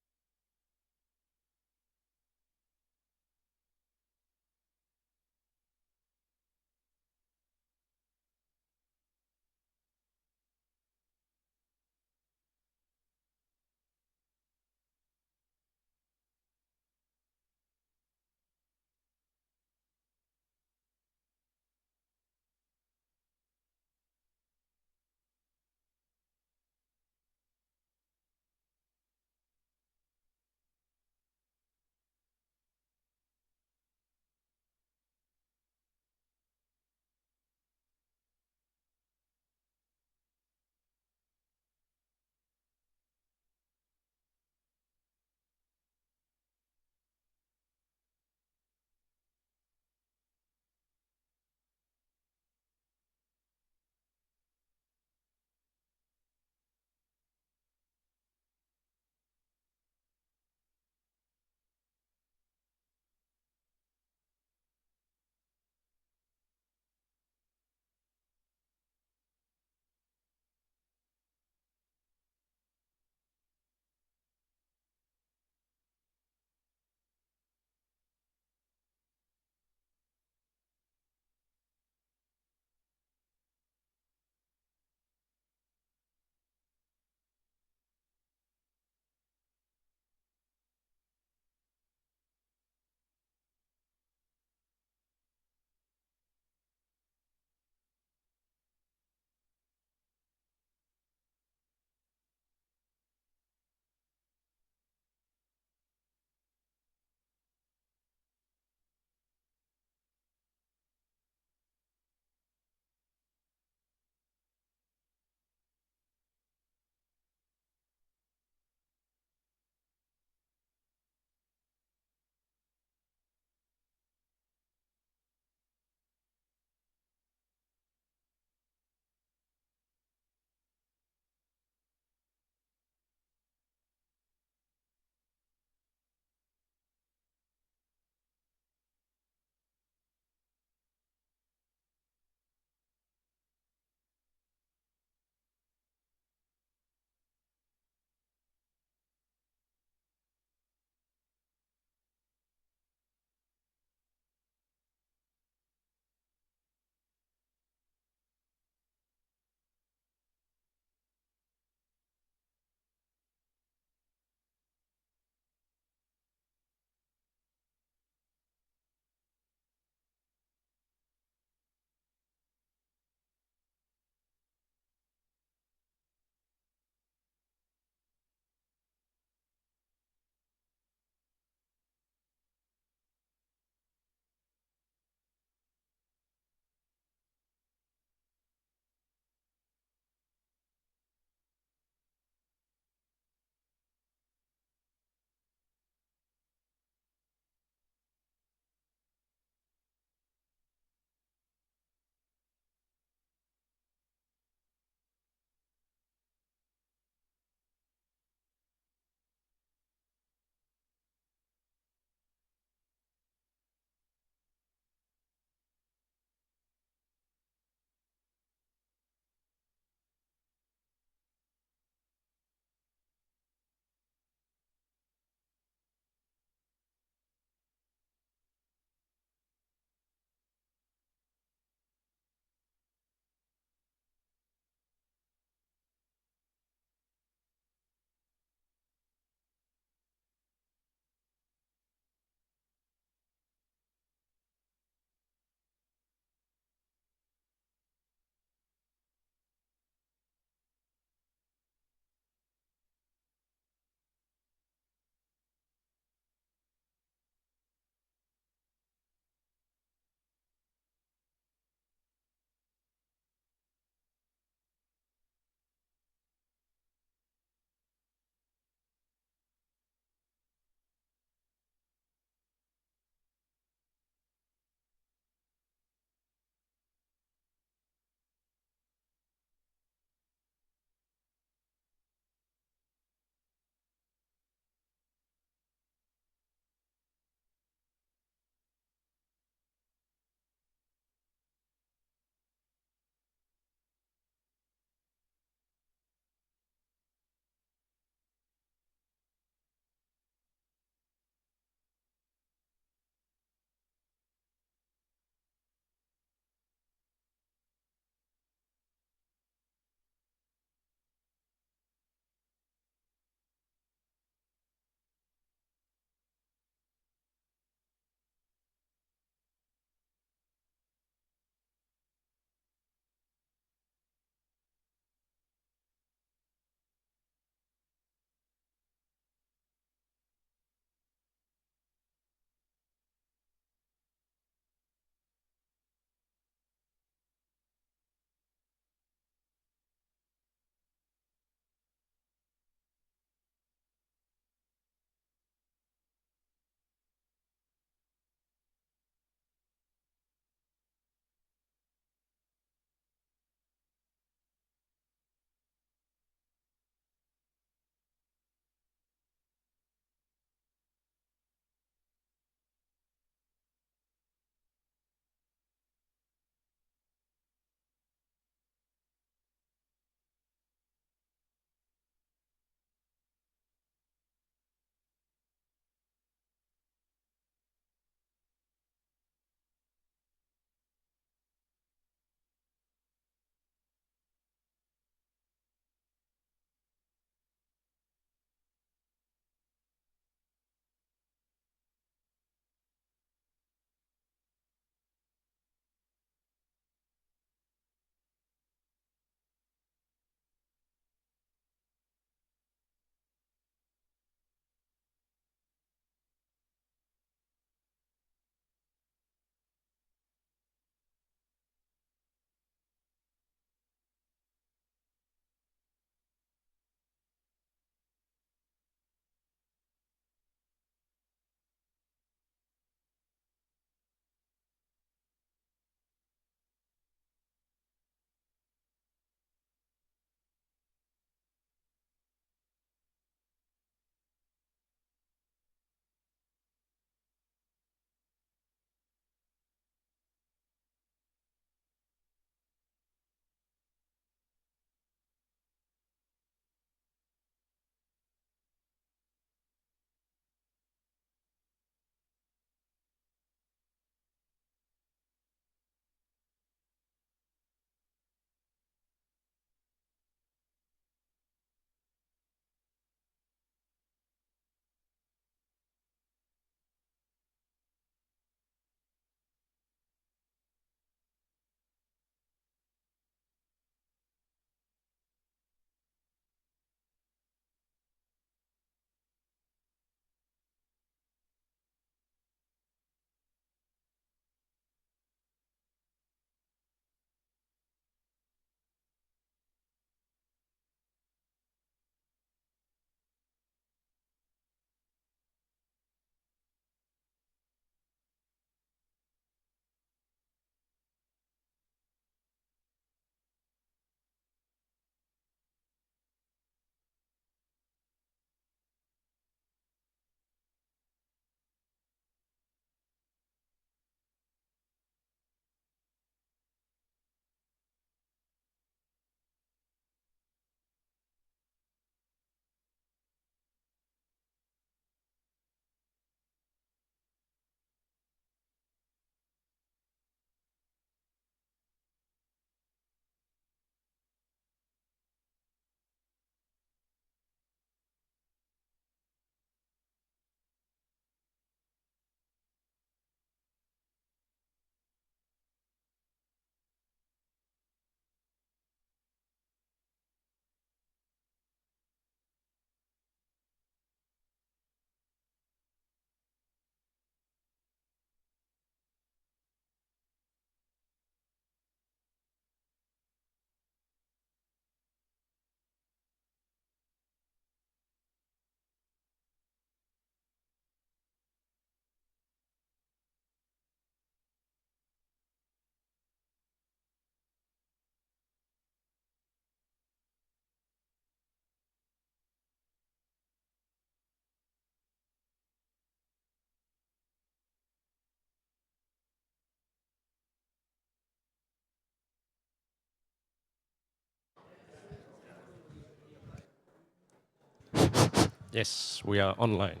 Yes, we are online.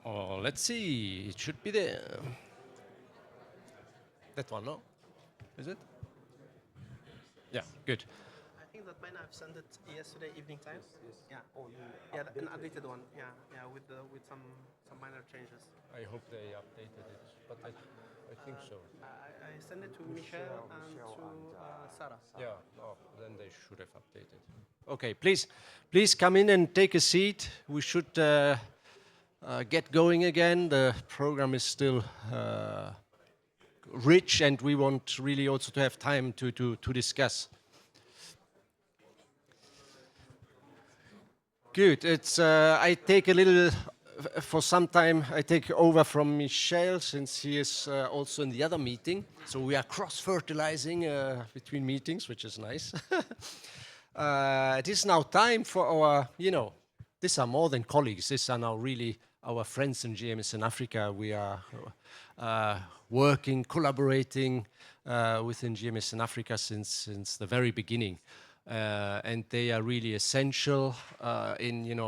Oh, let's see. It should be there. That one, no? Is it? Yeah, good. I think that mine I've sent it yesterday evening time. Yeah. Yeah, an updated one. Yeah, with some minor changes. I hope they updated it, but I think so. I sent it to Michelle and to Sarah. Yeah, oh, then they should have updated. Okay, please come in and take a seat. We should get going again. The program is still rich, and we want really also to have time to discuss. Good. It's I take a little for some time. I take over from Michel since he is also in the other meeting. So we are cross-fertilizing between meetings, which is nice. It is now time for our, these are more than colleagues. These are now really our friends in GMS in Africa. We are working, collaborating within GMS in Africa since the very beginning. And they are really essential in,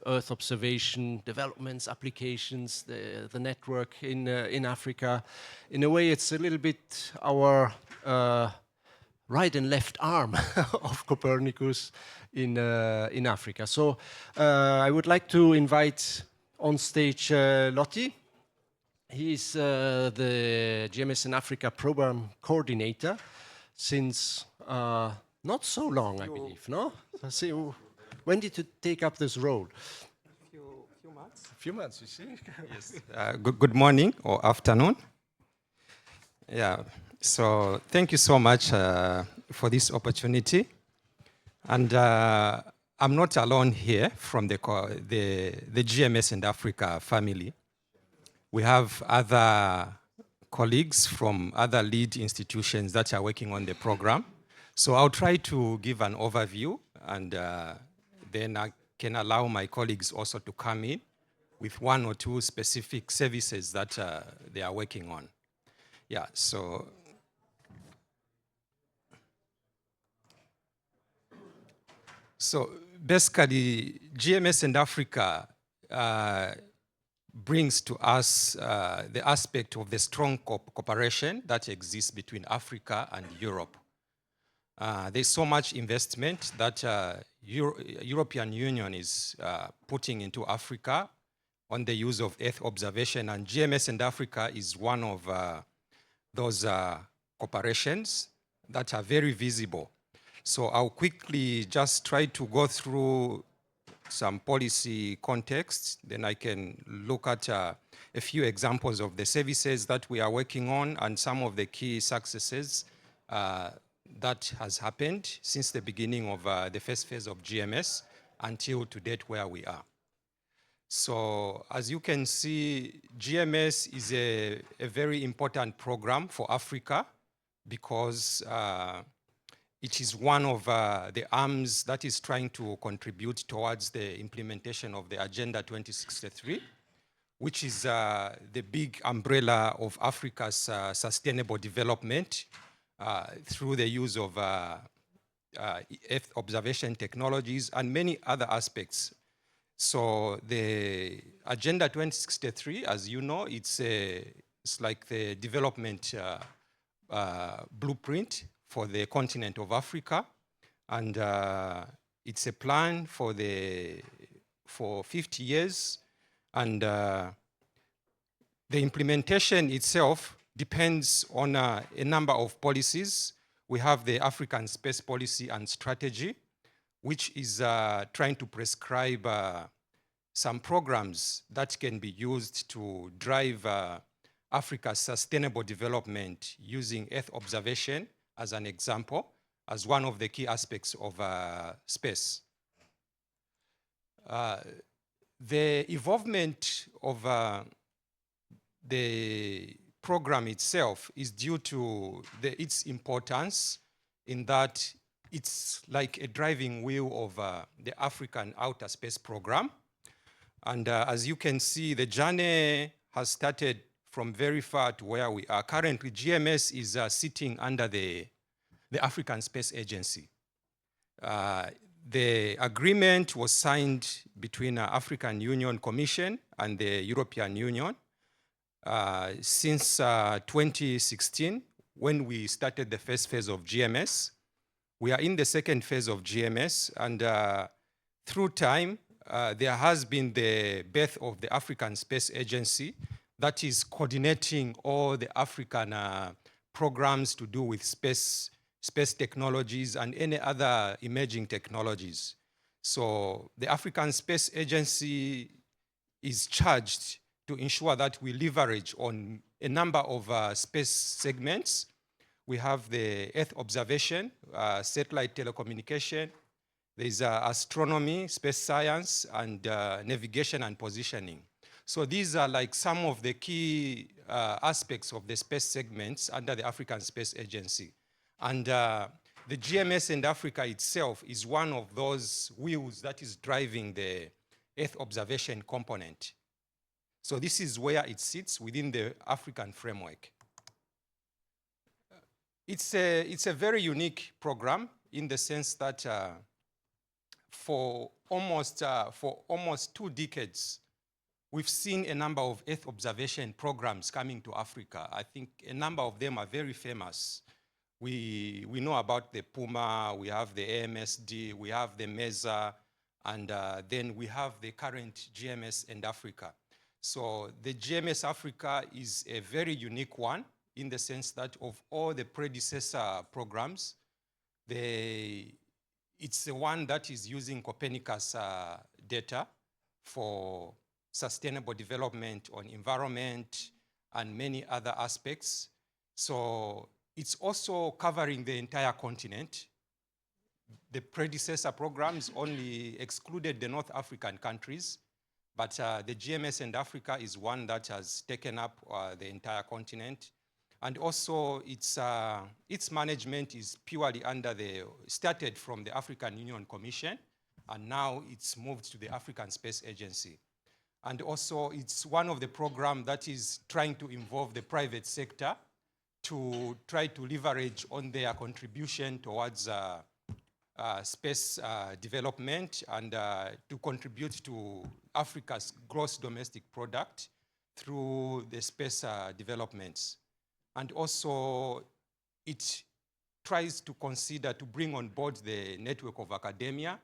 Earth observation, developments, applications, the network in Africa. In a way, it's a little bit our right and left arm of Copernicus in Africa. So I would like to invite on stage Lotti. He's the GMS in Africa program coordinator since not so long, I believe, no? So when did you take up this role? Few months. A few months, you see? Yes. Good morning or afternoon. Yeah. So thank you so much for this opportunity. And I'm not alone here from the GMS and Africa family. We have other colleagues from other lead institutions that are working on the program. So I'll try to give an overview, and then I can allow my colleagues also to come in with one or two specific services that they are working on. Yeah, so basically, GMS and Africa brings to us the aspect of the strong cooperation that exists between Africa and Europe. There's so much investment that European Union is putting into Africa on the use of Earth observation, and GMS and Africa is one of those cooperations that are very visible. So I'll quickly just try to go through some policy context, then I can look at a few examples of the services that we are working on and some of the key successes that has happened since the beginning of the first phase of GMS until to date where we are. So as you can see, GMS is a very important program for Africa because it is one of the arms that is trying to contribute towards the implementation of the Agenda 2063, which is the big umbrella of Africa's sustainable development through the use of Earth observation technologies and many other aspects. So the Agenda 2063, as you know, it's like the development blueprint for the continent of Africa, and it's a plan for 50 years, and the implementation itself depends on a number of policies. We have the African Space Policy and Strategy, which is trying to prescribe some programs that can be used to drive Africa's sustainable development using Earth observation as an example, as one of the key aspects of space. The involvement of the program itself is due to its importance in that it's like a driving wheel of the African Outer Space Program. And as you can see, the journey has started from very far to where we are. Currently, GMS is sitting under the African Space Agency. The agreement was signed between African Union Commission and the European Union since 2016, when we started the first phase of GMS. We are in the second phase of GMS, and through time, there has been the birth of the African Space Agency that is coordinating all the African programs to do with space technologies and any other emerging technologies. So the African Space Agency is charged to ensure that we leverage on a number of space segments. We have the Earth observation, satellite telecommunication, there's astronomy, space science, and navigation and positioning. So these are like some of the key aspects of the space segments under the African Space Agency. And the GMS in Africa itself is one of those wheels that is driving the Earth observation component. So this is where it sits within the African framework. It's a very unique program in the sense that for almost 2 decades, we've seen a number of Earth observation programs coming to Africa. I think a number of them are very famous. We know about the PUMA, we have the AMSD, we have the MESA, and then we have the current GMS in Africa. So the GMS Africa is a very unique one in the sense that of all the predecessor programs, it's the one that is using Copernicus data for sustainable development on environment and many other aspects. So it's also covering the entire continent. The predecessor programs only excluded the North African countries, but the GMS in Africa is one that has taken up the entire continent. And also its management is purely started from the African Union Commission, and now it's moved to the African Space Agency. And also it's one of the programs that is trying to involve the private sector to try to leverage on their contribution towards space development and to contribute to Africa's gross domestic product through the space developments. And also it tries to consider to bring on board the network of academia.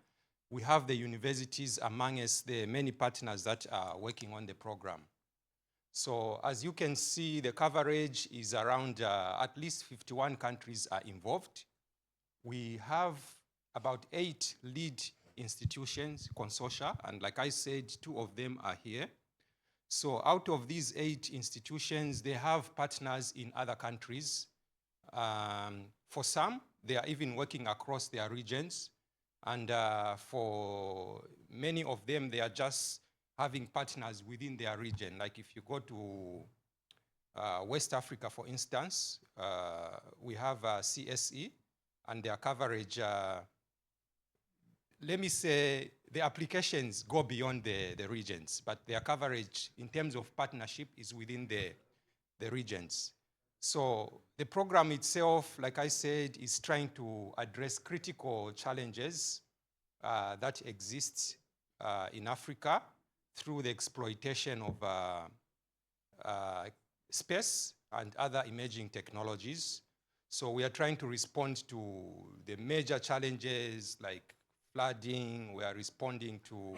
We have the universities amongst the many partners that are working on the program. So as you can see, the coverage is around at least 51 countries are involved. We have about 8 lead institutions, consortia, and like I said, 2 of them are here. So out of these 8 institutions, they have partners in other countries. For some, they are even working across their regions. And for many of them, they are just having partners within their region. Like if you go to West Africa, for instance, we have CSE, and their coverage, let me say, the applications go beyond the regions, but their coverage in terms of partnership is within the regions. So the program itself, like I said, is trying to address critical challenges that exist in Africa through the exploitation of space and other emerging technologies. So we are trying to respond to the major challenges like flooding. We are responding to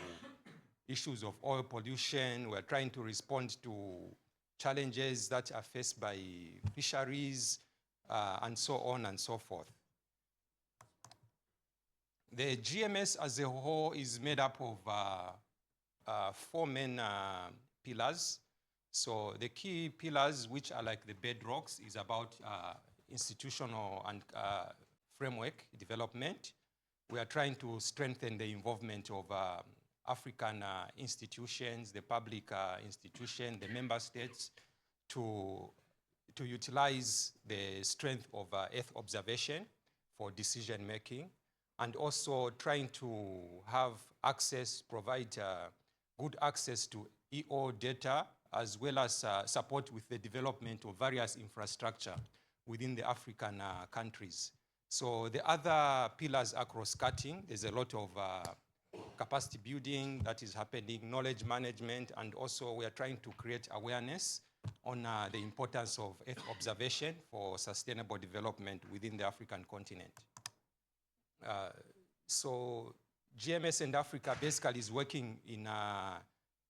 issues of oil pollution. We are trying to respond to challenges that are faced by fisheries, and so on and so forth. The GMS as a whole is made up of 4 main pillars. So the key pillars, which are like the bedrocks, is about institutional and framework development. We are trying to strengthen the involvement of African institutions, the public institution, the member states, to utilize the strength of Earth observation for decision making, and also trying to have access, provide good access to EO data, as well as support with the development of various infrastructure within the African countries. So the other pillars are cross-cutting. There's a lot of capacity building that is happening, knowledge management, and also we are trying to create awareness on the importance of Earth observation for sustainable development within the African continent. So GMS and Africa basically is working in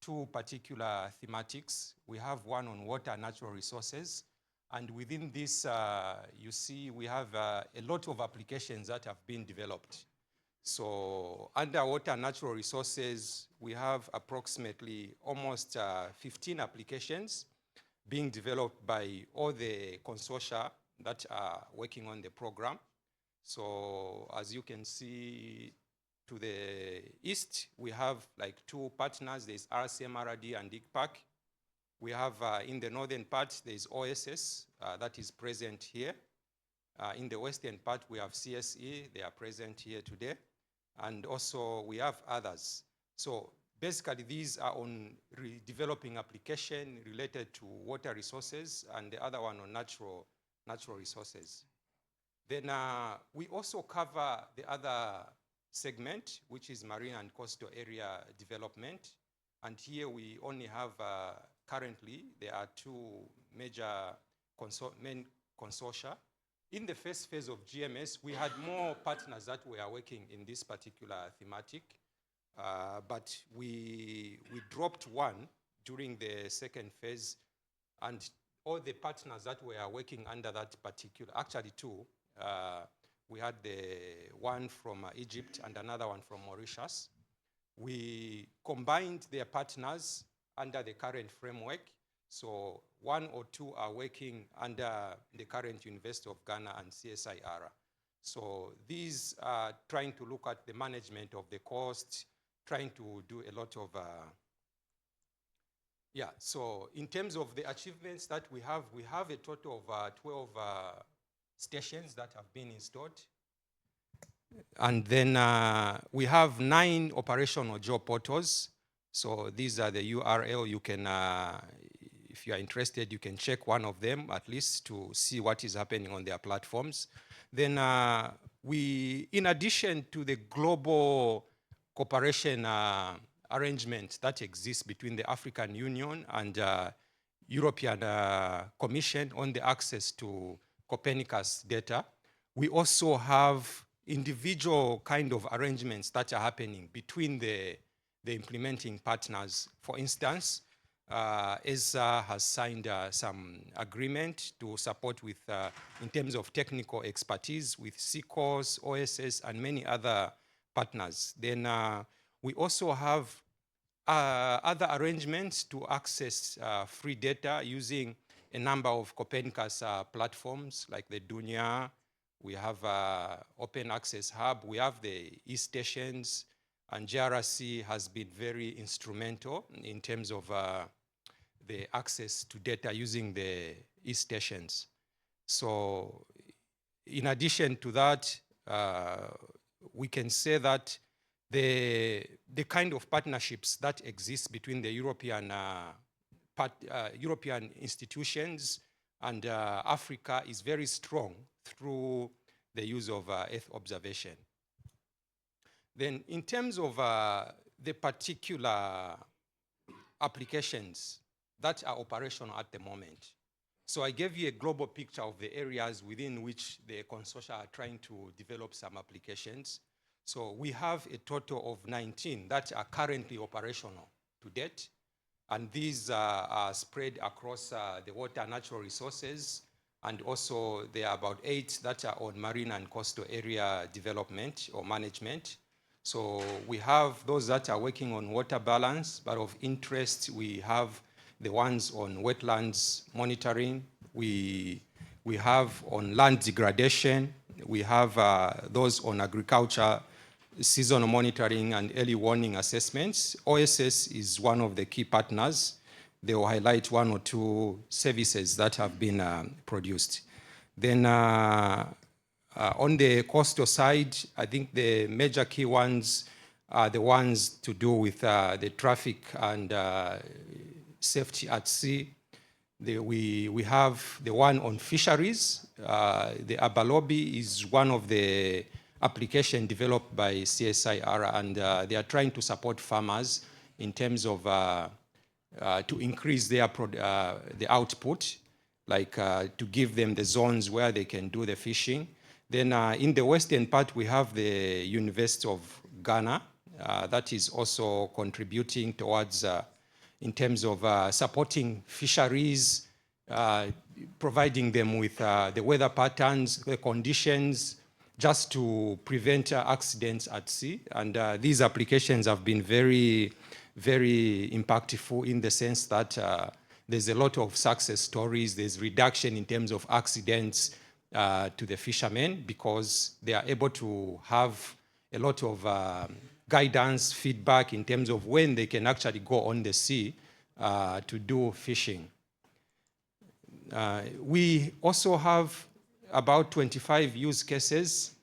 two particular thematics. We have one on water and natural resources. And within this, you see we have a lot of applications that have been developed. So under water and natural resources, we have approximately almost 15 applications being developed by all the consortia that are working on the program. So as you can see to the east, we have like two partners. There's RCMRD and ICPAC. We have in the northern part, there's OSS that is present here. In the western part, we have CSE. They are present here today. And also we have others. So basically these are on developing application related to water resources and the other one on natural resources. Then we also cover the other segment, which is marine and coastal area development. And here we only have, currently, there are two major main consortia. In the first phase of GMS, we had more partners that were working in this particular thematic, but we dropped one during the second phase, and all the partners that were working under that particular, actually two, we had the one from Egypt and another one from Mauritius. We combined their partners under the current framework. So one or two are working under the current University of Ghana and CSIR. So these are trying to look at the management of the cost, trying to do a lot of, so in terms of the achievements that we have a total of 12 stations that have been installed. And then we have 9 operational job portals. So these are the URL. You can, if you are interested, you can check one of them at least to see what is happening on their platforms. Then we, in addition to the global cooperation arrangement that exists between the African Union and European Commission on the access to Copernicus data, we also have individual kind of arrangements that are happening between the implementing partners. For instance, ESA has signed some agreement to support with, in terms of technical expertise with CCOS, OSS, and many other partners. Then we also have other arrangements to access free data using a number of Copernicus platforms like the Dunia. We have Open Access Hub. We have the e-stations, and JRC has been very instrumental in terms of the access to data using the e-stations. So in addition to that, we can say that the kind of partnerships that exist between the European institutions and Africa is very strong through the use of Earth observation. Then in terms of the particular applications that are operational at the moment. So I gave you a global picture of the areas within which the consortia are trying to develop some applications. So we have a total of 19 that are currently operational to date. And these are spread across the water and natural resources. And also there are about 8 that are on marine and coastal area development or management. So we have those that are working on water balance, but of interest, we have the ones on wetlands monitoring. We have on land degradation. We have those on agriculture, seasonal monitoring and early warning assessments. OSS is one of the key partners. They will highlight 1 or 2 services that have been produced. Then on the coastal side, I think the major key ones are the ones to do with the traffic and safety at sea. We have the one on fisheries. The Abalobi is one of the applications developed by CSIR, and they are trying to support farmers in terms of to increase their the output, like to give them the zones where they can do the fishing. Then in the western part, we have the University of Ghana that is also contributing towards in terms of supporting fisheries, providing them with the weather patterns, the conditions, just to prevent accidents at sea. And these applications have been very, very impactful in the sense that there's a lot of success stories. There's reduction in terms of accidents to the fishermen because they are able to have a lot of guidance, feedback in terms of when they can actually go on the sea to do fishing. We also have about 25 use cases.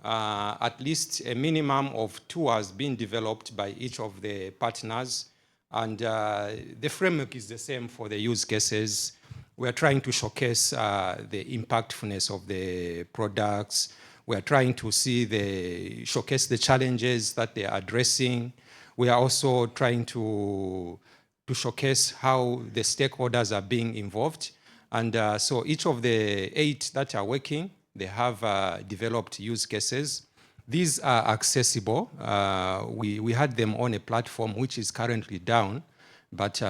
At least a minimum of 2 has been developed by each of the partners. And the framework is the same for the use cases. We are trying to showcase the impactfulness of the products. We are trying to showcase the challenges that they are addressing. We are also trying to showcase how the stakeholders are being involved. And so each of the 8 that are working, they have developed use cases. These are accessible. We had them on a platform which is currently down. But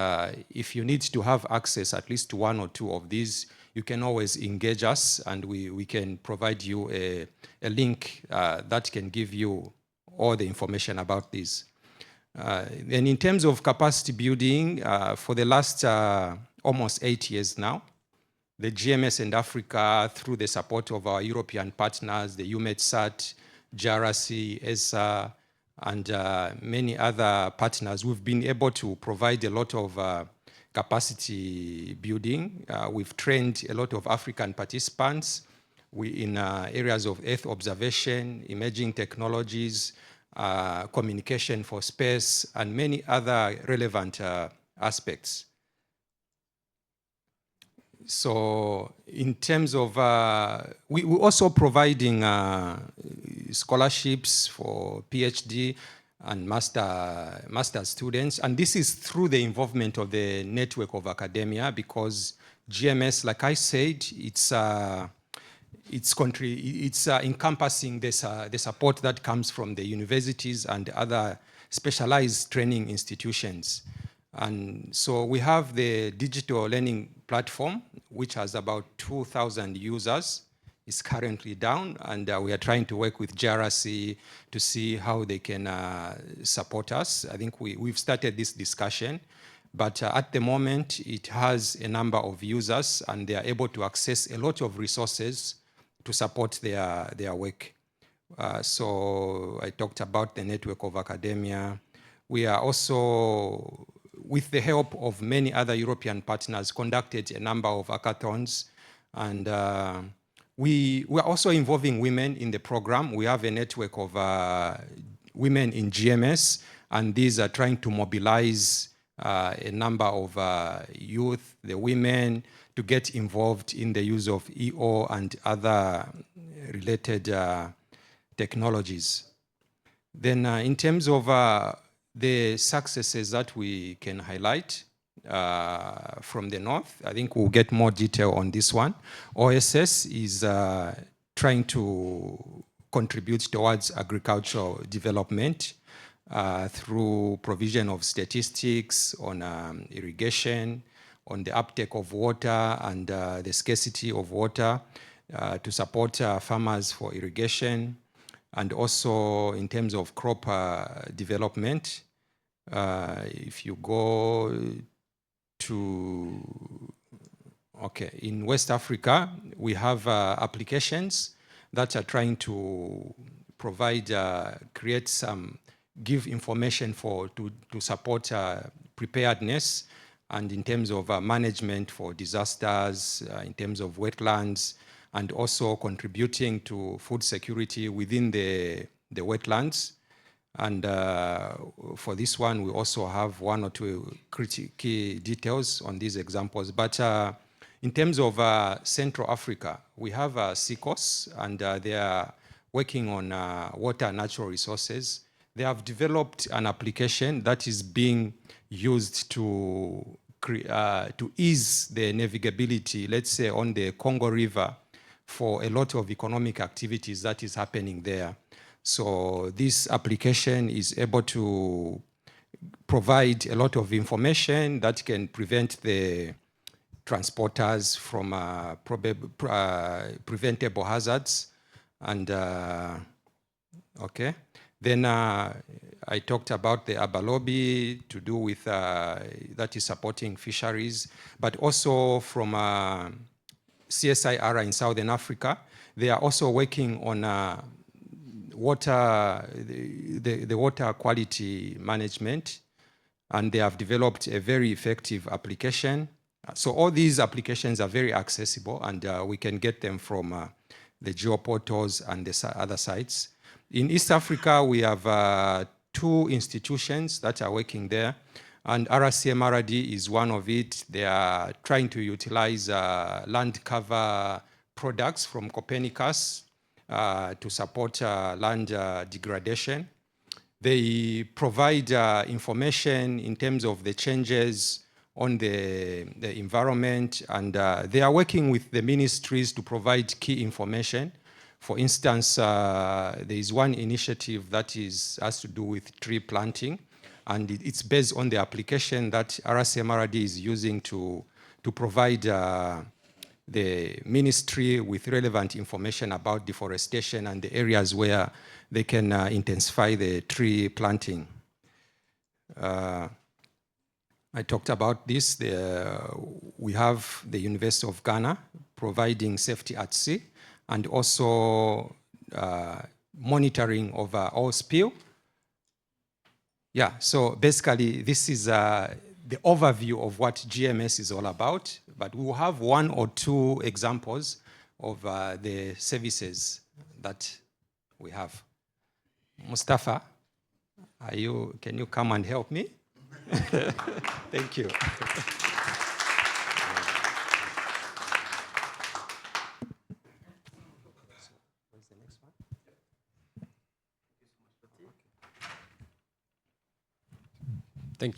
if you need to have access at least to 1 or 2 of these, you can always engage us and we can provide you a link that can give you all the information about this. And in terms of capacity building, for the last almost 8 years now, the GMS and Africa, through the support of our European partners, the UMETSAT, JRC, ESA, and many other partners, we've been able to provide a lot of capacity building. We've trained a lot of African participants in areas of Earth observation, emerging technologies, communication for space, and many other relevant aspects. So in terms of, we're also providing scholarships for PhD and master students. And this is through the involvement of the network of academia because GMS, like I said, it's encompassing the support that comes from the universities and other specialized training institutions. And so we have the digital learning platform, which has about 2,000 users. It's currently down, and we are trying to work with JRC to see how they can support us. I think we've started this discussion, but at the moment, it has a number of users, and they are able to access a lot of resources to support their work. So I talked about the network of academia. We are also, with the help of many other European partners, conducted a number of hackathons. And we are also involving women in the program. We have a network of women in GMS, and these are trying to mobilize a number of youth, the women, to get involved in the use of EO and other related technologies. Then in terms of the successes that we can highlight from the north, I think we'll get more detail on this one. OSS is trying to contribute towards agricultural development through provision of statistics on irrigation, on the uptake of water and the scarcity of water to support farmers for irrigation, and also in terms of crop development. If you go to, in West Africa, we have applications that are trying to provide, give information to support preparedness and in terms of management for disasters, in terms of wetlands, and also contributing to food security within the wetlands. And for this one, we also have one or two key details on these examples. But in terms of Central Africa, we have SECOS, and they are working on water and natural resources. They have developed an application that is being used to ease the navigability, let's say, on the Congo River for a lot of economic activities that is happening there. So this application is able to provide a lot of information that can prevent the transporters from preventable hazards. And okay, then I talked about the Abalobi to do with that is supporting fisheries, but also from CSIR in Southern Africa, they are also working on the water quality management, and they have developed a very effective application. So all these applications are very accessible, and we can get them from the geoportals and the other sites. In East Africa, we have 2 institutions that are working there, and RCMRD is one of it. They are trying to utilize land cover products from Copernicus to support land degradation. They provide information in terms of the changes on the environment, and they are working with the ministries to provide key information. For instance, there is one initiative that has to do with tree planting, and it's based on the application that RCMRD is using to provide the ministry with relevant information about deforestation and the areas where they can intensify the tree planting. I talked about this. We have the University of Ghana providing safety at sea, and also monitoring of oil spill. Yeah, so basically this is the overview of what GMS is all about, but we will have 1 or 2 examples of the services that we have. Mustafa, can you come and help me? Thank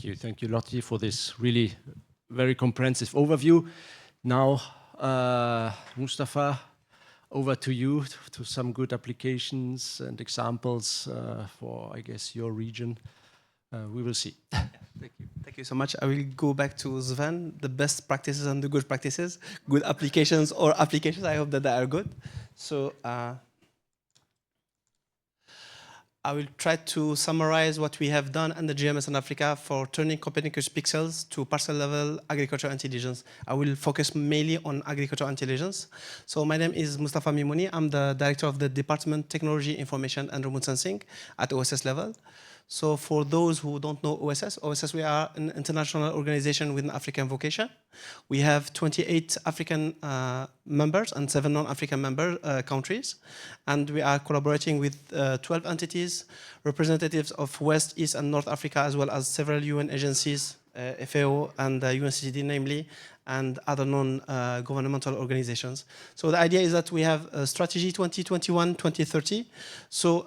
you. Thank you, Lottie, for this really very comprehensive overview. Now, Mustafa, over to you to some good applications and examples for, I guess, your region. We will see. Thank you. Thank you so much. I will go back to Sven, the best practices and the good practices, good applications or applications. I hope that they are good. So I will try to summarize what we have done under GMS in Africa for turning Copernicus pixels to parcel-level agricultural intelligence. I will focus mainly on agricultural intelligence. So my name is Mustafa Mimouni. I'm the director of the Department Technology, Information and Remote Sensing at OSS level. So for those who don't know OSS, we are an international organization with an African vocation. We have 28 African members and 7 non-African member countries. And we are collaborating with 12 entities, representatives of West, East, and North Africa, as well as several UN agencies, FAO and UNCCD namely, and other non-governmental organizations. So the idea is that we have a strategy 2021-2030. So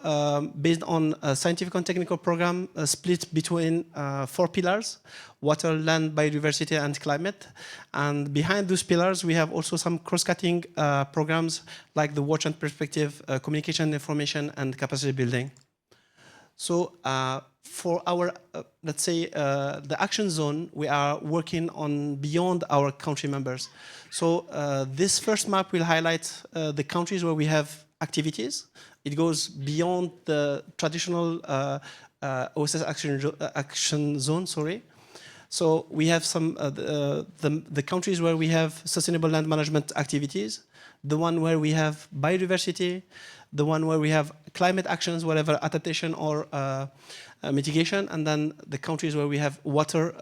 based on a scientific and technical program split between 4 pillars: water, land, biodiversity, and climate. And behind those pillars, we have also some cross-cutting programs like the Watch and Perspective, communication, information, and capacity building. So for our, let's say, the action zone, we are working on beyond our country members. So this first map will highlight the countries where we have activities. It goes beyond the traditional OSS action zone, sorry. So we have some, the countries where we have sustainable land management activities, the one where we have biodiversity, the one where we have climate actions, whatever adaptation or mitigation, and then the countries where we have water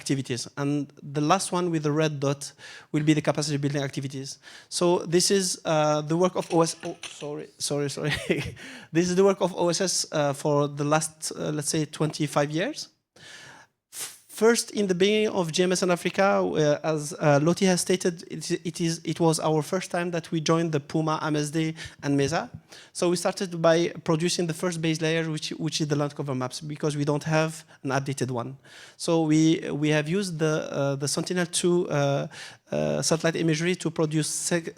activities. And the last one with the red dot will be the capacity building activities. So this is the work of OSS. Oh, sorry. This is the work of OSS for the last, let's say, 25 years. First, in the beginning of GMS in Africa, as Loti has stated, it was our first time that we joined the Puma, AMSD, and MESA. So we started by producing the first base layer, which is the land cover maps, because we don't have an updated one. So we have used the Sentinel-2 satellite imagery to produce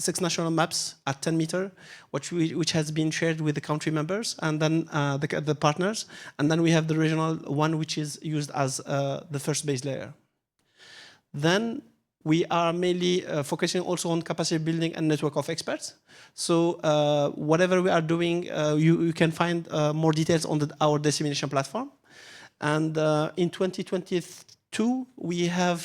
six national maps at 10 meters, which has been shared with the country members and then the partners. And then we have the regional one, which is used as the first base layer. Then we are mainly focusing also on capacity building and network of experts. So whatever we are doing, you can find more details on our dissemination platform. And in 2022, we have,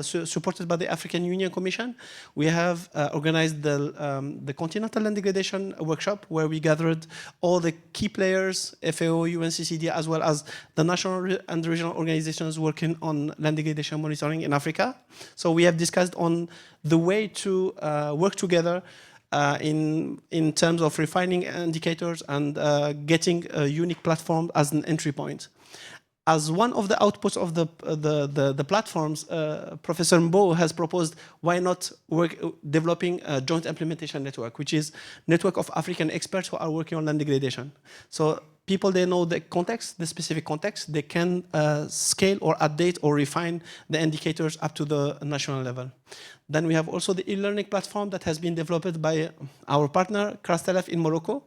supported by the African Union Commission, we have organized the Continental Land Degradation Workshop, where we gathered all the key players, FAO, UNCCD, as well as the national and regional organizations working on land degradation monitoring in Africa. So we have discussed on the way to work together in terms of refining indicators and getting a unique platform as an entry point. As one of the outputs of the platforms, Professor Mbo has proposed, why not developing a joint implementation network, which is network of African experts who are working on land degradation. So people, they know the context, the specific context, they can scale or update or refine the indicators up to the national level. Then we have also the e-learning platform that has been developed by our partner, Krastelef in Morocco.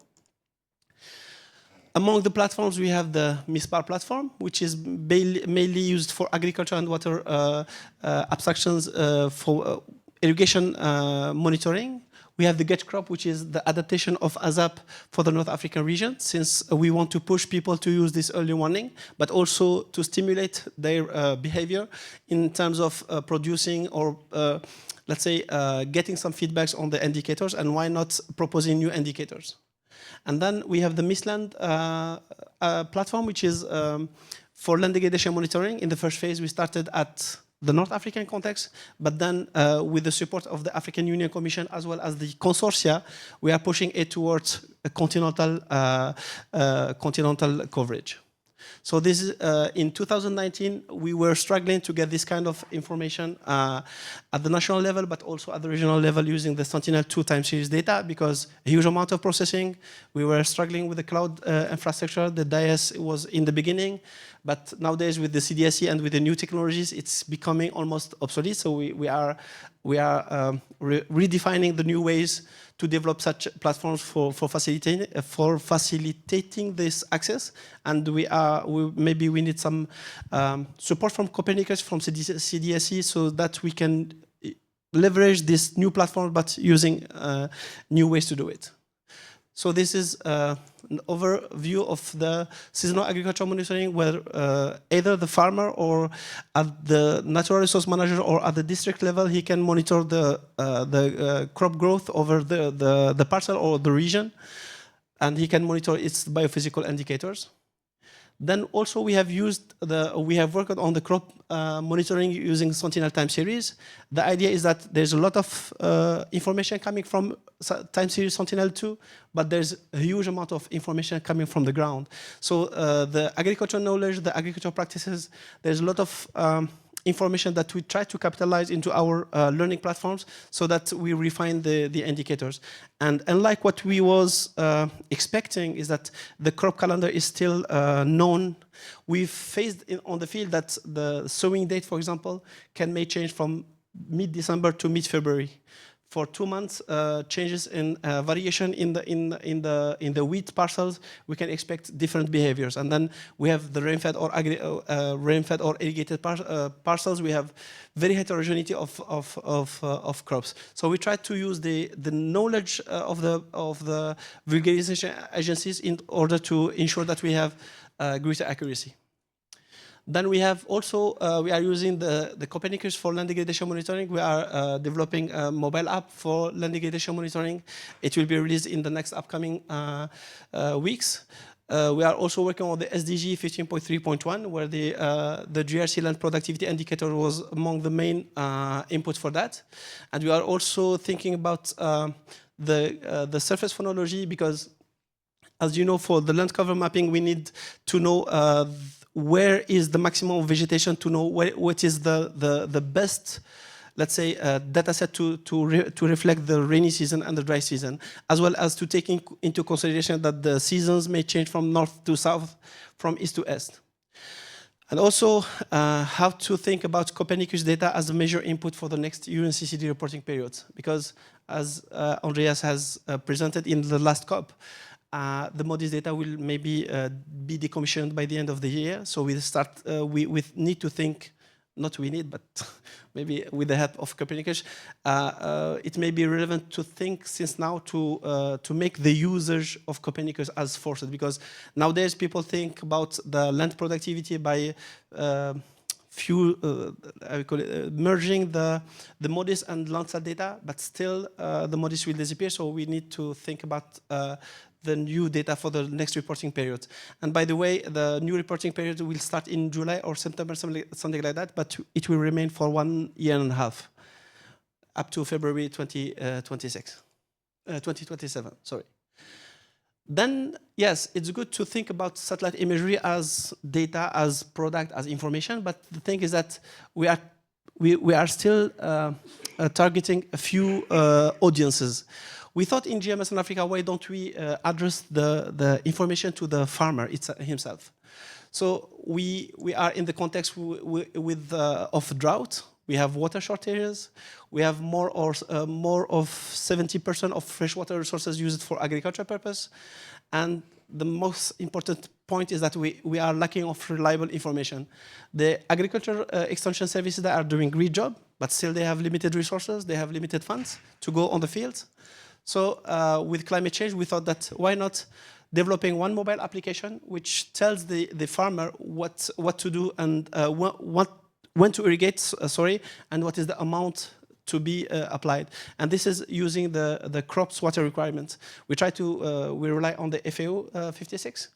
Among the platforms, we have the MISPAR platform, which is mainly used for agriculture and water abstractions for irrigation monitoring. We have the Get Crop, which is the adaptation of ASAP for the North African region, since we want to push people to use this early warning, but also to stimulate their behavior in terms of producing or, let's say, getting some feedbacks on the indicators, and why not proposing new indicators. And then we have the MISLAND platform, which is for land degradation monitoring. In the first phase, we started at the North African context, but then with the support of the African Union Commission as well as the consortia, we are pushing it towards a continental coverage. So this is, in 2019, we were struggling to get this kind of information at the national level, but also at the regional level using the Sentinel-2 time series data, because a huge amount of processing. We were struggling with the cloud infrastructure. The DIS was in the beginning, but nowadays with the CDSE and with the new technologies, it's becoming almost obsolete. So we are redefining the new ways to develop such platforms for facilitating this access, and maybe we need some support from Copernicus, from CDSE, so that we can leverage this new platform, but using new ways to do it. So this is an overview of the seasonal agriculture monitoring, where either the farmer or at the natural resource manager or at the district level, he can monitor the crop growth over the parcel or the region, and he can monitor its biophysical indicators. Then also we have worked on the crop monitoring using Sentinel time series. The idea is that there's a lot of information coming from time series Sentinel-2, but there's a huge amount of information coming from the ground. So the agricultural knowledge, the agricultural practices, there's a lot of information that we try to capitalize into our learning platforms so that we refine the indicators. And unlike what we was expecting, is that the crop calendar is still known. We've faced on the field that the sowing date, for example, may change from mid-December to mid-February. For 2 months, changes in variation in the wheat parcels, we can expect different behaviors. And then we have the rain-fed or irrigated parcels. We have very heterogeneity of crops. So we try to use the knowledge of the vulgarization agencies in order to ensure that we have greater accuracy. Then we have also, we are using the Copernicus for land degradation monitoring. We are developing a mobile app for land degradation monitoring. It will be released in the next upcoming weeks. we are also working on the SDG 15.3.1, where the GRC land productivity indicator was among the main input for that. And we are also thinking about the surface phonology, because as you know, for the land cover mapping, we need to know where is the maximum vegetation, to know what is the best, let's say, data set to reflect the rainy season and the dry season, as well as to take into consideration that the seasons may change from north to south, from east to west. And also how to think about Copernicus data as a major input for the next UNCCD reporting periods, because as Andreas has presented in the last COP, the MODIS data will maybe be decommissioned by the end of the year. So we need to think, not we need, but maybe with the help of Copernicus, it may be relevant to think since now to make the usage of Copernicus as forced, because nowadays people think about the land productivity by merging the MODIS and Landsat data, but still the MODIS will disappear. So we need to think about the new data for the next reporting period. And by the way, the new reporting period will start in July or September, something like that, but it will remain for 1.5 years, up to February 2027, sorry. Then, yes, it's good to think about satellite imagery as data, as product, as information, but the thing is that we are still targeting a few audiences. We thought in GMS in Africa, why don't we address the information to the farmer himself? So we are in the context of drought. We have water shortages. We have more of 70% of freshwater resources used for agriculture purpose. And the most important point is that we are lacking of reliable information. The agriculture extension services that are doing a great job, but still they have limited resources, they have limited funds to go on the fields. So with climate change, we thought that why not developing one mobile application which tells the farmer what to do and when to irrigate, and what is the amount to be applied. And this is using the crops water requirement. We rely on the FAO 56,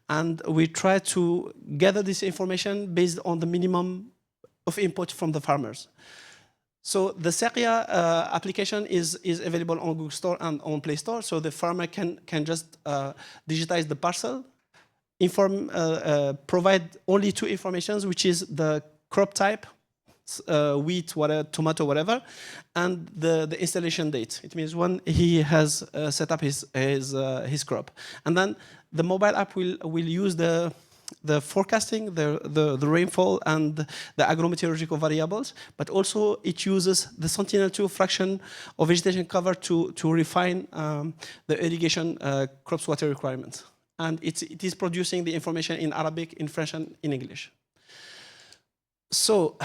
and we try to gather this information based on the minimum of input from the farmers. So the Seria application is available on Google Store and on Play Store. So the farmer can just digitize the parcel, provide only two informations, which is the crop type, wheat, tomato, whatever, and the installation date. It means when he has set up his crop. And then the mobile app will use the forecasting, the rainfall, and the agrometeorological variables, but also it uses the Sentinel-2 fraction of vegetation cover to refine the irrigation crops water requirements. And it is producing the information in Arabic, in French, and in English. So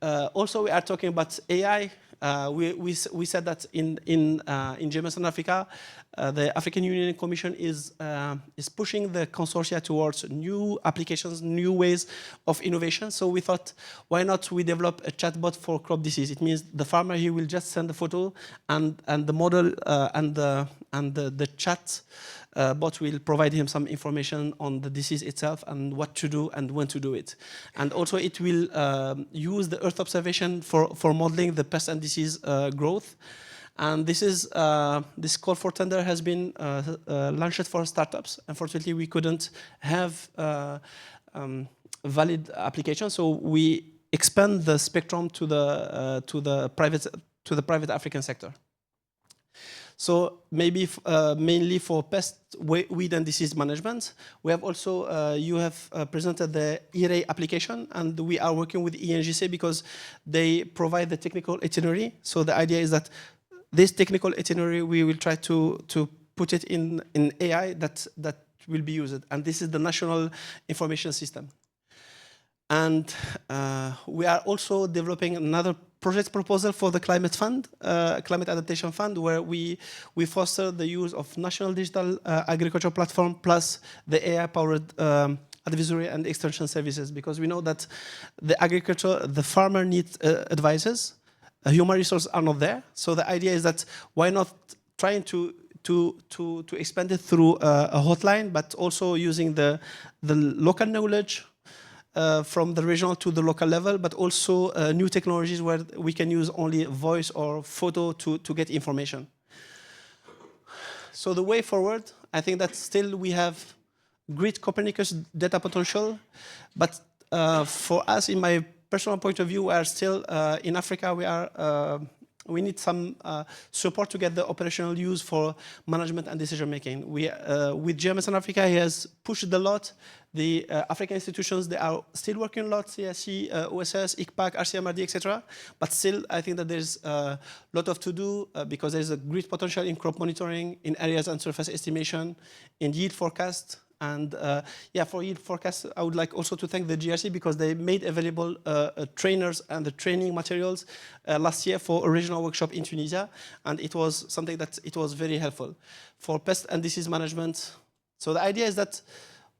also we are talking about AI. We said that in GMS in Africa, the African Union Commission is pushing the consortia towards new applications, new ways of innovation. So we thought, why not we develop a chatbot for crop disease? It means the farmer, he will just send the photo, and the model and the chat bot will provide him some information on the disease itself and what to do and when to do it. And also it will use the Earth observation for modeling the pest and disease growth. And this call for tender has been launched for startups. Unfortunately, we couldn't have valid application, so we expand the spectrum to the private African sector. So maybe mainly for pest, weed, and disease management. We have also, you have presented the ERA application, and we are working with ENGC because they provide the technical itinerary. So the idea is that this technical itinerary, we will try to put it in AI that will be used. And this is the National Information System. And we are also developing another project proposal for the climate fund, climate adaptation fund, where we foster the use of national digital agriculture platform plus the AI-powered advisory and extension services, because we know that the farmer needs advisors. Human resources are not there. So the idea is that why not trying to to expand it through a hotline, but also using the local knowledge from the regional to the local level, but also new technologies where we can use only voice or photo to get information. So the way forward, I think that still we have great Copernicus data potential, but for us, in my personal point of view, we are still in Africa. We need some support to get the operational use for management and decision making. With GMS in Africa, he has pushed a lot. The African institutions, they are still working a lot, CSC, OSS, ICPAC, RCMRD, etc. But still, I think that there's a lot of to do because there's a great potential in crop monitoring, in areas and surface estimation, in yield forecast. And for yield forecast, I would like also to thank the GRC because they made available trainers and the training materials last year for a regional workshop in Tunisia. And it was something that it was very helpful for pest and disease management. So the idea is that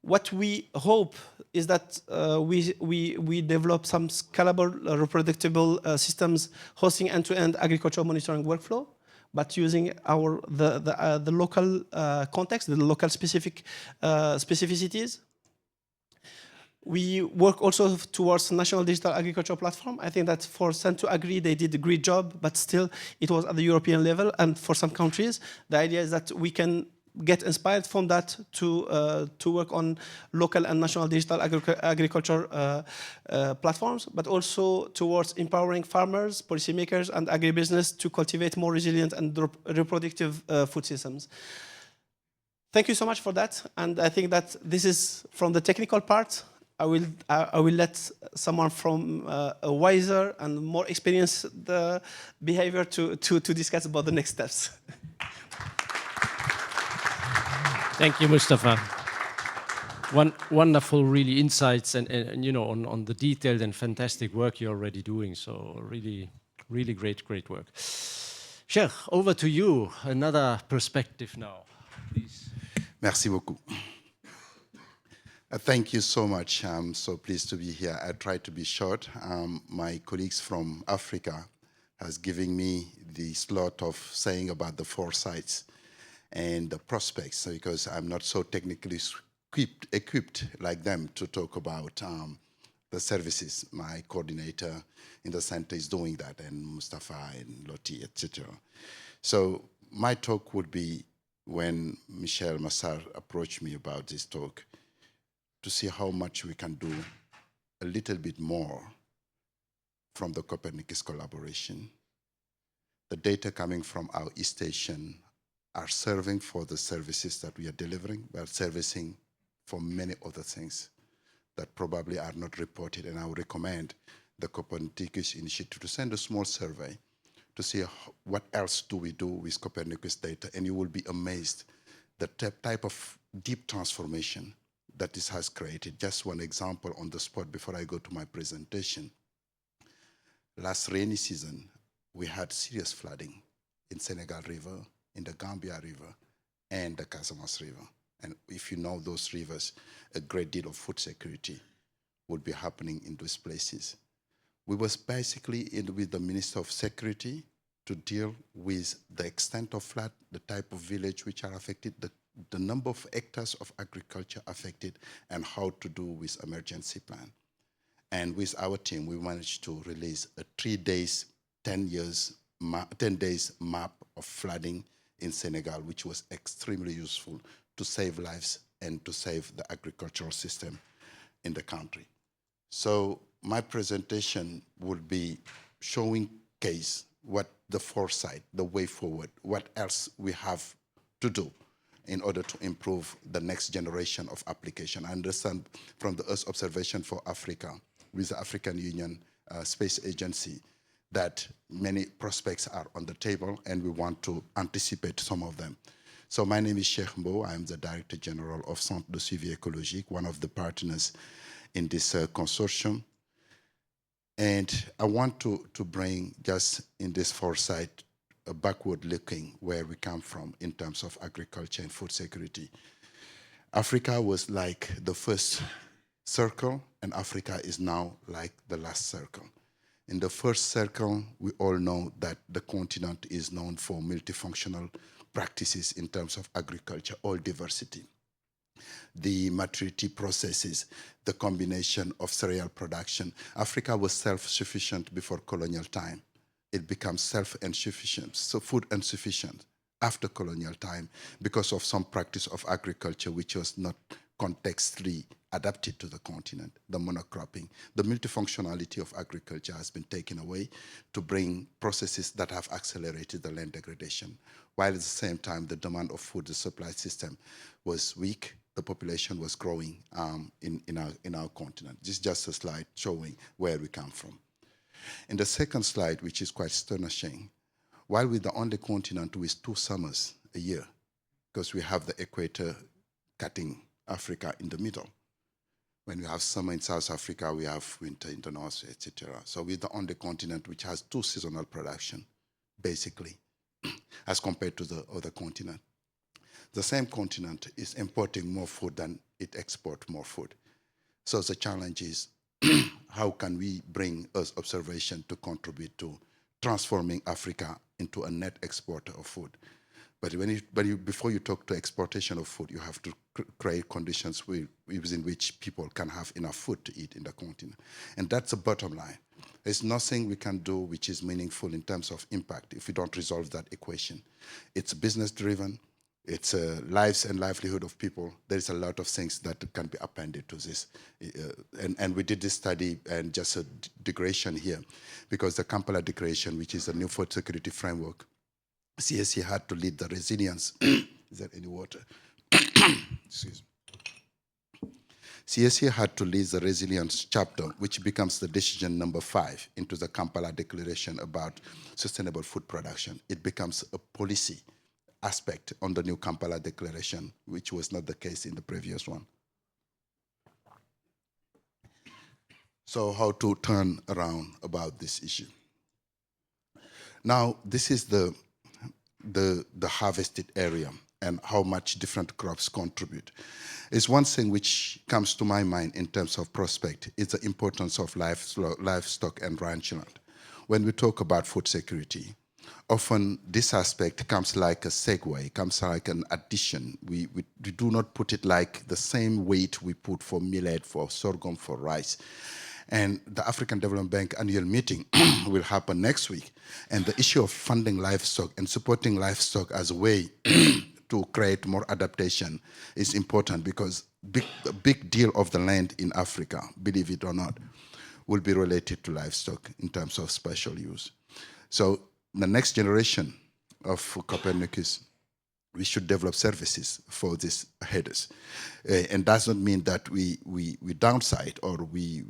what we hope is that we develop some scalable, reproducible systems hosting end-to-end agricultural monitoring workflow, but using the local context, the local specificities. We work also towards National Digital Agriculture Platform. I think that for Sen2Agri, they did a great job, but still it was at the European level. And for some countries, the idea is that we can get inspired from that to work on local and national digital agriculture platforms, but also towards empowering farmers, policymakers, and agribusiness to cultivate more resilient and reproductive food systems. Thank you so much for that. And I think that this is from the technical part. I will let someone from a wiser and more experienced behavior to discuss about the next steps. Thank you, Mustafa. Wonderful, really insights and you know on the detailed and fantastic work you're already doing. So really great work. Sheikh, over to you. Another perspective now, please. Merci beaucoup. Thank you so much. I'm so pleased to be here. I try to be short. My colleagues from Africa has given me the slot of saying about the foresights and the prospects, because I'm not so technically equipped like them to talk about the services. My coordinator in the center is doing that, and Mustafa and Loti, etc. So my talk would be, when Michel Massar approached me about this talk, to see how much we can do a little bit more from the Copernicus collaboration. The data coming from our station are serving for the services that we are delivering, but servicing for many other things that probably are not reported. And I would recommend the Copernicus Initiative to send a small survey to see what else do we do with Copernicus data, and you will be amazed the type of deep transformation that this has created. Just one example on the spot before I go to my presentation. Last rainy season, we had serious flooding in Senegal River, in the Gambia River, and the Casamance River. And if you know those rivers, a great deal of food security would be happening in those places. We was basically with the Minister of Security to deal with the extent of flood, the type of village which are affected, the number of hectares of agriculture affected, and how to do with emergency plan. And with our team, we managed to release a 3 days, 10 days map of flooding in Senegal, which was extremely useful to save lives and to save the agricultural system in the country. So my presentation will be showing what the foresight, the way forward, what else we have to do in order to improve the next generation of application. I understand from the Earth observation for Africa with the African Union Space Agency that many prospects are on the table, and we want to anticipate some of them. So my name is Cheikh Mbo. I'm the Director General of Centre de Suivi Écologique, one of the partners in this consortium. And I want to bring, just in this foresight, a backward looking where we come from in terms of agriculture and food security. Africa was like the first circle, and Africa is now like the last circle. In the first circle, we all know that the continent is known for multifunctional practices in terms of agriculture, all diversity. The maturity processes, the combination of cereal production. Africa was self-sufficient before colonial time. It becomes self-insufficient, so food insufficient after colonial time because of some practice of agriculture which was not contextually adapted to the continent, the monocropping. The multifunctionality of agriculture has been taken away to bring processes that have accelerated the land degradation, while at the same time the demand of food, the supply system was weak, the population was growing in our continent. This is just a slide showing where we come from. In the second slide, which is quite astonishing, while we're the only continent with 2 summers a year, because we have the equator cutting Africa in the middle. When we have summer in South Africa, we have winter in the north, etc. So we're the only continent which has 2 seasonal production, basically, as compared to the other continent. The same continent is importing more food than it exports more food. So the challenge is, how can we bring Earth observation to contribute to transforming Africa into a net exporter of food? But before you talk to exportation of food, you have to create conditions within which people can have enough food to eat in the continent. And that's the bottom line. There's nothing we can do which is meaningful in terms of impact if we don't resolve that equation. It's business-driven. It's lives and livelihood of people. There's a lot of things that can be appended to this. And we did this study, and just a digression here, because the Kampala Declaration, which is a new food security framework, CSE had to lead the resilience. Is there any water? Excuse me. CSE had to lead the resilience chapter, which becomes the decision number 5 into the Kampala Declaration about sustainable food production. It becomes a policy aspect on the new Kampala Declaration, which was not the case in the previous one. So how to turn around about this issue? Now, this is the harvested area and how much different crops contribute. It's one thing which comes to my mind in terms of prospect is the importance of livestock and ranchland. When we talk about food security, often this aspect comes like a segue, comes like an addition. We do not put it like the same weight we put for millet, for sorghum, for rice. And the African Development Bank annual meeting will happen next week. And the issue of funding livestock and supporting livestock as a way to create more adaptation is important, because a big deal of the land in Africa, believe it or not, will be related to livestock in terms of special use. So the next generation of Copernicus, we should develop services for these headers. And does not mean that we downside or we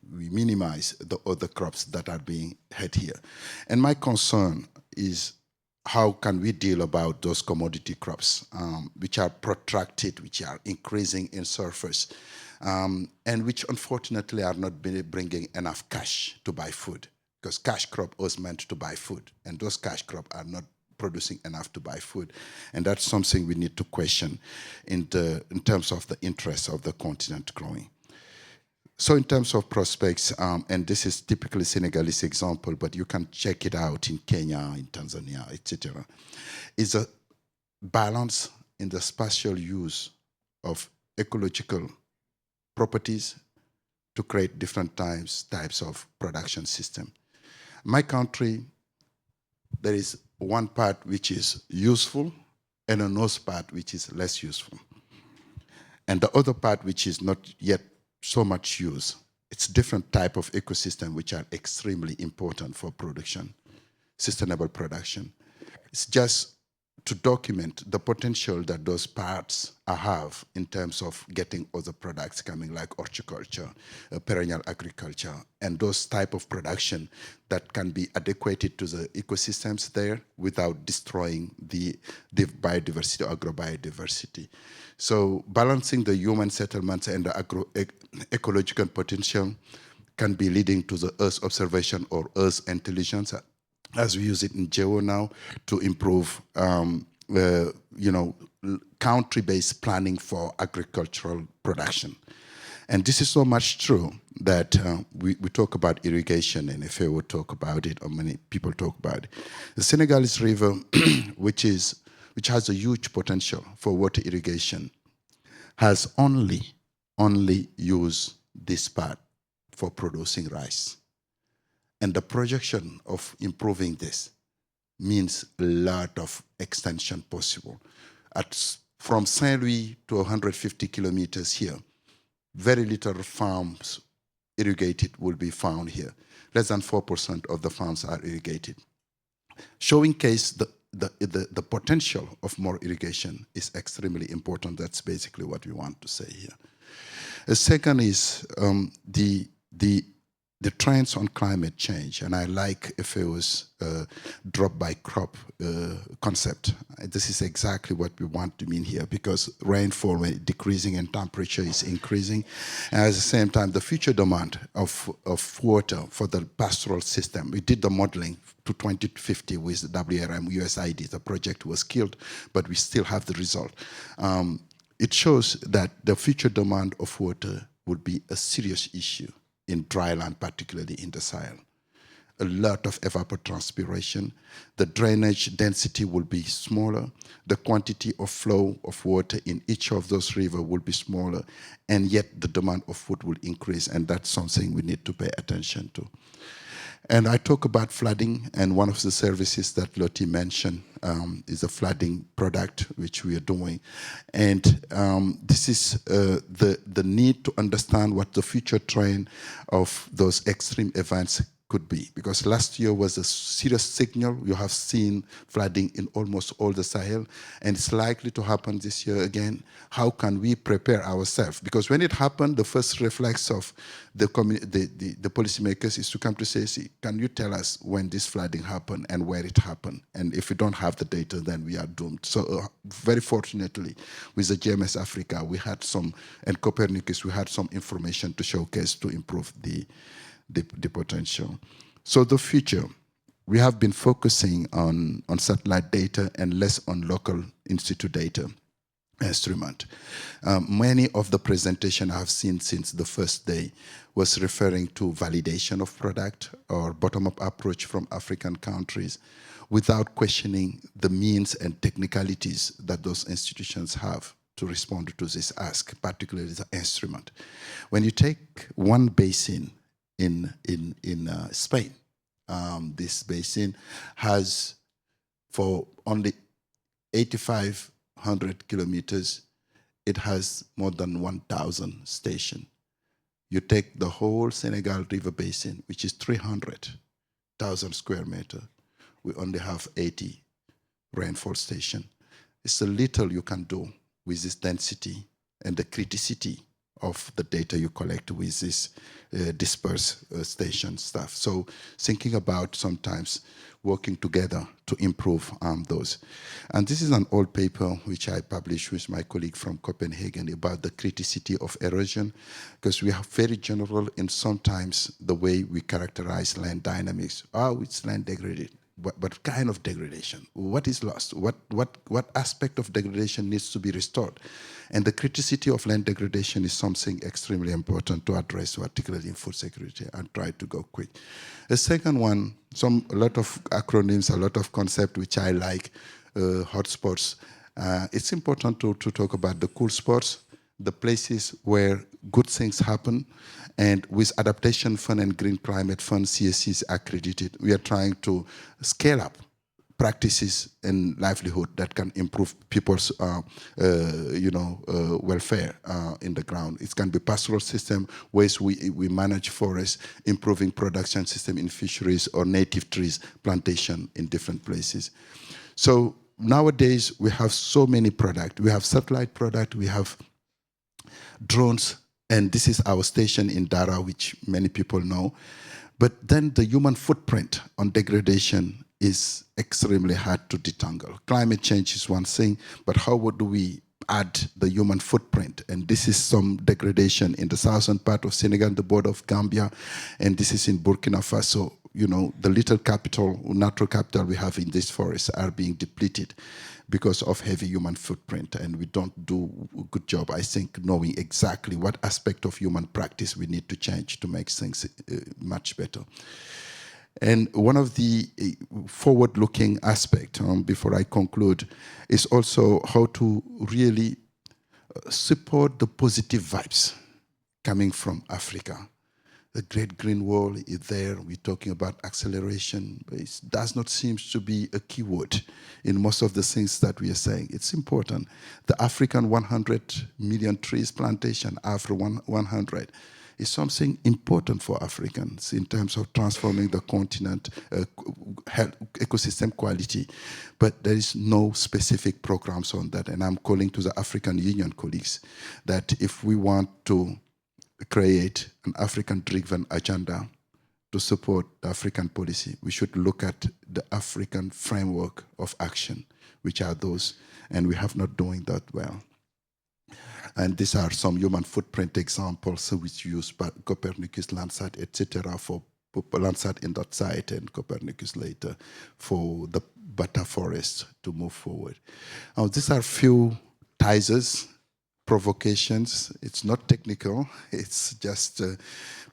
minimize the other crops that are being had here. And my concern is, how can we deal about those commodity crops which are protracted, which are increasing in surface, and which unfortunately are not bringing enough cash to buy food, because cash crop was meant to buy food, and those cash crops are not producing enough to buy food. And that's something we need to question in terms of the interests of the continent growing. So in terms of prospects, and this is typically Senegalese example, but you can check it out in Kenya, in Tanzania, etc., is a balance in the spatial use of ecological properties to create different types of production system. My country, there is one part which is useful and another part which is less useful. And the other part which is not yet so much used, it's different type of ecosystem which are extremely important for production, sustainable production. It's just to document the potential that those parts have in terms of getting other products coming, like horticulture, perennial agriculture, and those type of production that can be adequated to the ecosystems there without destroying the biodiversity or agrobiodiversity. So balancing the human settlements and the ecological potential can be leading to the Earth observation or Earth intelligence, as we use it in GEO now, to improve country-based planning for agricultural production. And this is so much true that we talk about irrigation, and FAO talk about it, or many people talk about it. The Senegalese river, which is which has a huge potential for water irrigation, has only used this part for producing rice. And the projection of improving this means a lot of extension possible. From Saint-Louis to 150 kilometers here, very little farms irrigated will be found here. Less than 4% of the farms are irrigated. Showing the potential of more irrigation is extremely important. That's basically what we want to say here. The second is the trends on climate change, and I like FAO's drop by crop concept. This is exactly what we want to mean here, because rainfall, when decreasing and temperature is increasing, and at the same time, the future demand of water for the pastoral system. We did the modeling to 2050 with the WRM USID. The project was killed, but we still have the result. It shows that the future demand of water would be a serious issue in dry land, particularly in the Sahel. A lot of evapotranspiration. The drainage density will be smaller. The quantity of flow of water in each of those rivers will be smaller, and yet the demand of food will increase, and that's something we need to pay attention to. And I talk about flooding, and one of the services that Lottie mentioned is a flooding product, which we are doing. And this is the need to understand what the future trend of those extreme events could be. Because last year was a serious signal. You have seen flooding in almost all the Sahel, and it's likely to happen this year again. How can we prepare ourselves? Because when it happened, the first reflex of the policymakers is to come to say, see, can you tell us when this flooding happened and where it happened? And if we don't have the data, then we are doomed. So very fortunately, with the GMS Africa, we had some, and Copernicus, we had some information to showcase to improve the potential. So the future, we have been focusing on satellite data and less on local institute data instrument. Many of the presentation I have seen since the first day was referring to validation of product or bottom-up approach from African countries without questioning the means and technicalities that those institutions have to respond to this ask, particularly the instrument. When you take one basin in Spain, this basin has, for only 8,500 kilometers, it has more than 1,000 stations. You take the whole Senegal River Basin, which is 300,000 square meters, we only have 80 rainfall stations. It's a little you can do with this density and the criticity of the data you collect with this dispersed station stuff. So thinking about sometimes working together to improve those. And this is an old paper which I published with my colleague from Copenhagen about the criticity of erosion, because we are very general in sometimes the way we characterize land dynamics. Oh, it's land degraded. What kind of degradation? What is lost? What aspect of degradation needs to be restored? And the criticity of land degradation is something extremely important to address, particularly in food security, and try to go quick. The second one, a lot of acronyms, a lot of concepts which I like, hotspots. It's important to talk about the cool spots, the places where good things happen. And with Adaptation Fund and Green Climate Fund, CSC is accredited. We are trying to scale up practices and livelihood that can improve people's welfare in the ground. It can be pastoral system, ways we manage forests, improving production system in fisheries, or native trees plantation in different places. So nowadays we have so many products. We have satellite product, we have drones, and this is our station in Dara, which many people know. But then the human footprint on degradation is extremely hard to detangle. Climate change is one thing, but how do we add the human footprint? And this is some degradation in the southern part of Senegal, the border of Gambia, and this is in Burkina Faso. You know, the little capital, natural capital we have in these forests are being depleted because of heavy human footprint, and we don't do a good job, I think, knowing exactly what aspect of human practice we need to change to make things much better. And one of the forward-looking aspects, before I conclude, is also how to really support the positive vibes coming from Africa. The Great Green Wall is there. We're talking about acceleration, but it does not seem to be a keyword in most of the things that we are saying. It's important. The African 100 million trees plantation after 100 is something important for Africans in terms of transforming the continent, ecosystem quality. But there is no specific programs on that. And I'm calling to the African Union colleagues that if we want to create an African-driven agenda to support the African policy, we should look at the African framework of action, which are those, and we have not doing that well. And these are some human footprint examples which use Copernicus, Landsat, etc. for Landsat in that site and Copernicus later for the Bata forest to move forward. Now, these are few teasers, provocations. It's not technical. It's just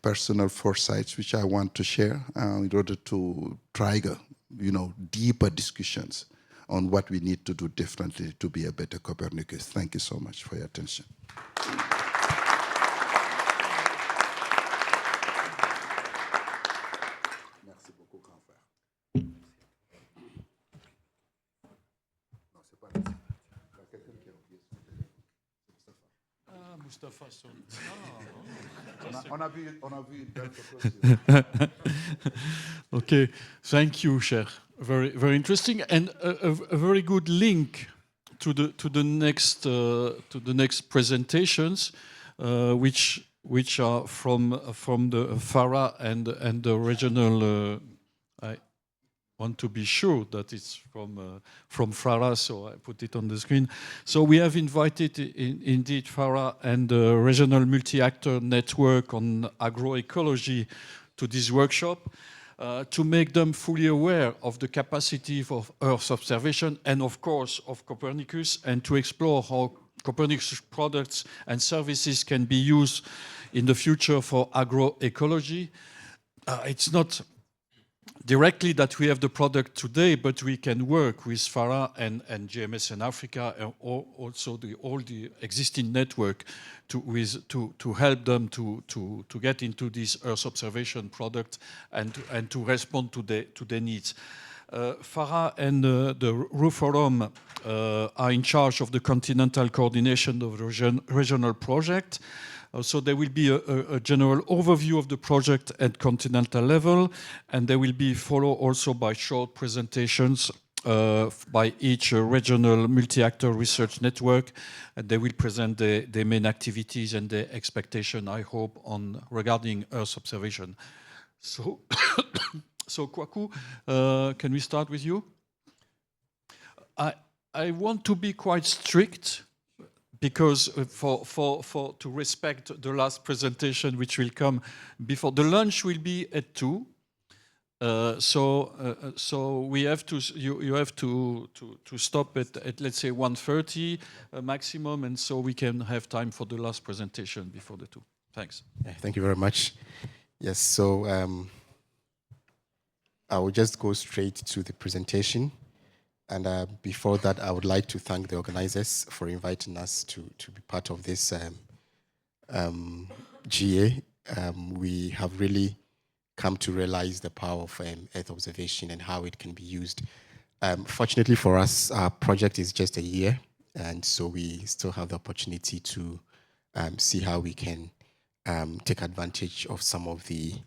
personal foresights which I want to share in order to trigger, deeper discussions on what we need to do differently to be a better Copernicus. Thank you so much for your attention. Merci beaucoup, grand frère. Non, c'est pas nécessaire. Il y a quelqu'un qui a oublié son téléphone. C'est Moustapha. On a vu une belle photo. Okay, thank you, Cher. Very, very interesting, and a very good link to the next presentations, which are from the FARA and the regional. I want to be sure that it's from FARA, so I put it on the screen. So we have invited indeed FARA and the regional multi-actor network on agroecology to this workshop. To make them fully aware of the capacity of Earth observation and, of course, of Copernicus, and to explore how Copernicus products and services can be used in the future for agroecology. It's not directly that we have the product today, but we can work with FARA and GMS in Africa, and also all the existing network to help them to get into this Earth observation product and to respond to their needs. FARA and the RU Forum are in charge of the continental coordination of the regional project. So there will be a general overview of the project at continental level, and there will be followed also by short presentations by each regional multi-actor research network. And they will present their main activities and their expectation, I hope, regarding Earth observation. So, Kwaku, can we start with you? I want to be quite strict, because to respect the last presentation, which will come before the lunch, will be at 2. So we have to you have to stop at let's say 1:30 maximum, and so we can have time for the last presentation before the 2. Thanks. Yeah, thank you very much. Yes, so I will just go straight to the presentation. And before that, I would like to thank the organizers for inviting us to be part of this GA. We have really come to realize the power of Earth observation and how it can be used. Fortunately for us, our project is just a year, and so we still have the opportunity to see how we can take advantage of some of the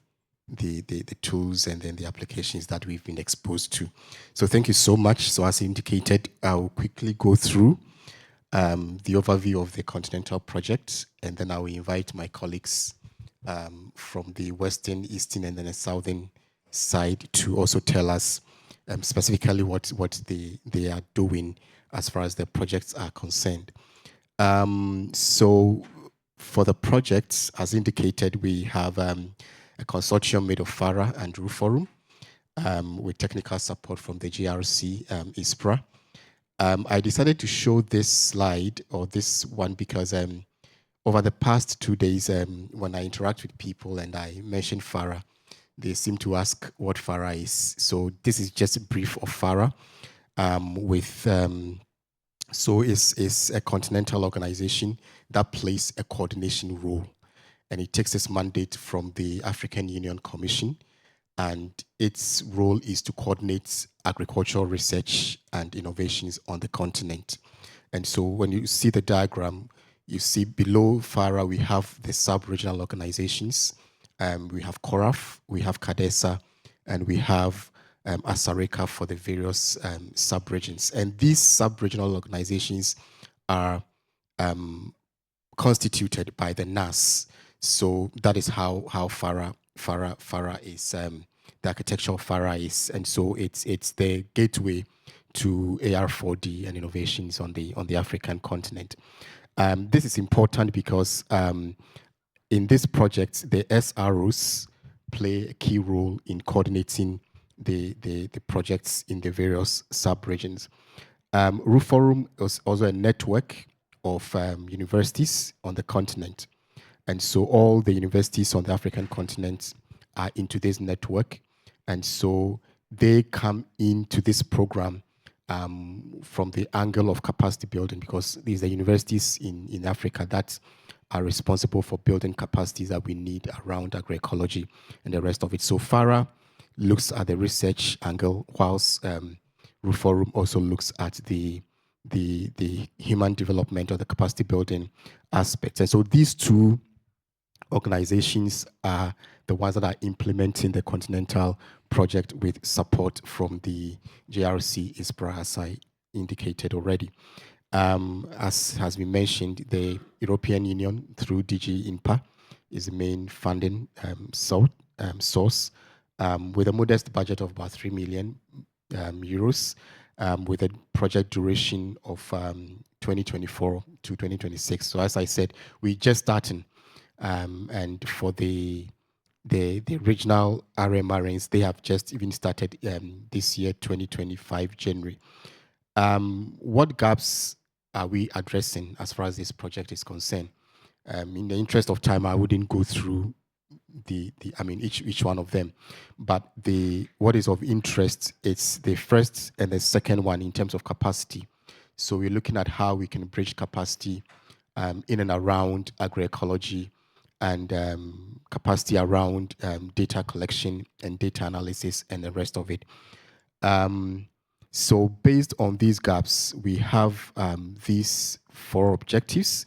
tools and then the applications that we've been exposed to. So thank you so much. So as indicated, I'll quickly go through the overview of the Continental Project, and then I will invite my colleagues from the Western, Eastern, and then the Southern side to also tell us specifically what they are doing as far as the projects are concerned. So for the projects, as indicated, we have a consortium made of FARA and RU Forum with technical support from the GRC, ISPRA. I decided to show this slide, or this one, because over the past 2 days, when I interact with people and I mention FARA, they seem to ask what FARA is. So this is just a brief of FARA. So it's a continental organization that plays a coordination role, and it takes its mandate from the African Union Commission, and its role is to coordinate agricultural research and innovations on the continent. And so when you see the diagram, you see below FARA, we have the sub-regional organizations. We have CORAF, we have CADESA, and we have ASARECA for the various sub-regions. And these sub-regional organizations are constituted by the NAS. So that is how FARA is, the architecture of FARA is. And so it's the gateway to AR4D and innovations on the African continent. This is important because in this project, the SROs play a key role in coordinating the projects in the various sub-regions. RUFORUM is also a network of universities on the continent. And so all the universities on the African continent are into this network. And so they come into this program from the angle of capacity building, because these are universities in Africa that are responsible for building capacities that we need around agroecology and the rest of it. So FARA looks at the research angle, whilst RUFORUM also looks at the human development or the capacity building aspects. And so these two organizations are the ones that are implementing the continental project with support from the JRC ISPRA, as I indicated already. As has been mentioned, the European Union through DG INPA is the main funding source, with a modest budget of about 3 million euros, with a project duration of 2024 to 2026. So as I said, we're just starting. And for the regional RMRNs, they have just even started this year, 2025, January. What gaps are we addressing as far as this project is concerned? In the interest of time, I wouldn't go through each one of them, but what is of interest, it's the first and the second one in terms of capacity. So we're looking at how we can bridge capacity in and around agroecology, and capacity around data collection and data analysis and the rest of it. So based on these gaps, we have these 4 objectives.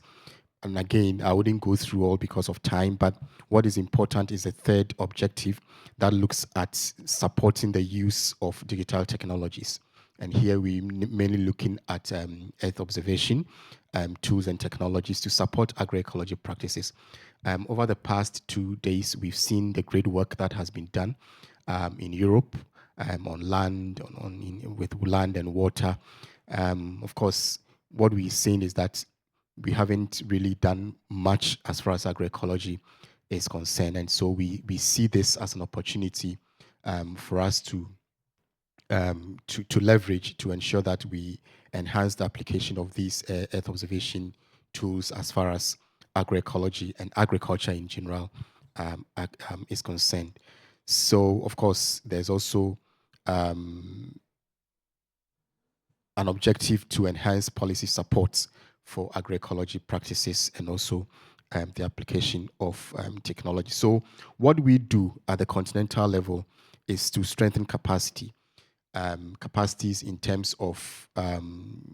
And again, I wouldn't go through all because of time, but what is important is the 3rd objective that looks at supporting the use of digital technologies. And here we're mainly looking at earth observation tools and technologies to support agroecology practices. Over the past 2 days, we've seen the great work that has been done in Europe on land, with land and water. Of course, what we're seeing is that we haven't really done much as far as agroecology is concerned. And so we see this as an opportunity for us to leverage, to ensure that we enhance the application of these earth observation tools as far as agroecology and agriculture in general is concerned. So, of course, there's also an objective to enhance policy support for agroecology practices and also the application of technology. So what we do at the continental level is to strengthen capacity. Capacities in terms of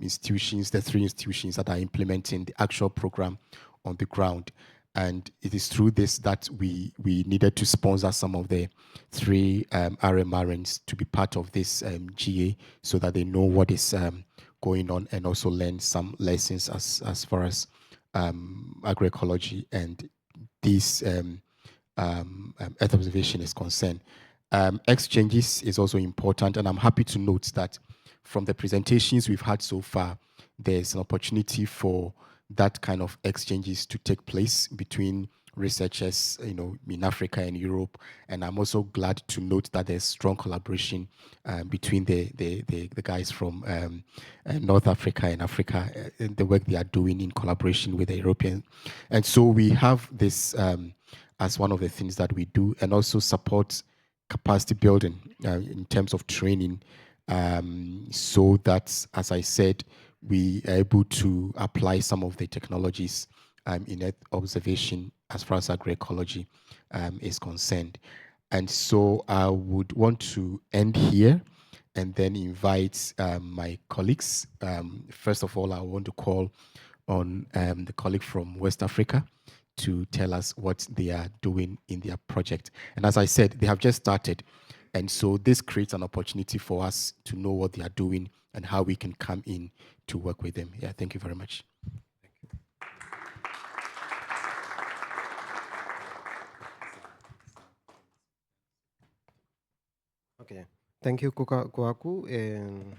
institutions, the 3 institutions that are implementing the actual program on the ground. And it is through this that we needed to sponsor some of the 3 RMRNs to be part of this GA, so that they know what is going on and also learn some lessons as far as agroecology and this earth observation is concerned. Exchanges is also important, and I'm happy to note that from the presentations we've had so far, there's an opportunity for that kind of exchanges to take place between researchers, in Africa and Europe. And I'm also glad to note that there's strong collaboration between the guys from North Africa and Africa, and the work they are doing in collaboration with the European. And so we have this as one of the things that we do, and also support capacity building in terms of training, so that, as I said, we are able to apply some of the technologies in Earth observation as far as agroecology is concerned. And so I would want to end here and then invite my colleagues. First of all, I want to call on the colleague from West Africa to tell us what they are doing in their project. And as I said, they have just started. And so this creates an opportunity for us to know what they are doing and how we can come in to work with them. Yeah, thank you very much. Okay, thank you, Kwaku, and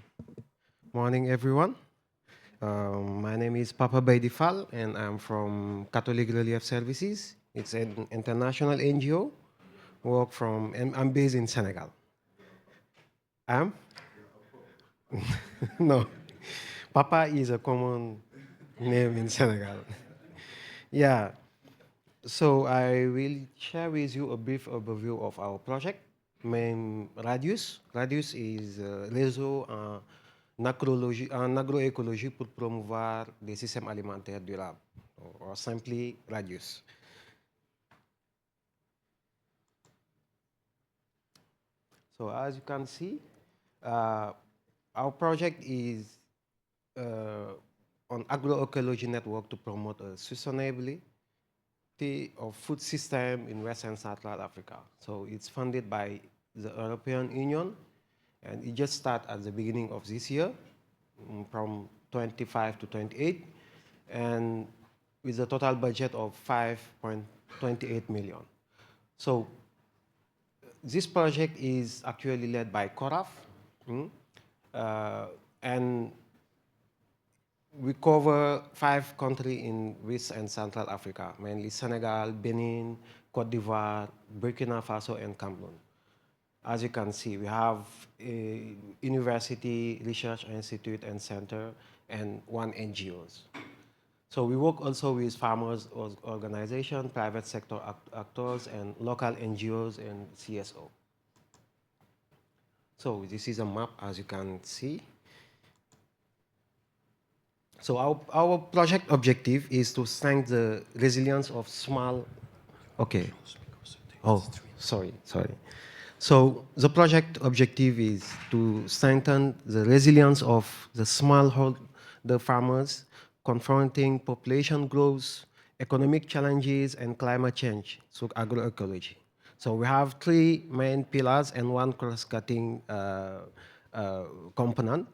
morning, everyone. My name is Papa Baidifal, and I'm from Catholic Relief Services. It's an international NGO. I'm based in Senegal. No, Papa is a common name in Senegal. Yeah, so I will share with you a brief overview of our project. Radius. Radius is a réseau en agroécologie pour promouvoir des systèmes alimentaires durables, or simply Radius. So as you can see, our project is on agroecology network to promote a sustainability of food system in West and Central Africa. So it's funded by the European Union, and it just started at the beginning of this year, from 25 to 28, and with a total budget of 5.28 million. So this project is actually led by CORAF, and we cover 5 countries in West and Central Africa, mainly Senegal, Benin, Cote d'Ivoire, Burkina Faso, and Cameroon. As you can see, we have a university, research institute and center, and 1 NGOs. So we work also with farmers organizations, private sector actors, and local NGOs and CSO. So this is a map, as you can see. So our project objective is to strengthen the resilience of small. Okay. Oh, sorry. So the project objective is to strengthen the resilience of the smallholder farmers confronting population growth, economic challenges, and climate change through agroecology. So we have 3 main pillars and 1 cross-cutting component.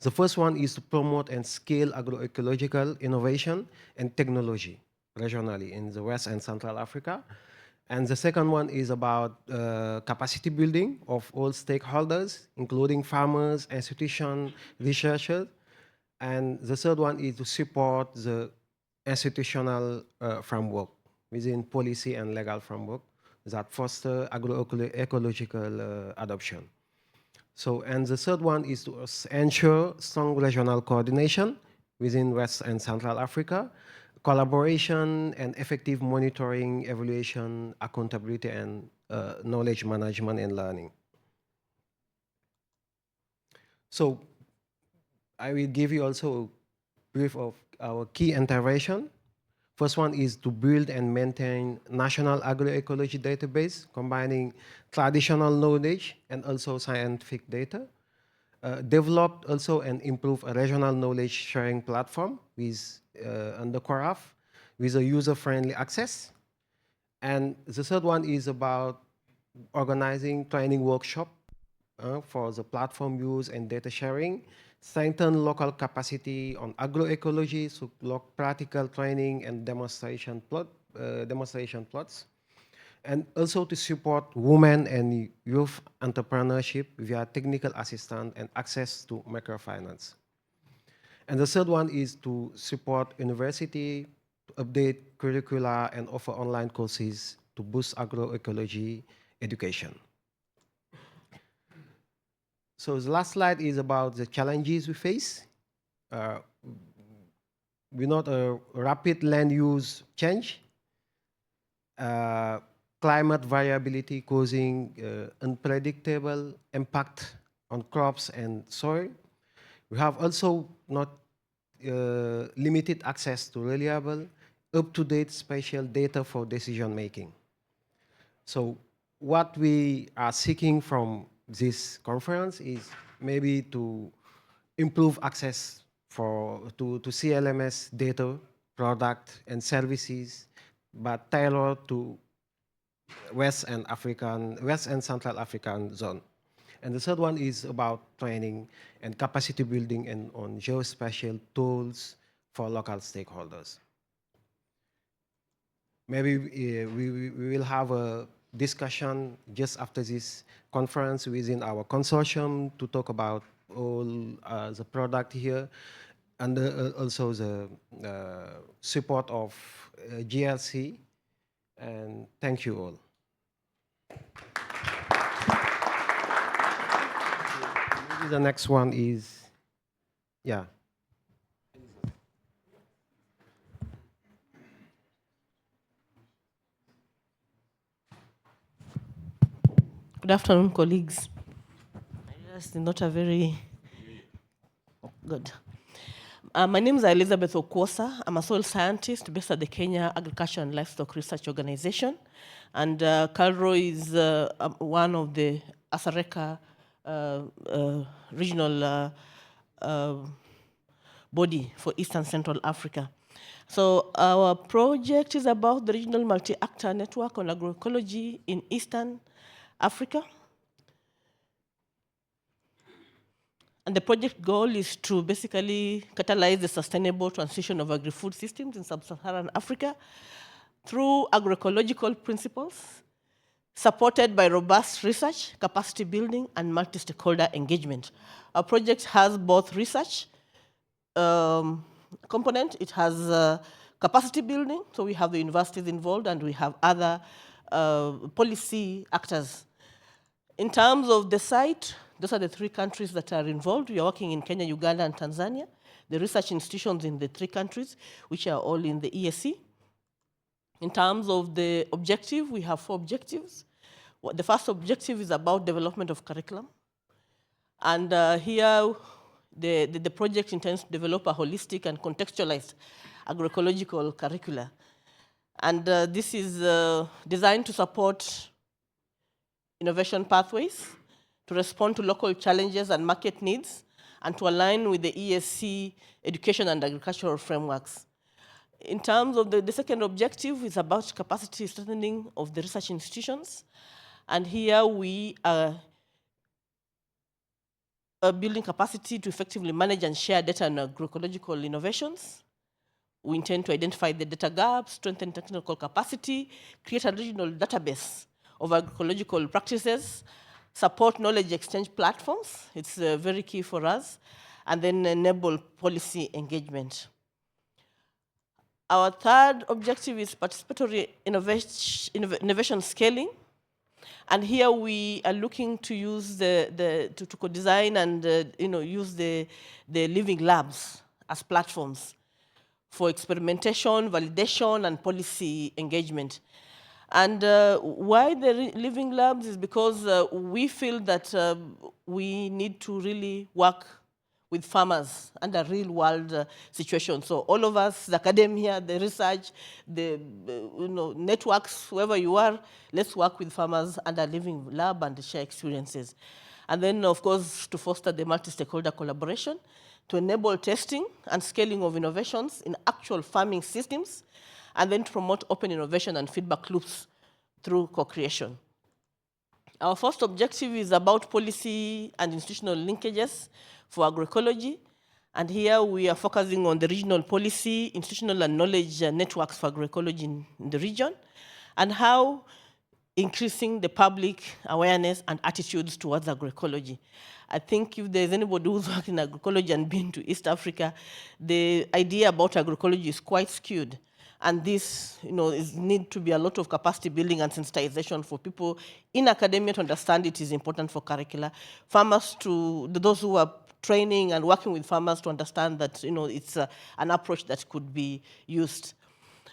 The first one is to promote and scale agroecological innovation and technology regionally in the West and Central Africa. And the second one is about capacity building of all stakeholders, including farmers, institutions, researchers. And the third one is to support the institutional framework within policy and legal framework that foster agroecological adoption. So, and the third one is to ensure strong regional coordination within West and Central Africa, collaboration and effective monitoring, evaluation, accountability, and knowledge management and learning. So I will give you also a brief of our key intervention. First one is to build and maintain national agroecology database, combining traditional knowledge and also scientific data. Developed also and improve a regional knowledge sharing platform with under CORAF with a user-friendly access. And the third one is about organizing training workshop for the platform use and data sharing, strengthen local capacity on agroecology, so practical training and demonstration plots, and also to support women and youth entrepreneurship via technical assistance and access to microfinance. And the third one is to support university, to update curricula and offer online courses to boost agroecology education. So the last slide is about the challenges we face. We note a rapid land use change, climate variability causing unpredictable impact on crops and soil. We have also not limited access to reliable, up-to-date spatial data for decision making. So what we are seeking from this conference is maybe to improve access to CLMS data, product and services, but tailored to West and Central African zone. And the third one is about training and capacity building and on geospatial tools for local stakeholders. Maybe we will have a discussion just after this conference within our consortium to talk about all the product here and also the support of GLC. And thank you all. Maybe the next one is, yeah. Good afternoon, colleagues. It's not a very good. My name is Elizabeth Okwosa. I'm a soil scientist based at the Kenya Agriculture and Livestock Research Organization. And KALRO is one of the Asareka regional body for Eastern Central Africa. So our project is about the regional multi-actor network on agroecology in Eastern Africa. And the project goal is to basically catalyze the sustainable transition of agri-food systems in sub-Saharan Africa through agroecological principles, supported by robust research, capacity building, and multi-stakeholder engagement. Our project has both research component, it has capacity building, so we have the universities involved and we have other policy actors. In terms of the site, those are the 3 countries that are involved. We are working in Kenya, Uganda, and Tanzania. The research institutions in the 3 countries, which are all in the ESC. In terms of the objective, we have 4 objectives. The first objective is about development of curriculum. And here, the project intends to develop a holistic and contextualized agroecological curricula. And this is designed to support innovation pathways, to respond to local challenges and market needs, and to align with the ESC education and agricultural frameworks. In terms of the second objective is about capacity strengthening of the research institutions. And here we are building capacity to effectively manage and share data on agroecological innovations. We intend to identify the data gaps, strengthen technical capacity, create a regional database of agroecological practices, support knowledge exchange platforms, it's very key for us, and then enable policy engagement. Our third objective is participatory innovation scaling. And here we are looking to use to co-design and use the living labs as platforms for experimentation, validation, and policy engagement. And why the living labs is because we feel that we need to really work with farmers under real world situations. So all of us, the academia, the research, the networks, whoever you are, let's work with farmers under living lab and share experiences. And then, of course, to foster the multi-stakeholder collaboration, to enable testing and scaling of innovations in actual farming systems, and then to promote open innovation and feedback loops through co-creation. Our first objective is about policy and institutional linkages for agroecology. And here we are focusing on the regional policy, institutional and knowledge networks for agroecology in the region, and how increasing the public awareness and attitudes towards agroecology. I think if there's anybody who's working in agroecology and been to East Africa, the idea about agroecology is quite skewed. And this, need to be a lot of capacity building and sensitization for people in academia to understand it is important for curricula. Farmers those who are training and working with farmers to understand that, it's an approach that could be used.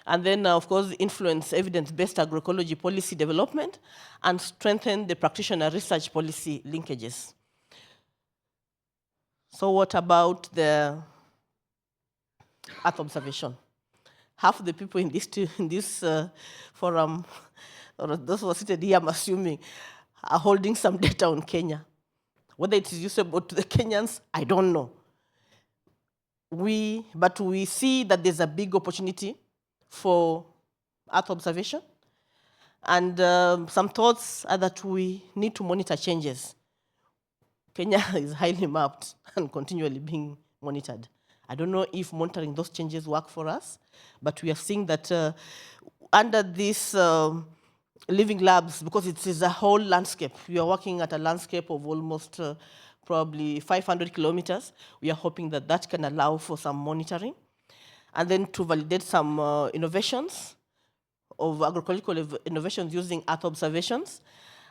And then, of course, influence evidence-based agroecology policy development and strengthen the practitioner research policy linkages. So what about the Earth observation? Half the people in this forum, or those who are seated here, I'm assuming, are holding some data on Kenya. Whether it is usable to the Kenyans, I don't know. But we see that there's a big opportunity for Earth observation. And some thoughts are that we need to monitor changes. Kenya is highly mapped and continually being monitored. I don't know if monitoring those changes work for us, but we are seeing that under these living labs, because it is a whole landscape, we are working at a landscape of almost probably 500 kilometers. We are hoping that that can allow for some monitoring. And then to validate some innovations of agroecological innovations using Earth observations,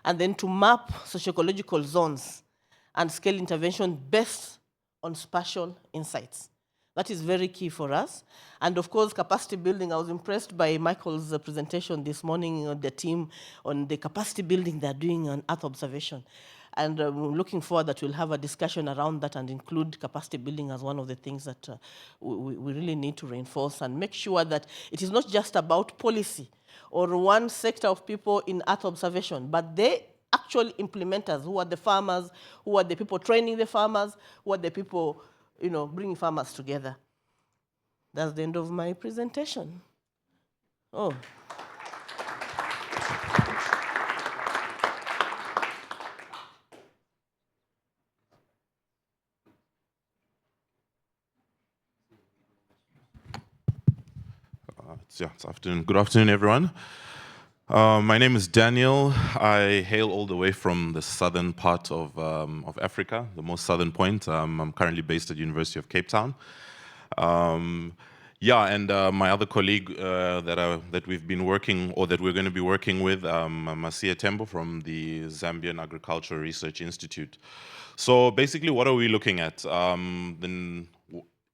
and then to map socio-ecological zones and scale intervention based on spatial insights. That is very key for us. And of course, capacity building. I was impressed by Michael's presentation this morning on the team on the capacity building they're doing on Earth observation. And we're looking forward that we'll have a discussion around that and include capacity building as one of the things that we really need to reinforce and make sure that it is not just about policy or one sector of people in Earth observation, but they actual implementers, who are the farmers, who are the people training the farmers, who are the people, bringing farmers together. That's the end of my presentation. Oh. It's afternoon. Good afternoon, everyone. My name is Daniel. I hail all the way from the southern part of Africa, the most southern point. I'm currently based at the University of Cape Town. My other colleague that we've been working, or that we're going to be working with, Masia Tembo from the Zambian Agricultural Research Institute. So basically, what are we looking at?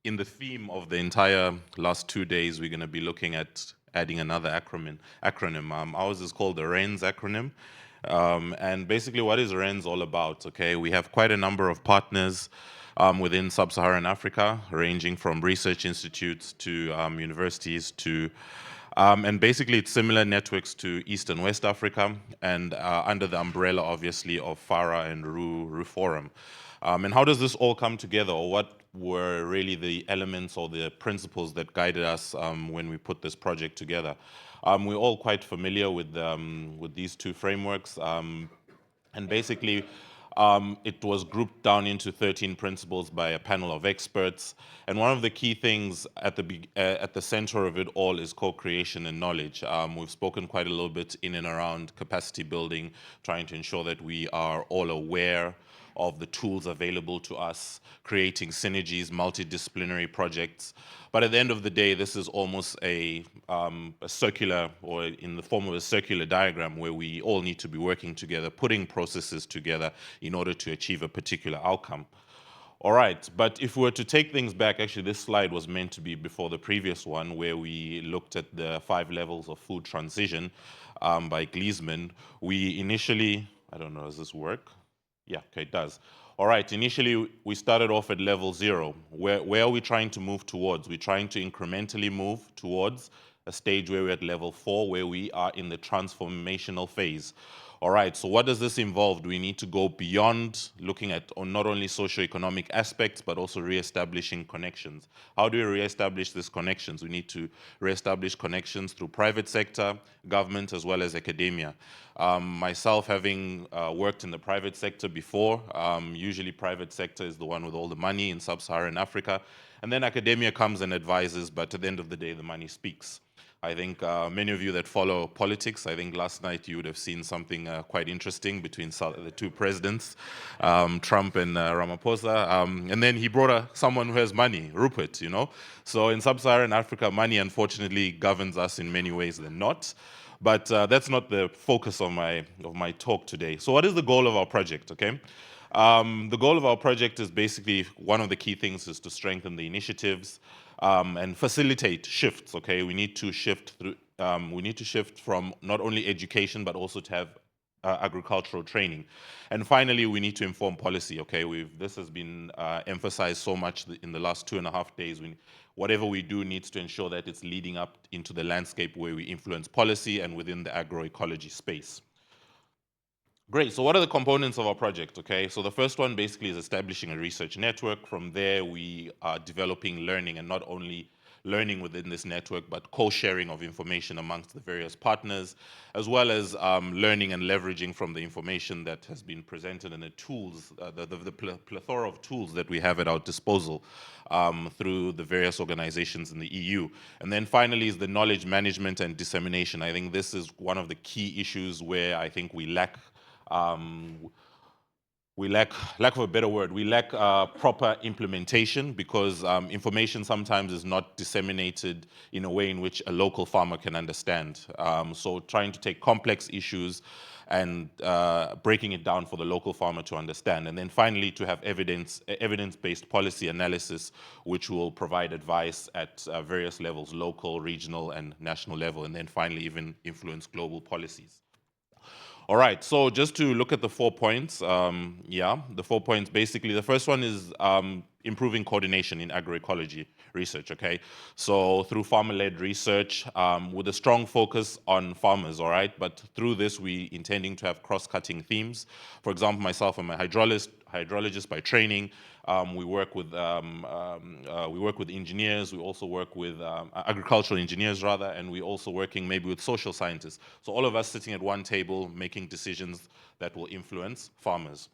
In the theme of the entire last 2 days, we're going to be looking at adding another acronym. Ours is called the RENS acronym. And basically, what is RENS all about? Okay, we have quite a number of partners within sub-Saharan Africa, ranging from research institutes to universities to, and basically it's similar networks to East and West Africa, and under the umbrella, obviously, of FARA and RU Forum. And how does this all come together, or what were really the elements or the principles that guided us when we put this project together? We're all quite familiar with these two frameworks, and basically it was grouped down into 13 principles by a panel of experts. And one of the key things at the center of it all is co-creation and knowledge. We've spoken quite a little bit in and around capacity building, trying to ensure that we are all aware of the tools available to us, creating synergies, multidisciplinary projects. But at the end of the day, this is almost a circular, or in the form of a circular diagram, where we all need to be working together, putting processes together in order to achieve a particular outcome. All right, but if we were to take things back, actually this slide was meant to be before the previous one, where we looked at the 5 levels of food transition by Gleesman. We initially, I don't know, does this work? Yeah, okay, it does. All right, initially we started off at level 0. Where are we trying to move towards? We're trying to incrementally move towards a stage where we're at level 4, where we are in the transformational phase. All right, so what does this involve? We need to go beyond looking at not only socioeconomic aspects, but also reestablishing connections. How do we reestablish these connections? We need to reestablish connections through private sector, government, as well as academia. Myself, having worked in the private sector before, usually private sector is the one with all the money in sub-Saharan Africa, and then academia comes and advises, but at the end of the day, the money speaks. I think many of you that follow politics, I think last night you would have seen something quite interesting between the two presidents, Trump and Ramaphosa. And then he brought someone who has money, Rupert, So in sub-Saharan Africa, money unfortunately governs us in many ways than not. But that's not the focus of my talk today. So what is the goal of our project, okay? The goal of our project is basically, one of the key things is to strengthen the initiatives, and facilitate shifts. Okay, we need to shift through. We need to shift from not only education but also to have agricultural training. And finally, we need to inform policy. Okay, this has been emphasized so much in the last 2.5 days. Whatever we do needs to ensure that it's leading up into the landscape where we influence policy and within the agroecology space. Great, so what are the components of our project? Okay, so the first one basically is establishing a research network. From there, we are developing learning, and not only learning within this network, but co-sharing of information amongst the various partners, as well as learning and leveraging from the information that has been presented and the tools, the plethora of tools that we have at our disposal through the various organizations in the EU. And then finally is the knowledge management and dissemination. I think this is one of the key issues where I think we lack lack of a better word, we lack proper implementation, because information sometimes is not disseminated in a way in which a local farmer can understand. So trying to take complex issues and breaking it down for the local farmer to understand. And then finally, to have evidence-based policy analysis, which will provide advice at various levels, local, regional, and national level, and then finally even influence global policies. All right, so just to look at the 4 points, the 4 points, basically, the first one is improving coordination in agroecology research, okay? So through farmer-led research with a strong focus on farmers, all right? But through this, we intending to have cross-cutting themes. For example, myself, I'm a hydrologist by training. We work with engineers. We also work with agricultural engineers, rather, and we're also working maybe with social scientists. So all of us sitting at one table, making decisions that will influence farmers.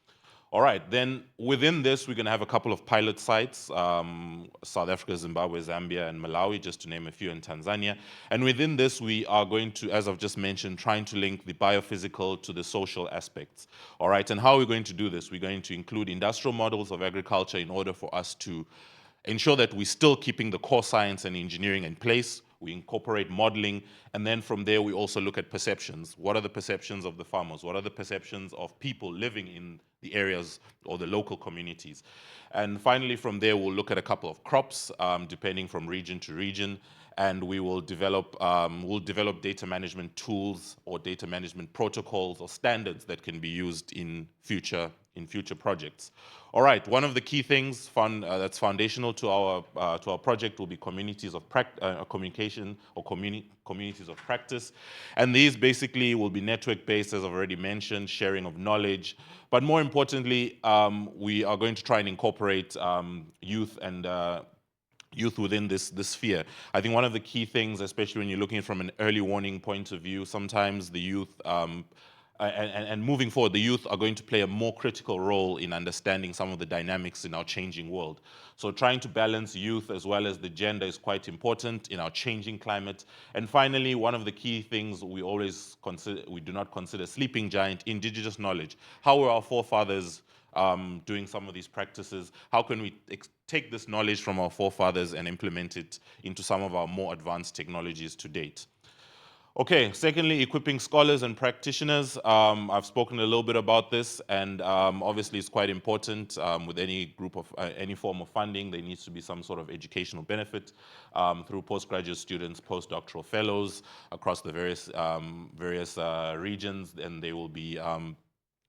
All right, then within this, we're going to have a couple of pilot sites, South Africa, Zimbabwe, Zambia, and Malawi, just to name a few, and Tanzania. And within this, we are going to, as I've just mentioned, trying to link the biophysical to the social aspects. All right, and how are we going to do this? We're going to include industrial models of agriculture in order for us to ensure that we're still keeping the core science and engineering in place. We incorporate modeling, and then from there we also look at perceptions. What are the perceptions of the farmers? What are the perceptions of people living in the areas or the local communities? And finally, from there we'll look at a couple of crops, depending from region to region, and we will develop data management tools or data management protocols or standards that can be used in future projects. All right, one of the key things that's foundational to our project will be communities of communication or communities of practice, and these basically will be network-based, as I've already mentioned, sharing of knowledge. But more importantly, we are going to try and incorporate youth and youth within this sphere. I think one of the key things, especially when you're looking from an early warning point of view, sometimes the youth and moving forward, the youth are going to play a more critical role in understanding some of the dynamics in our changing world. So trying to balance youth as well as the gender is quite important in our changing climate. And finally, one of the key things we do not consider sleeping giant, indigenous knowledge. How were our forefathers doing some of these practices? How can we take this knowledge from our forefathers and implement it into some of our more advanced technologies to date? Okay, secondly, equipping scholars and practitioners. I've spoken a little bit about this, and obviously it's quite important with any group of any form of funding. There needs to be some sort of educational benefit through postgraduate students, postdoctoral fellows across the various regions, and they will be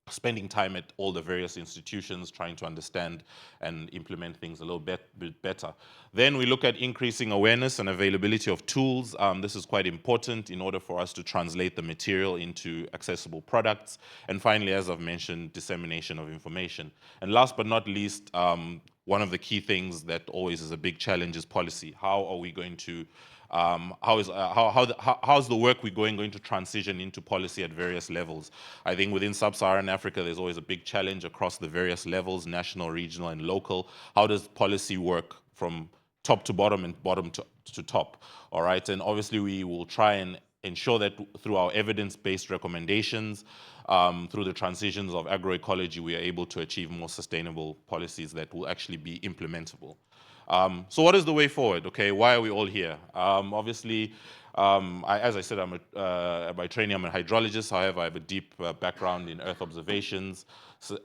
spending time at all the various institutions, trying to understand and implement things a little bit better. Then we look at increasing awareness and availability of tools. This is quite important in order for us to translate the material into accessible products. And finally, as I've mentioned, dissemination of information. And last but not least, one of the key things that always is a big challenge is policy. How are we going to how's the work we're going to transition into policy at various levels? I think within sub-Saharan Africa, there's always a big challenge across the various levels, national, regional, and local. How does policy work from top to bottom and bottom to top? All right, and obviously we will try and ensure that through our evidence-based recommendations, through the transitions of agroecology, we are able to achieve more sustainable policies that will actually be implementable. So what is the way forward? Okay, why are we all here? Obviously, As I said, by training, I'm a hydrologist. However, I have a deep background in earth observations,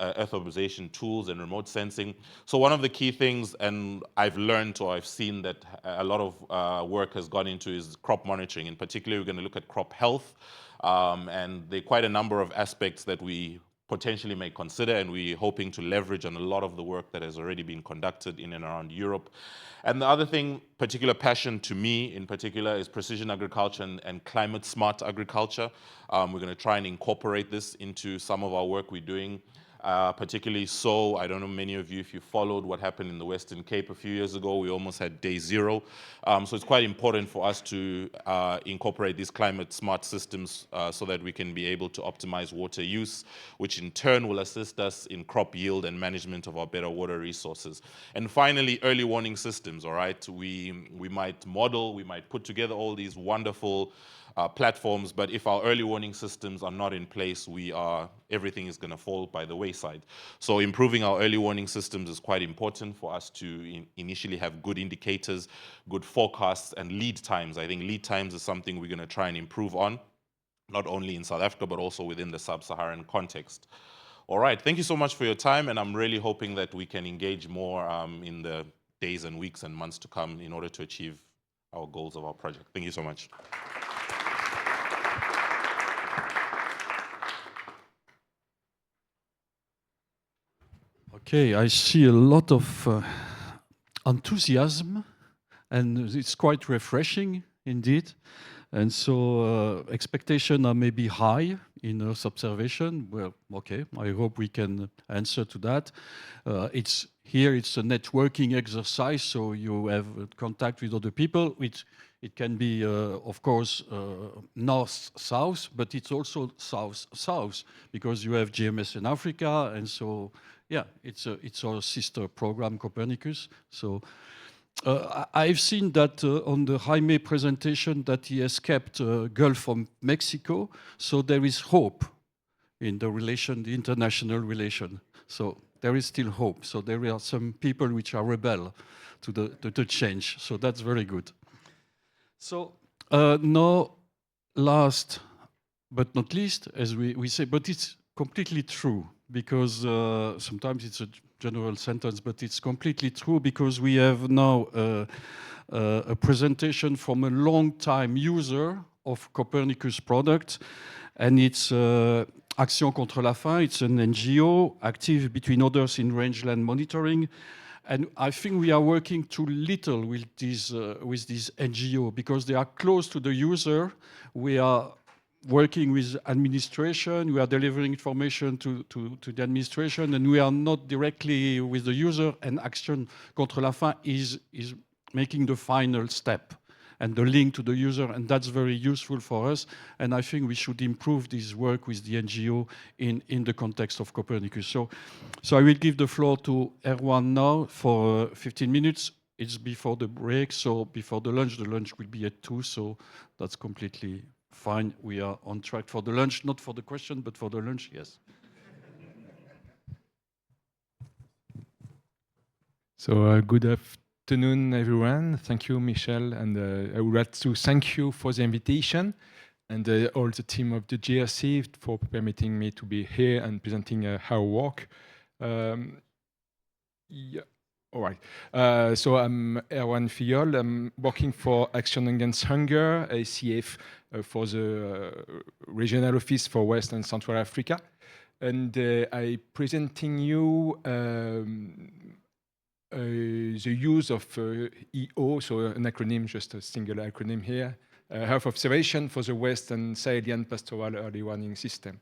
earth observation tools and remote sensing. So one of the key things, and I've learned or I've seen that a lot of work has gone into, is crop monitoring. In particular, we're going to look at crop health. And there are quite a number of aspects that we potentially may consider, and we're hoping to leverage on a lot of the work that has already been conducted in and around Europe. And the other thing, particular passion to me in particular, is precision agriculture and climate smart agriculture. We're going to try and incorporate this into some of our work we're doing. Particularly so, I don't know many of you if you followed what happened in the Western Cape a few years ago. We almost had day zero. So it's quite important for us to incorporate these climate smart systems so that we can be able to optimize water use, which in turn will assist us in crop yield and management of our better water resources. And finally, early warning systems, all right? We might model, we might put together all these wonderful platforms, but if our early warning systems are not in place, everything is going to fall by the wayside. So improving our early warning systems is quite important for us to initially have good indicators, good forecasts, and lead times. I think lead times is something we're going to try and improve on, not only in South Africa, but also within the sub-Saharan context. All right, thank you so much for your time, and I'm really hoping that we can engage more in the days and weeks and months to come in order to achieve our goals of our project. Thank you so much. Okay, I see a lot of enthusiasm, and it's quite refreshing indeed. And so expectations are maybe high in Earth observation. Well, okay, I hope we can answer to that. It's a networking exercise, so you have contact with other people. It can be, of course, north-south, but it's also south-south, because you have GMS in Africa, and so, yeah, it's our sister program, Copernicus. So I've seen that on the Jaime presentation that he has kept Gulf of Mexico, so there is hope in the relation, the international relation. So there is still hope. So there are some people which are rebel to the change. So that's very good. So now, last but not least, as we say, but it's completely true, because sometimes it's a general sentence, but it's completely true, because we have now a presentation from a long-time user of Copernicus product, and it's Action contre la faim. It's an NGO active, between others, in rangeland monitoring. And I think we are working too little with this NGO, because they are close to the user. We are working with administration, we are delivering information to the administration, and we are not directly with the user, and Action contre la faim is making the final step and the link to the user, and that's very useful for us. And I think we should improve this work with the NGO in the context of Copernicus. So I will give the floor to Erwan now for 15 minutes. It's before the break, so before the lunch will be at 2, so that's completely fine. We are on track for the lunch, not for the question, but for the lunch, yes. So good afternoon, everyone. Thank you, Michel, and I would like to thank you for the invitation, and all the team of the GRC for permitting me to be here and presenting our work. Yeah. All right. So I'm Erwan Fillol. I'm working for Action Against Hunger, ACF, for the regional office for West and Central Africa. And I'm presenting you the use of EO, so an acronym, just a single acronym here, Earth Observation for the West and Sahelian Pastoral Early Warning System.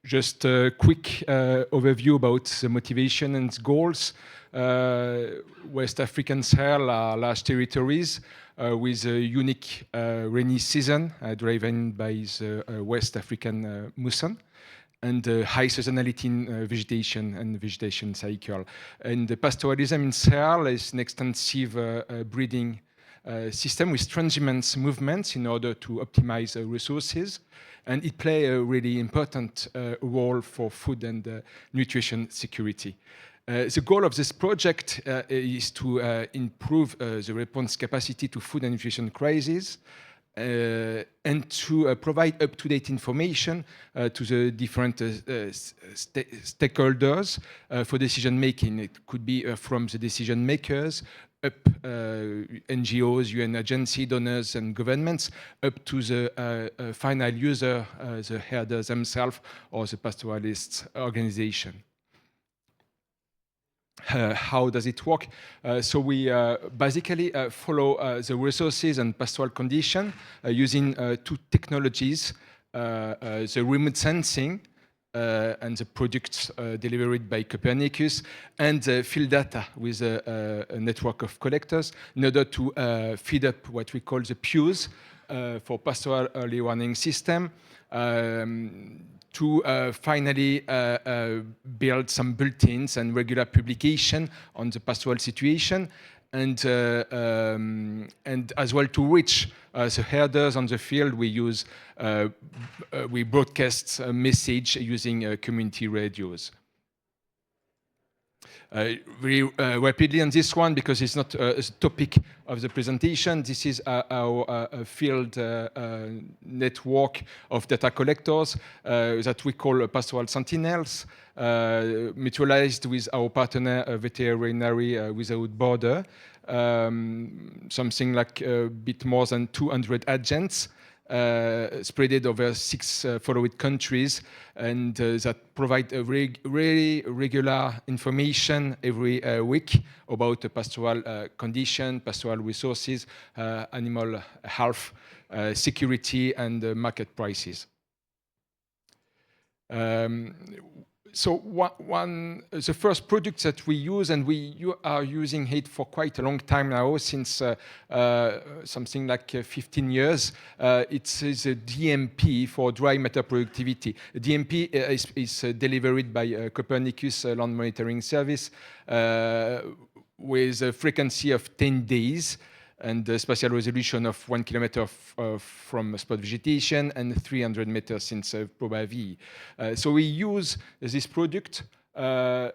Just a quick overview about the motivation and goals. West African Sahel are large territories with a unique rainy season driven by the West African mousson, and high seasonality in vegetation and vegetation cycle. And the pastoralism in Sahel is an extensive breeding system with transhumance movements in order to optimize resources. And it plays a really important role for food and nutrition security. The goal of this project is to improve the response capacity to food and nutrition crises, and to provide up-to-date information to the different stakeholders for decision making. It could be from the decision makers, up NGOs, UN agencies, donors and governments, up to the final user, the herders themselves or the pastoralist organization. How does it work? So we basically follow the resources and pastoral condition using two technologies, the remote sensing and the products delivered by Copernicus, and field data with a network of collectors in order to feed up what we call the PEWs for pastoral early warning system, to finally build some bulletins and regular publication on the pastoral situation, and as well to reach the herders on the field. We broadcast a message using community radios. Very rapidly on this one, because it's not a topic of the presentation. This is our field network of data collectors that we call pastoral sentinels, mutualized with our partner Veterinary Without Border, something like a bit more than 200 agents spread over 6 followed countries, and that provide a very regular information every week about the pastoral condition, pastoral resources, animal health, security, and market prices. So the first product that we use, and we are using it for quite a long time now, since something like 15 years, it is a DMP for dry matter productivity. DMP is delivered by Copernicus Land Monitoring Service with a frequency of 10 days and a spatial resolution of 1 kilometer from spot vegetation and 300 meters since ProbaV. So we use this product to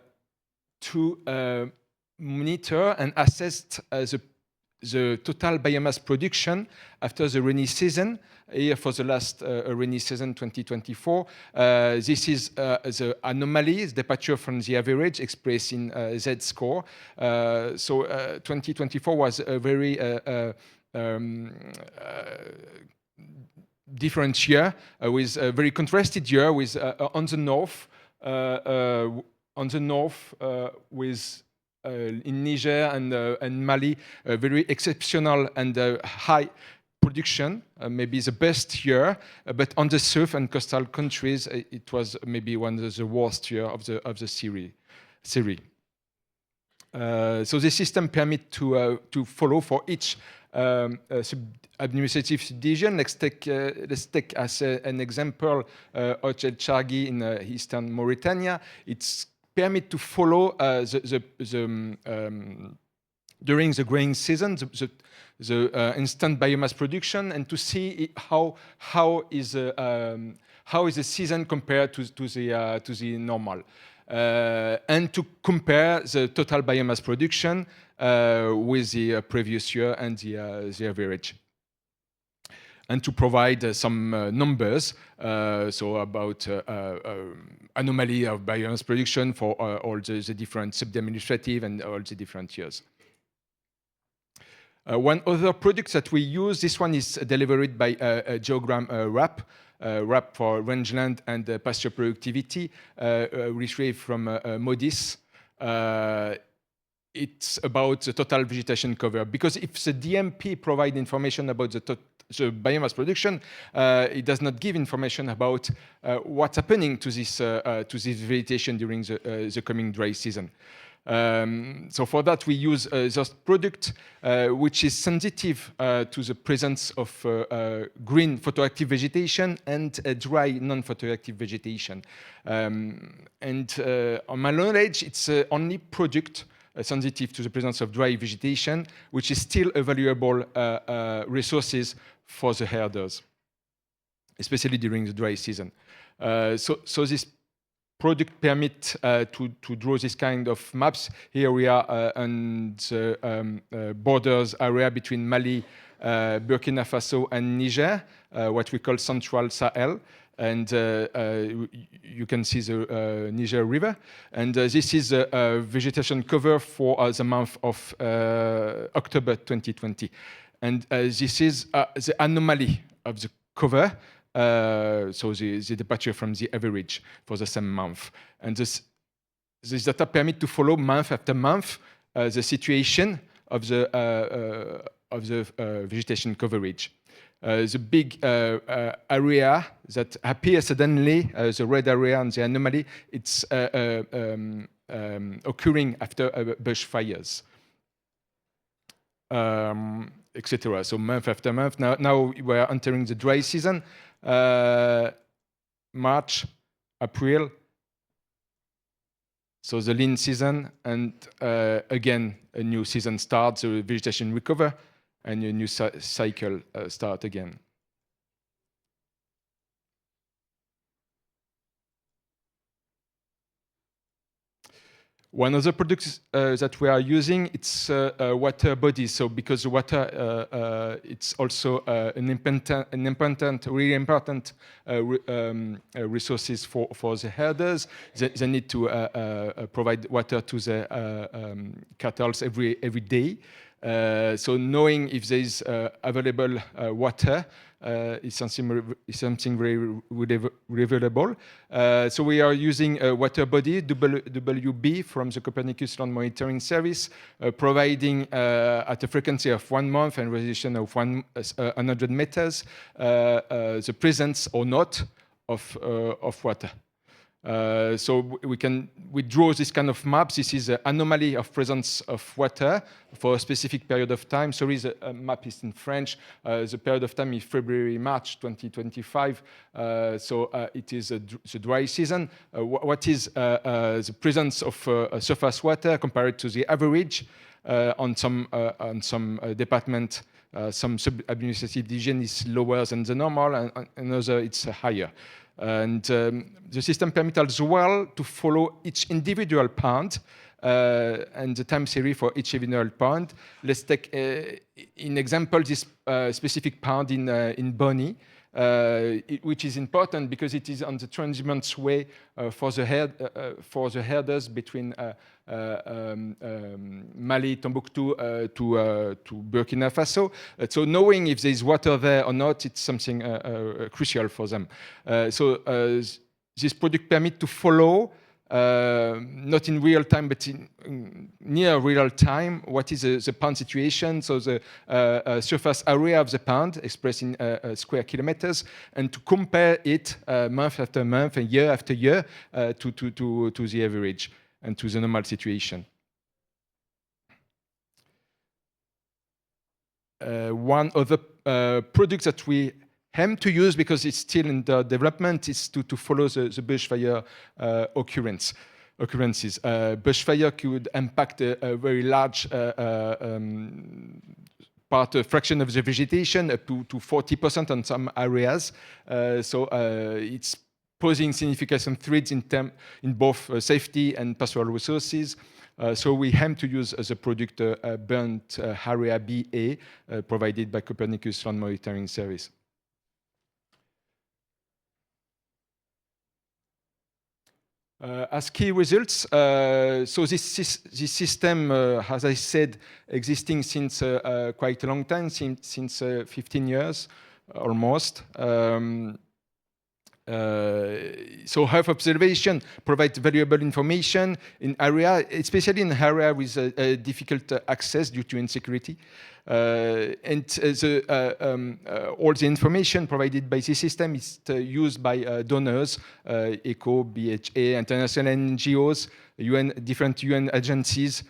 monitor and assess the total biomass production after the rainy season. Here for the last rainy season 2024, this is the anomaly, departure from the average expressed in Z-score. So 2024 was a very different year, with a very contrasted year, with on the north with in Niger and Mali, a very exceptional and high production, maybe the best year, but on the south and coastal countries, it was maybe one of the worst year of the series. So the system permits to follow for each administrative subdivision. Let's take as an example Hotel Chargi in eastern Mauritania. It's permit to follow during the growing season the instant biomass production, and to see how is the season compared to the normal, and to compare the total biomass production with the previous year and the average, and to provide some numbers, so about anomaly of biomass production for all the different sub-administrative and all the different years. One other product that we use, this one is delivered by Geogram RAP for rangeland and pasture productivity, retrieved from MODIS. It's about the total vegetation cover, because if the DMP provide information about the biomass production, it does not give information about what's happening to this vegetation during the coming dry season. So for that, we use this product, which is sensitive to the presence of green photoactive vegetation and dry non-photoactive vegetation. And on my knowledge, it's the only product sensitive to the presence of dry vegetation, which is still a valuable resources for the herders, especially during the dry season. So this product permit to draw this kind of maps. Here we are on the borders area between Mali, Burkina Faso, and Niger, what we call Central Sahel. And you can see the Niger River. And this is a vegetation cover for the month of October 2020. And this is the anomaly of the cover, so the departure from the average for the same month. And this data permit to follow month after month the situation of the vegetation coverage. The big area that appears suddenly, the red area and the anomaly, it's occurring after bushfires, etc. So month after month. Now we are entering the dry season, March, April. So the lean season, and again, a new season starts, the vegetation recover, and a new cycle start again. One of the products that we are using, it's water bodies. So because water, it's also really important resources for the herders. They need to provide water to the cattle every day. So knowing if there is available water is something very reliable. So we are using a water body, WB, from the Copernicus Land Monitoring Service, providing at a frequency of 1 month and resolution of 100 meters the presence or not of water. So we draw this kind of maps. This is an anomaly of presence of water for a specific period of time. Sorry, the map is in French. The period of time is February-March 2025. So it is the dry season. What is the presence of surface water compared to the average on some department? Some sub-administrative division is lower than the normal, and another it's higher. And the system permits as well to follow each individual pond and the time series for each individual pond. Let's take in example this specific pond in Bonny, which is important because it is on the transshipment way for the herders between Mali, Tombouctou to Burkina Faso. So knowing if there is water there or not, it's something crucial for them. So this product permits to follow, not in real time, but in near real time, what is the pond situation, so the surface area of the pond expressed in square kilometers, and to compare it month after month and year after year to the average and to the normal situation. One of the products that we aim to use, because it's still in the development, is to follow the bushfire occurrences. Bushfire could impact a very large fraction of the vegetation, up to 40% on some areas. So it's posing significant threats in both safety and pastoral resources. So we aim to use as a product burnt area BA provided by Copernicus Land Monitoring Service. As key results, so this system, as I said, existing since quite a long time, since 15 years almost. So health observation provides valuable information in area, especially in area with difficult access due to insecurity. And all the information provided by this system is used by donors, ECHO, BHA, international NGOs, different UN agencies,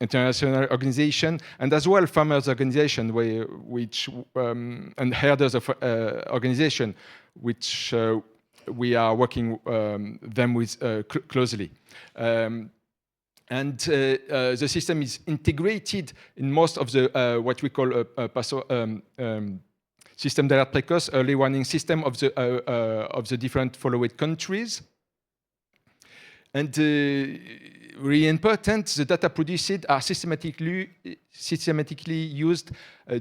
international organization, and as well farmers' organization, and herders of organization, which we are working them with closely. And the system is integrated in most of the what we call system d'alerte précoce, early warning system of the different followed countries. And really important, the data produced are systematically used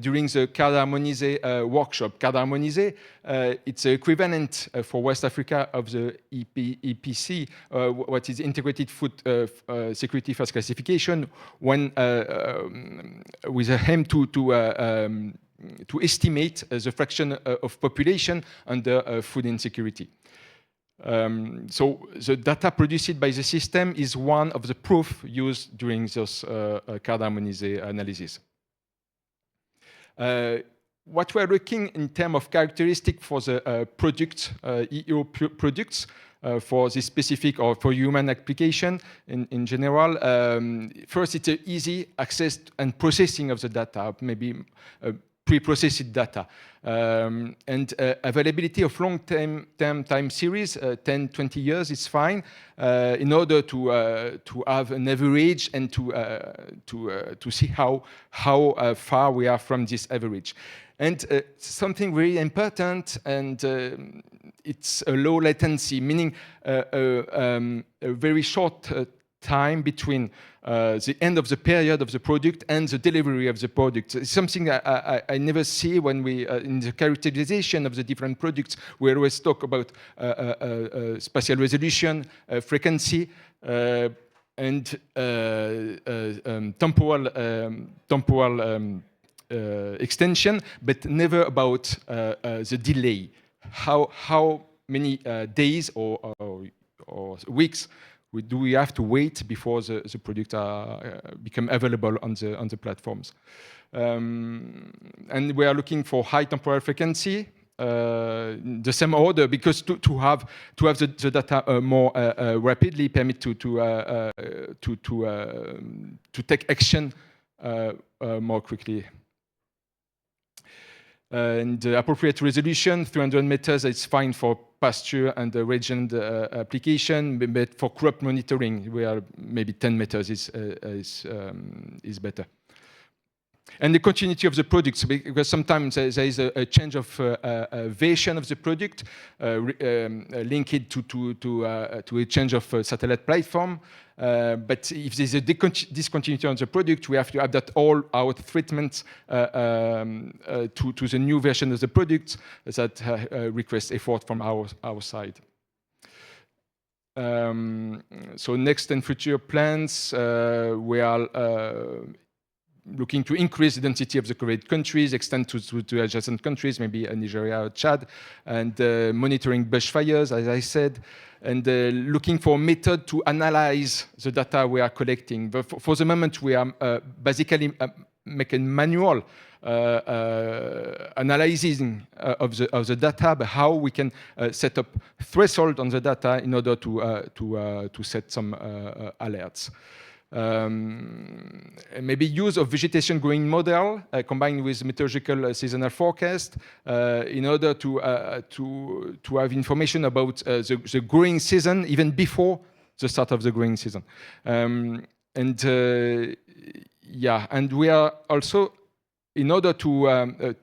during the card harmonisé workshop. Card harmonisé, it's equivalent for West Africa of the EPC, what is Integrated Food Security First Classification, when with a aim to estimate the fraction of population under food insecurity. So the data produced by the system is one of the proof used during this card harmonisé analysis. What we're looking in terms of characteristics for the product, EU products, for this specific or for human application in general. First, it's an easy access and processing of the data, maybe pre-processed data. And availability of long-term time series, 10, 20 years is fine, in order to have an average and to see how far we are from this average. And something very important, and it's a low latency, meaning a very short time between the end of the period of the product and the delivery of the product. It's something I never see when we, in the characterization of the different products, we always talk about spatial resolution, frequency, and temporal extension, but never about the delay. How many days or weeks do we have to wait before the product become available on the platforms? And we are looking for high temporal frequency, the same order, because to have the data more rapidly permit to take action more quickly. And appropriate resolution, 300 meters, it's fine for pasture and the region application, but for crop monitoring, we are maybe 10 meters is better. And the continuity of the products, because sometimes there is a change of version of the product linked to a change of satellite platform. But if there's a discontinuity on the product, we have to adapt all our treatments to the new version of the product that request effort from our side. So next and future plans, we are looking to increase the density of the covered countries, extend to adjacent countries, maybe Nigeria or Chad, and monitoring bushfires, as I said, and looking for a method to analyze the data we are collecting. But for the moment, we are basically making manual analyzing of the data, but how we can set up threshold on the data in order to set some alerts. Maybe use of vegetation growing model combined with meteorological seasonal forecast in order to have information about the growing season even before the start of the growing season. And we are also, in order to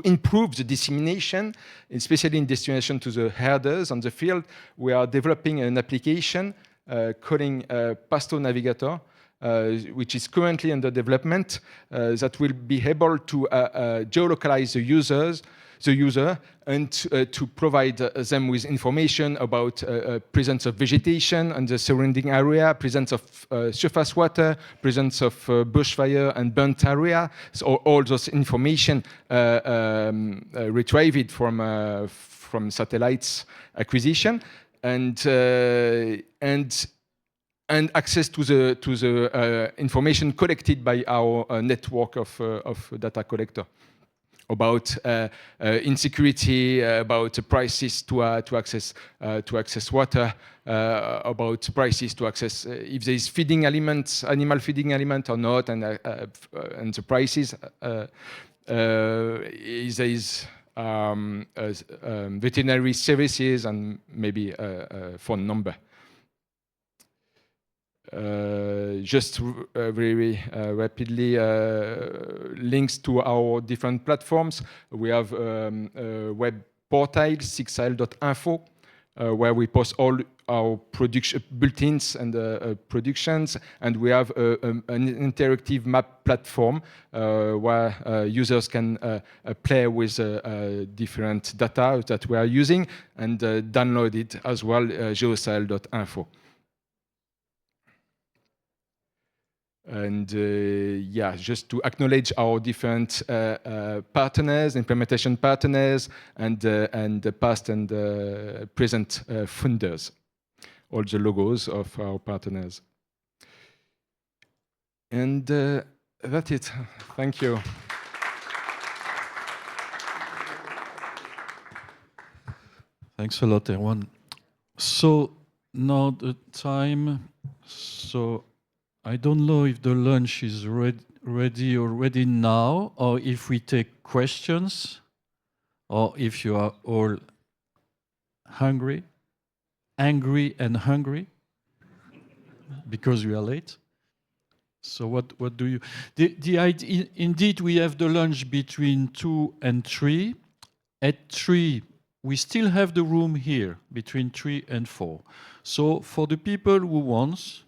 improve the dissemination, especially in destination to the herders on the field, we are developing an application calling Pasto Navigator, which is currently under development, that will be able to geolocalize the user and to provide them with information about presence of vegetation and the surrounding area, presence of surface water, presence of bushfire and burnt area. So all those information retrieved from satellites acquisition and access to the information collected by our network of data collector about insecurity, about prices to access water, about prices to access if there is feeding elements, animal feeding element or not, and the prices. There is veterinary services and maybe a phone number. Just very rapidly, links to our different platforms. We have a web portal, sixile.info, where we post all our production bulletins and productions, and we have an interactive map platform where users can play with different data that we are using and download it as well, geosahel.info. And yeah, just to acknowledge our different partners, implementation partners, and the past and present funders, all the logos of our partners. And that's it. Thank you. Thanks a lot, everyone. So now the time. So I don't know if the lunch is ready already now, or if we take questions, or if you are all hungry, angry and hungry, because we are late. So what do you... The idea, indeed, we have the lunch between 2 and 3. At 3, we still have the room here, between 3 and 4. So for the people who want,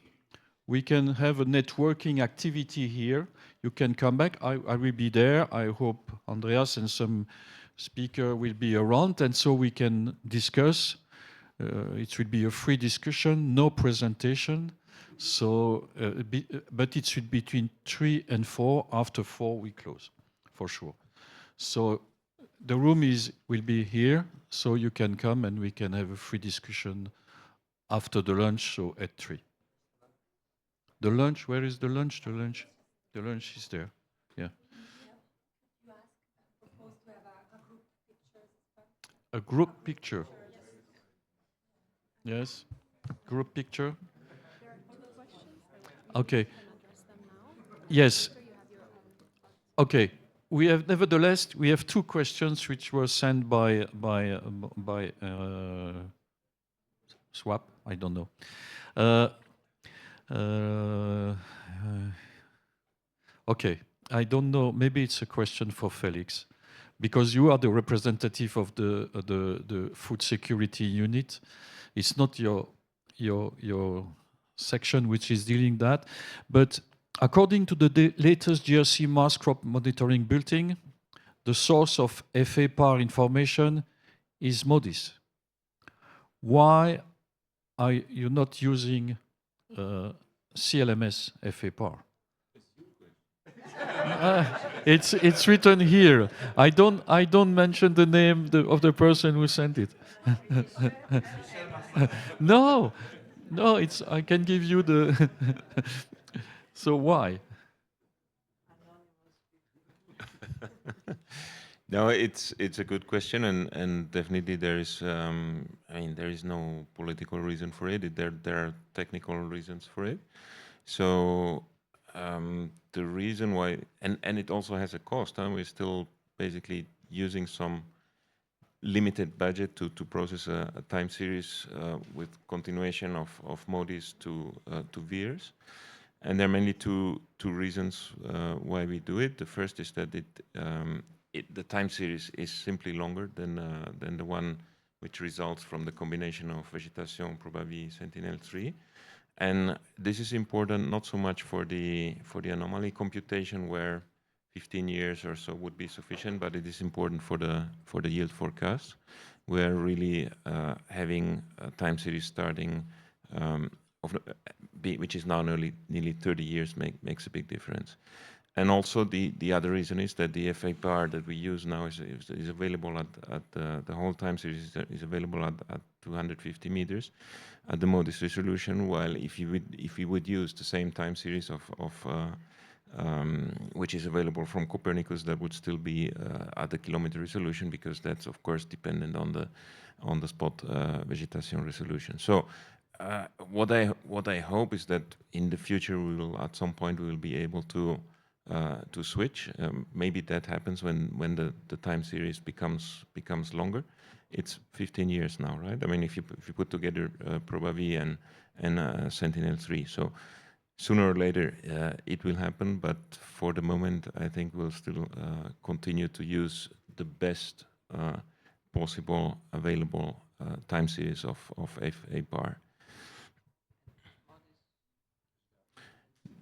we can have a networking activity here. You can come back. I will be there. I hope Andreas and some speaker will be around, and so we can discuss. It will be a free discussion, no presentation. So, but it should be between 3 and 4. After 4, we close, for sure. So the room will be here, so you can come and we can have a free discussion after the lunch, so at 3. The lunch, where is the lunch? The lunch is there. Yeah. A group picture. Yes. Group picture. Okay. Yes. Okay. We have, nevertheless, we have 2 questions which were sent by Swap. I don't know. Okay, I don't know. Maybe it's a question for Felix, because you are the representative of the food security unit. It's not your section which is dealing that, but according to the latest GRC Mars crop monitoring bulletin, the source of FAPAR information is MODIS. Why are you not using CLMS FAPAR? It's written here. I don't mention the name of the person who sent it. No, it's, I can give you the. So why? No, it's a good question, and definitely there is. I mean, there is no political reason for it. There are technical reasons for it. So the reason why, and it also has a cost. We're still basically using some limited budget to process a time series with continuation of MODIS to VIRS. And there are mainly two reasons why we do it. The first is that the time series is simply longer than the one which results from the combination of Vegetation, Probavi, Sentinel-3. And this is important not so much for the anomaly computation, where 15 years or so would be sufficient, but it is important for the yield forecast, where really having a time series starting which is now nearly 30 years makes a big difference. And also the other reason is that the FAPAR that we use now is available at the whole time series is available at 250 meters at the MODIS resolution, while if we would use the same time series which is available from Copernicus, that would still be at the kilometer resolution, because that's of course dependent on the spot vegetation resolution. So what I hope is that in the future at some point we will be able to switch. Maybe that happens when the time series becomes longer. It's 15 years now, right? I mean, if you put together Probavi and Sentinel-3, so sooner or later it will happen. But for the moment, I think we'll still continue to use the best possible available time series of a bar.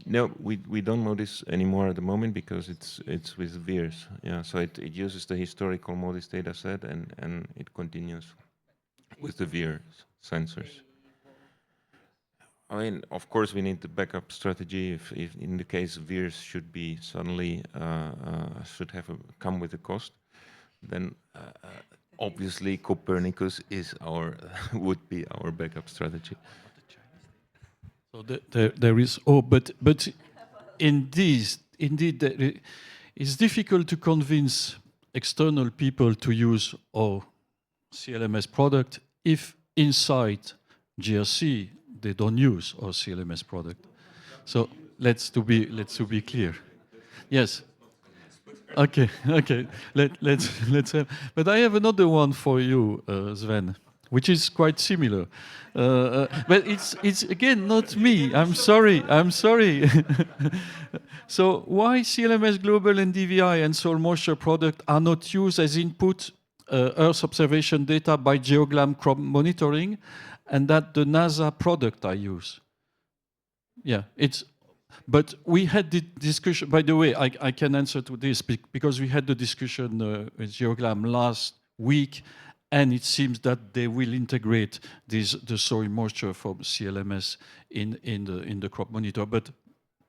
No, we don't know this anymore at the moment because it's with VIRS. Yeah, so it uses the historical MODIS data set and it continues with the VIRS sensors. I mean, of course, we need the backup strategy. If in the case VIRS should be suddenly should have come with a cost, then obviously Copernicus is our would be our backup strategy. So there is but indeed it's difficult to convince external people to use our CLMS product if inside GRC they don't use our CLMS product. So let's to be clear. Yes. Okay. Let's have. But I have another one for you, Sven, which is quite similar. But it's again not me. I'm sorry. So why CLMS Global and DVI and soil moisture product are not used as input Earth observation data by GeoGlam crop monitoring, and that the NASA product I use? Yeah, but we had the discussion, by the way, I can answer to this because we had the discussion with GeoGlam last week, and it seems that they will integrate the soil moisture from CLMS in the crop monitor. But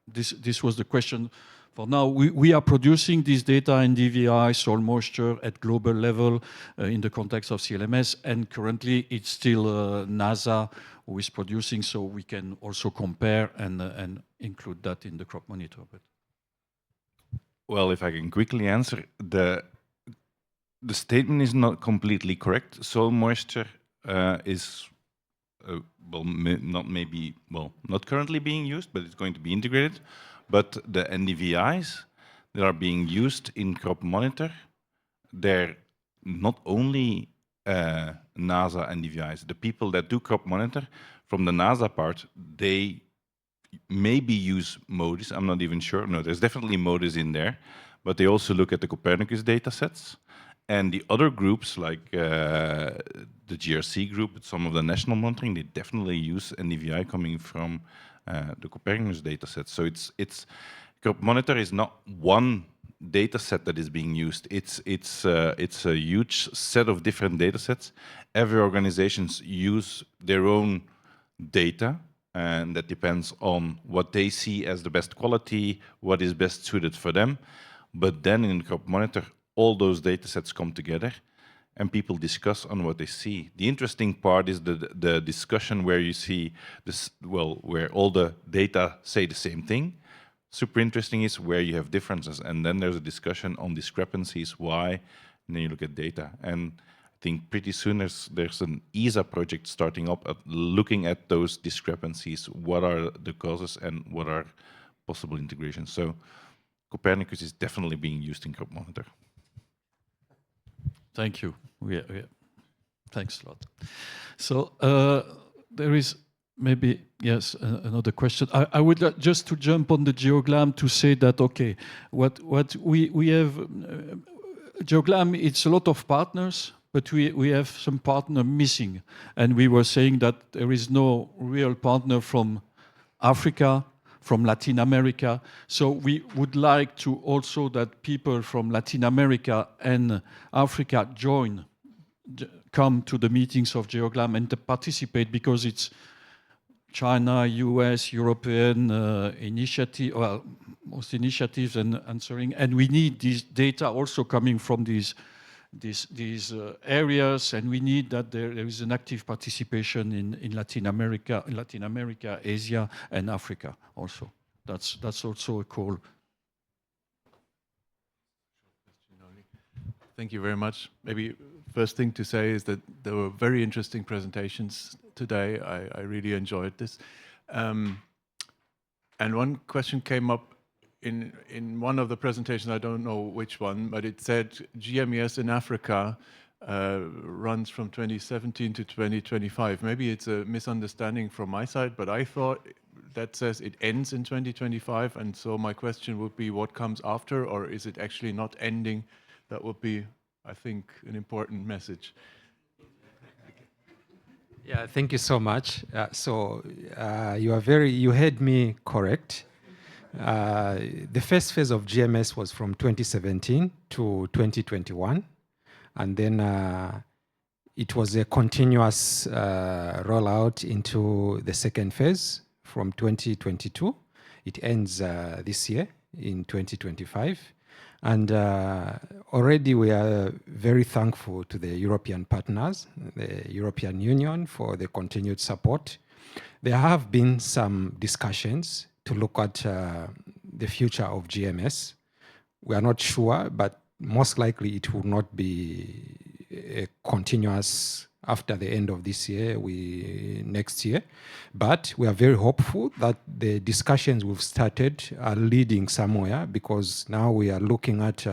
this was the question. For now, we are producing this data in DVI, soil moisture at global level in the context of CLMS, and currently it's still NASA who is producing, so we can also compare and include that in the crop monitor. But well, if I can quickly answer, the statement is not completely correct. Soil moisture is not currently being used, but it's going to be integrated. But the NDVIs that are being used in crop monitor, they're not only NASA NDVIs. The people that do crop monitor from the NASA part, they maybe use MODIS. I'm not even sure. No, there's definitely MODIS in there, but they also look at the Copernicus data sets. And the other groups, like the GRC group, some of the national monitoring, they definitely use NDVI coming from the Copernicus data set. So crop monitor is not one data set that is being used. It's a huge set of different data sets. Every organization use their own data, and that depends on what they see as the best quality, what is best suited for them. But then in crop monitor, all those data sets come together and people discuss on what they see. The interesting part is the discussion where you see this, where all the data say the same thing. Super interesting is where you have differences, and then there's a discussion on discrepancies, why, and then you look at data. And I think pretty soon there's an ESA project starting up at looking at those discrepancies, what are the causes and what are possible integrations. So Copernicus is definitely being used in crop monitor. Thank you. Thanks a lot. So there is maybe, yes, another question. I would like just to jump on the GeoGlam to say that, okay, what we have, GeoGlam, it's a lot of partners, but we have some partner missing. And we were saying that there is no real partner from Africa, from Latin America. So we would like to also that people from Latin America and Africa come to the meetings of GeoGlam and to participate, because it's China, US, European initiative, well, most initiatives and answering. And we need this data also coming from these areas, and we need that there is an active participation in Latin America, Asia, and Africa also. That's also a call. Thank you very much. Maybe first thing to say is that there were very interesting presentations today. I really enjoyed this. And one question came up in one of the presentations, I don't know which one, but it said GMES in Africa runs from 2017 to 2025. Maybe it's a misunderstanding from my side, but I thought that says it ends in 2025. And so my question would be, what comes after, or is it actually not ending? That would be, I think, an important message. Yeah, thank you so much. You heard me correct. The first phase of GMS was from 2017 to 2021, and then it was a continuous rollout into the second phase from 2022. It ends this year in 2025. And already we are very thankful to the European partners, the European Union, for the continued support. There have been some discussions to look at the future of GMS. We are not sure, but most likely it will not be a continuous after the end of this year, next year. But we are very hopeful that the discussions we've started are leading somewhere, because now we are looking at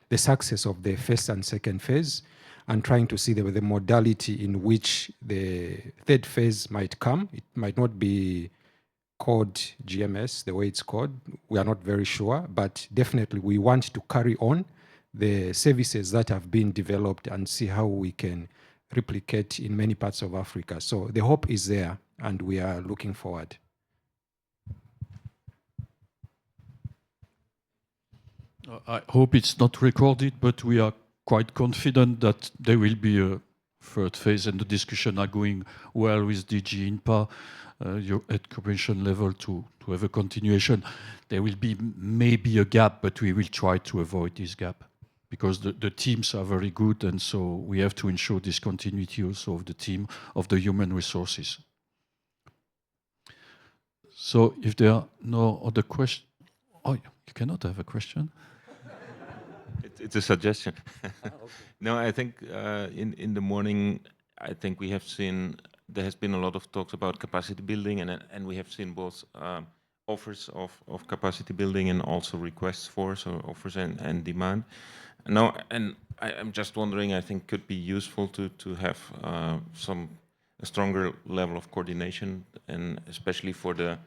the success of the first and second phase and trying to see the modality in which the third phase might come. It might not be called GMS the way it's called. We are not very sure, but definitely we want to carry on the services that have been developed and see how we can replicate in many parts of Africa. So the hope is there, and we are looking forward. I hope it's not recorded, but we are quite confident that there will be a third phase, and the discussion are going well with DG INPA at cooperation level to have a continuation. There will be maybe a gap, but we will try to avoid this gap, because the teams are very good, and so we have to ensure this continuity also of the team, of the human resources. So if there are no other questions, oh, you cannot have a question? It's a suggestion. No, I think in the morning, I think we have seen, there has been a lot of talks about capacity building, and we have seen both offers of capacity building and also requests for, so offers and demand. No, and I'm just wondering, I think could be useful to have a stronger level of coordination, and especially for the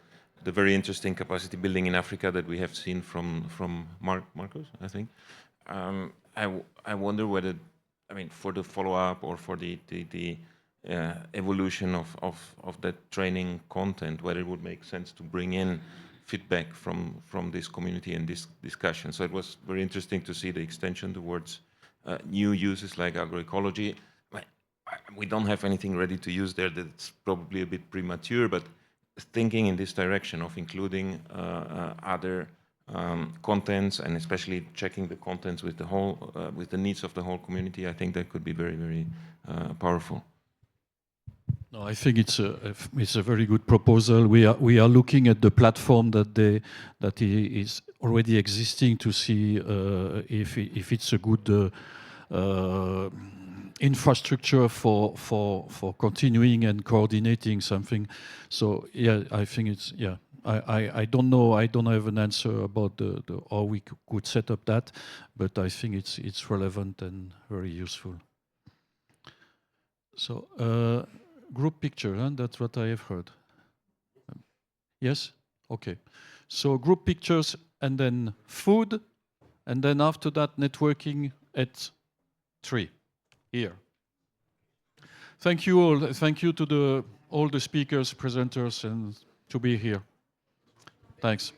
very interesting capacity building in Africa that we have seen from Marcos, I think. I wonder whether, I mean, for the follow-up or for the evolution of that training content, whether it would make sense to bring in feedback from this community and this discussion. So it was very interesting to see the extension towards new uses like agroecology. We don't have anything ready to use there. That's probably a bit premature, but thinking in this direction of including other contents, and especially checking the contents with the whole, with the needs of the whole community, I think that could be very, very powerful. No, I think it's a very good proposal. We are looking at the platform that is already existing to see if it's a good infrastructure for continuing and coordinating something. So yeah, I think it's, yeah. I don't know. I don't have an answer about how we could set up that, but I think it's relevant and very useful. So group picture, huh? That's what I have heard. Yes? Okay. So group pictures, and then food, and then after that networking at 3 here. Thank you all. Thank you to all the speakers, presenters, and to be here. Thanks.